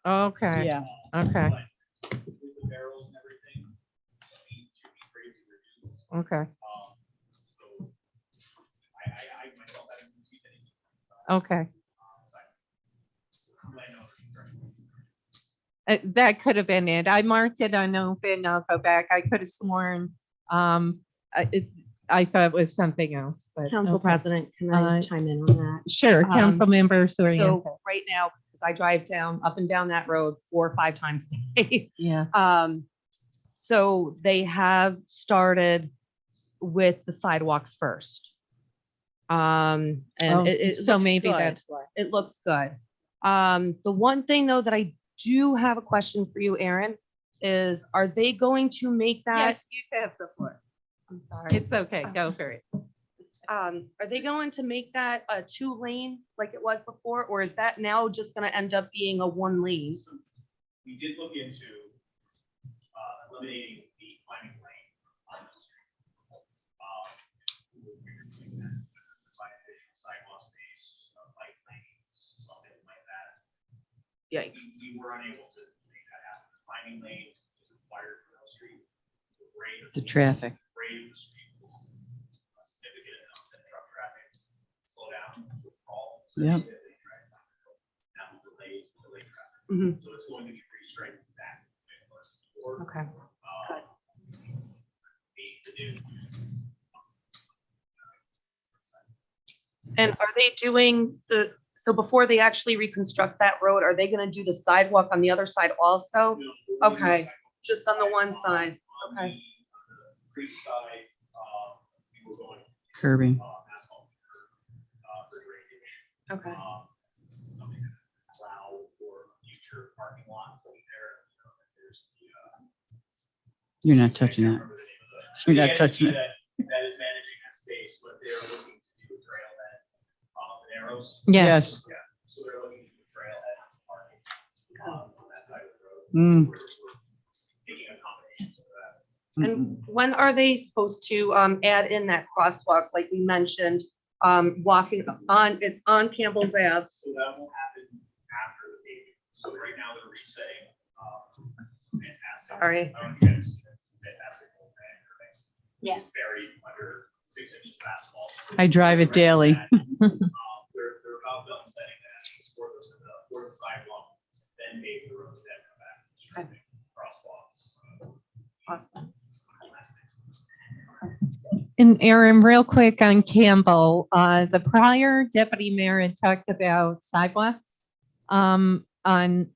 Okay. Yeah. Okay. Okay. Okay. That could have been it. I marked it unopened. I'll go back. I could have sworn, I thought it was something else, but. Council okay. President, can I chime in on that? Sure, council member So Soriento. right now, because I drive up and down that road 4 or 5 times a day. Yeah. So they have started with the sidewalks first. And Oh, it so looks maybe good. that's why. It looks good. The one thing though that I do have a question for you, Aaron, is are they going to make that? Yes, you have the floor. I'm sorry. It's okay. Go for it. Are they going to make that a 2-lane like it was before, or is that now just going to end up being a 1-lane? We did look into eliminating the climbing lane on the street. We were doing that, provide additional sidewalk space, bike lanes, something like that. Yikes. We were unable to make that happen. The climbing lane is required for the street. The traffic. Grade of the street was significant enough that truck traffic slow down, crawl. Yeah. That will delay traffic. Mhm. So it's going to be restricted exactly the way it was before. Okay. And are they doing so before they actually reconstruct that road, are they going to do the sidewalk on the other side also? Okay, just on the one side. Okay. Creek side, we were going Curbing. asphalt for drainage. Okay. Allow for future parking lots over there. There's the, You're not touching that. You're not touching it. That is managing that space, but they're looking to do a trailhead, the narrows. Yes. Yeah, so they're looking to do a trailhead and some parking, on that side of the road. Mm. So we're making accommodations for that. And when are they supposed to add in that crosswalk, like we mentioned, walking on, it's on Campbell's Ave? So that will happen after the paving. So right now they're resetting, some fantastic. Sorry. Some fantastic Yeah. buried under 6 inches of asphalt. So I drive it daily. they're about done setting that for the sidewalk, then pave the road, then come back. Crosswalks. Awesome. And Aaron, real quick on Campbell, the prior deputy mayor had talked about sidewalks on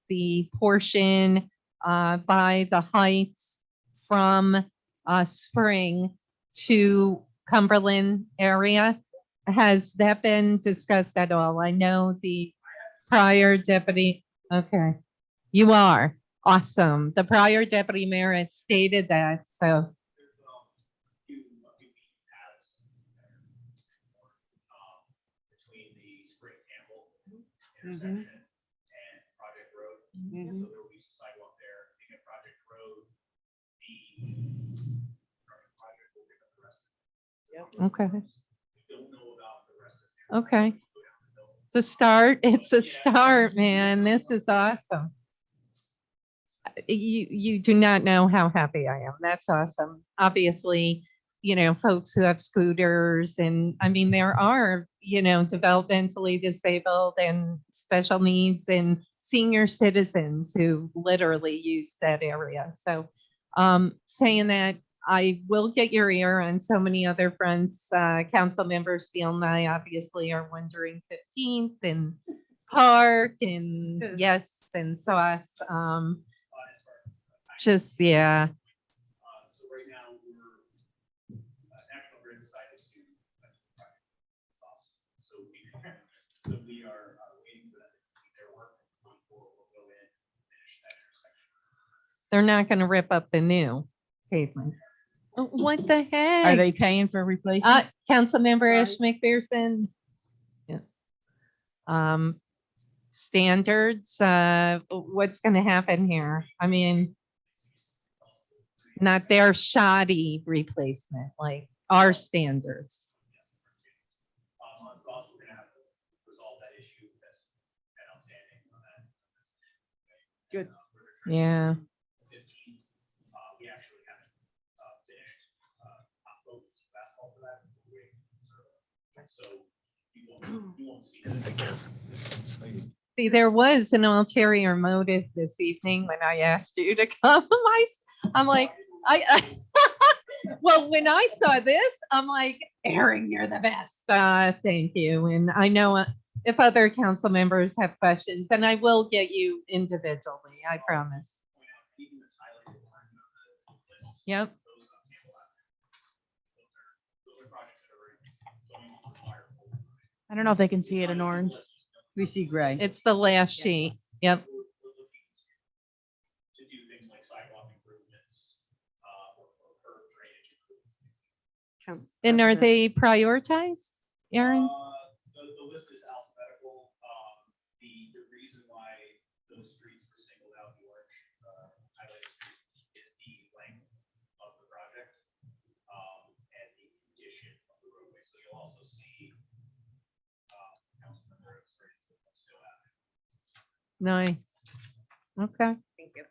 the portion by the Heights from Spring to Cumberland area. Has that been discussed at all? I know the prior deputy, okay, you are, awesome. The prior deputy mayor had stated that, so. Between the Spring Campbell Mhm. intersection and Project Road. Mhm. So there will be some sidewalk there. I think at Project Road, project will pick up the rest of it. Okay. We don't know about the rest of it. Okay. It's a start. It's a start, man. This is awesome. You do not know how happy I am. That's awesome. Obviously, folks who have scooters and I mean, there are, developmentally disabled and special needs and senior citizens who literally use that area. So saying that, I will get your ear on so many other fronts. Council members, Steele and I obviously are wondering 15th and Park and yes, and sauce. Just, yeah. So right now, we're National Grid decided to so we are waiting for them to complete their work before we'll go in and finish that intersection. They're not going to rip up the new pavement. What the heck? Are they paying for replacement? Councilmember Ash McPherson. Yes. Standards, what's going to happen here? I mean, not their shoddy replacement, like our standards. So also we're gonna have to resolve that issue that's been outstanding on that. Good. Yeah. 15th, we actually haven't finished top coats of asphalt for that. We're waiting for the survey. So you won't see that. See, there was an ulterior motive this evening when I asked you to come. I'm like, well, when I saw this, I'm like, Aaron, you're the best. Thank you. And I know if other council members have questions, and I will get you individually, I promise. Yep. I don't know if they can see it in orange. We see gray. It's the last sheet. Yep. To do things like sidewalk improvements, or curb drainage improvements. And are they prioritized, Aaron? The list is alphabetical. The reason why those streets were singled out, the orange highlighted streets, is the length of the project and the condition of the roadway. So you'll also see Councilmember experience with still happening. Nice. Okay. Thank you.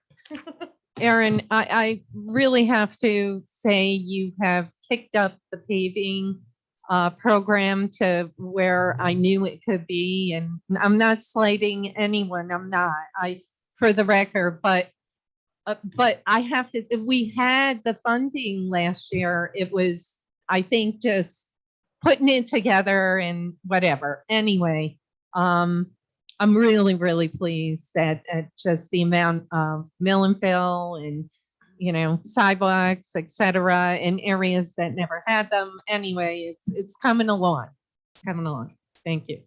Aaron, I really have to say you have kicked up the paving program to where I knew it could be. And I'm not slighting anyone. I'm not. For the record, but I have to, if we had the funding last year, it was, I think, just putting it together and whatever. Anyway, I'm really, really pleased at just the amount of mill and fill and, sidewalks, et cetera, in areas that never had them. Anyway, it's coming along. It's coming along. Thank you.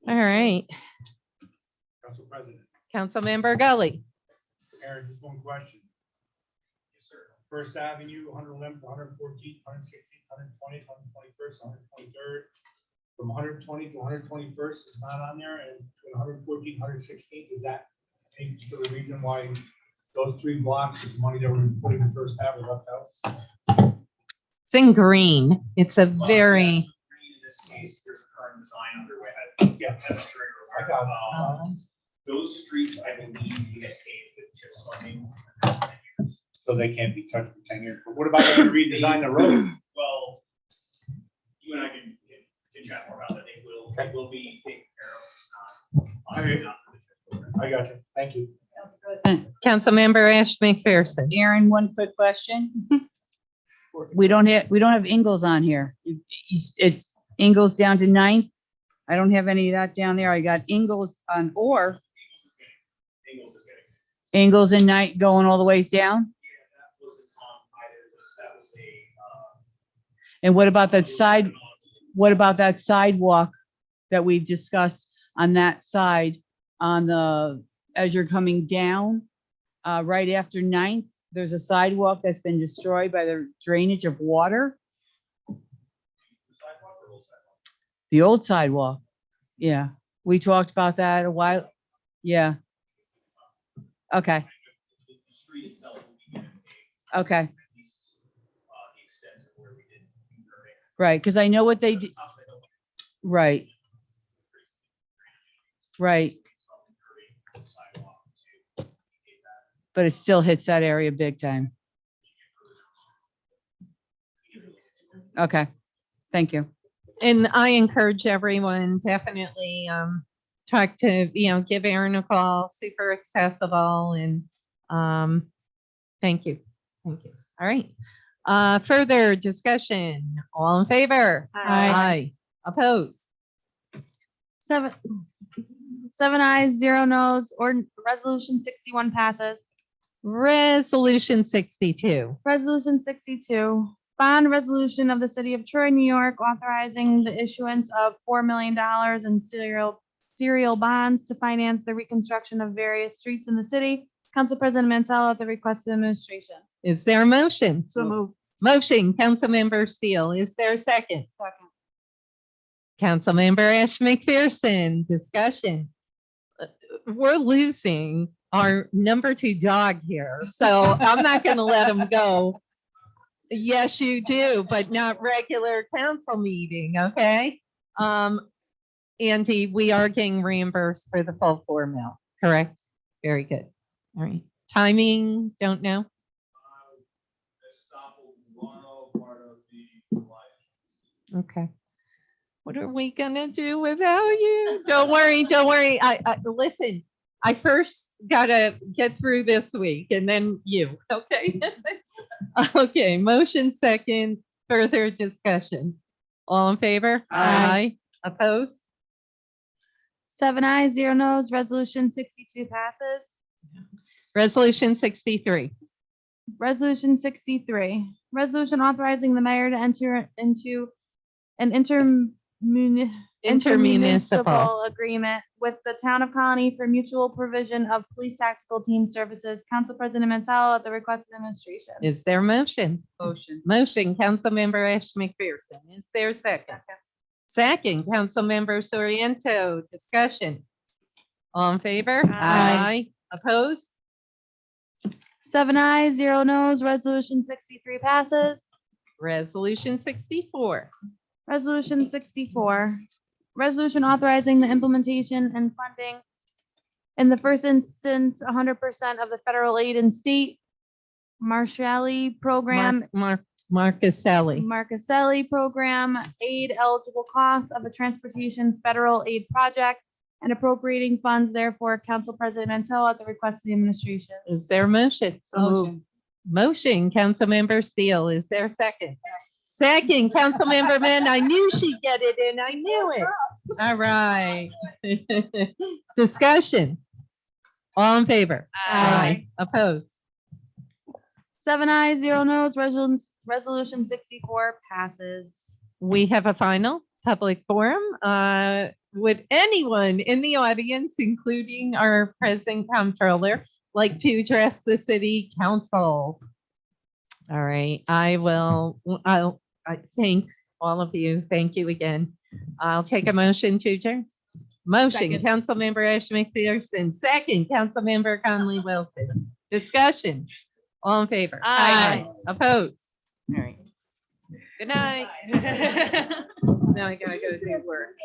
All right. Council President. Councilmember Gully. Aaron, just one question. Yes, sir. First Avenue, 111th, 114th, 116th, 120th, 121st, 123rd. From 120 to 121st is not on there, and between 114, 116th, is that any particular reason why those 3 blocks of money that we're putting in First Avenue left out? It's in green. It's a Well, very. yes, green in this case, there's a current design underway. Yeah, as I'm sure you're aware. Those streets, I believe, you get paid with chip funding. So so they can't be touched for 10 years. But what about if we redesign the road? Well, you and I can chat more about that. It will be taken care of. It's not. I got you. Thank you. Councilmember Ash McPherson. Aaron, one quick question. We don't have Ingalls on here. It's Ingalls down to 9th. I don't have any of that down there. I got Ingalls on or Ingalls and Night going all the ways down. And what about that side? What about that sidewalk that we've discussed on that side on the, as you're coming down, right after 9th, there's a sidewalk that's been destroyed by the drainage of water. The old sidewalk. Yeah, we talked about that a while. Yeah. Okay. Okay. Right, because I know what they do. Right. Right. But it still hits that area big time. Okay, thank you. And I encourage everyone definitely talk to, give Aaron a call, super accessible, and thank you. Thank you. All right. Further discussion, all in favor? Aye. Opposed? Seven ayes, 0 noes, or resolution 61 passes. Resolution 62. Resolution 62, bond resolution of the city of Troy, New York, authorizing the issuance of $4 million in serial bonds to finance the reconstruction of various streets in the city. Council President Mansell at the request of the administration. Is there a motion? So moved. Motion, Councilmember Steele. Is there a second? Second. Councilmember Ash McPherson, discussion. We're losing our number 2 dog here, so I'm not going to let him go. Yes, you do, but not regular council meeting, okay? Andy, we are getting reimbursed for the full 4 mil, correct? Very good. All right. Timing, don't know. Okay. What are we gonna do without you? Don't worry, don't worry. I listen. I first gotta get through this week, and then you. Okay. Okay. Motion second. Further discussion. All in favor? Aye. Opposed? 7 ayes, 0 noes, resolution 62 passes. Resolution 63. Resolution 63, resolution authorizing the mayor to enter into an intermunicipal agreement with the town of Colony for mutual provision of police tactical team services. Council President Mansell at the request of the administration. Is there a motion? Motion. Motion, Councilmember Ash McPherson. Is there a second? Second, Councilmember Soriento. Discussion. All in favor? Aye. Opposed? 7 ayes, 0 noes, resolution 63 passes. Resolution 64. Resolution 64, resolution authorizing the implementation and funding in the first instance, 100% of the federal aid and state Marshallese program, Marcaselli program aid eligible costs of a transportation federal aid project and appropriating funds. Therefore, Council President Mansell at the request of the administration. Is there a motion? Motion. Motion, Councilmember Steele. Is there a second? Second, Councilmember Mann. I knew she'd get it in. I knew it. All right. Discussion. All in favor? Aye. Opposed? 7 ayes, 0 noes, resolution 64 passes. We have a final public forum. Would anyone in the audience, including our present comptroller, like to address the city council? All right, I'll thank all of you. Thank you again. I'll take a motion to adjourn. Motion, Second. Councilmember Ash McPherson. Second, Councilmember Conley Wilson. Discussion. All in favor? Aye. Opposed? All right. Good night. Now I gotta go do work.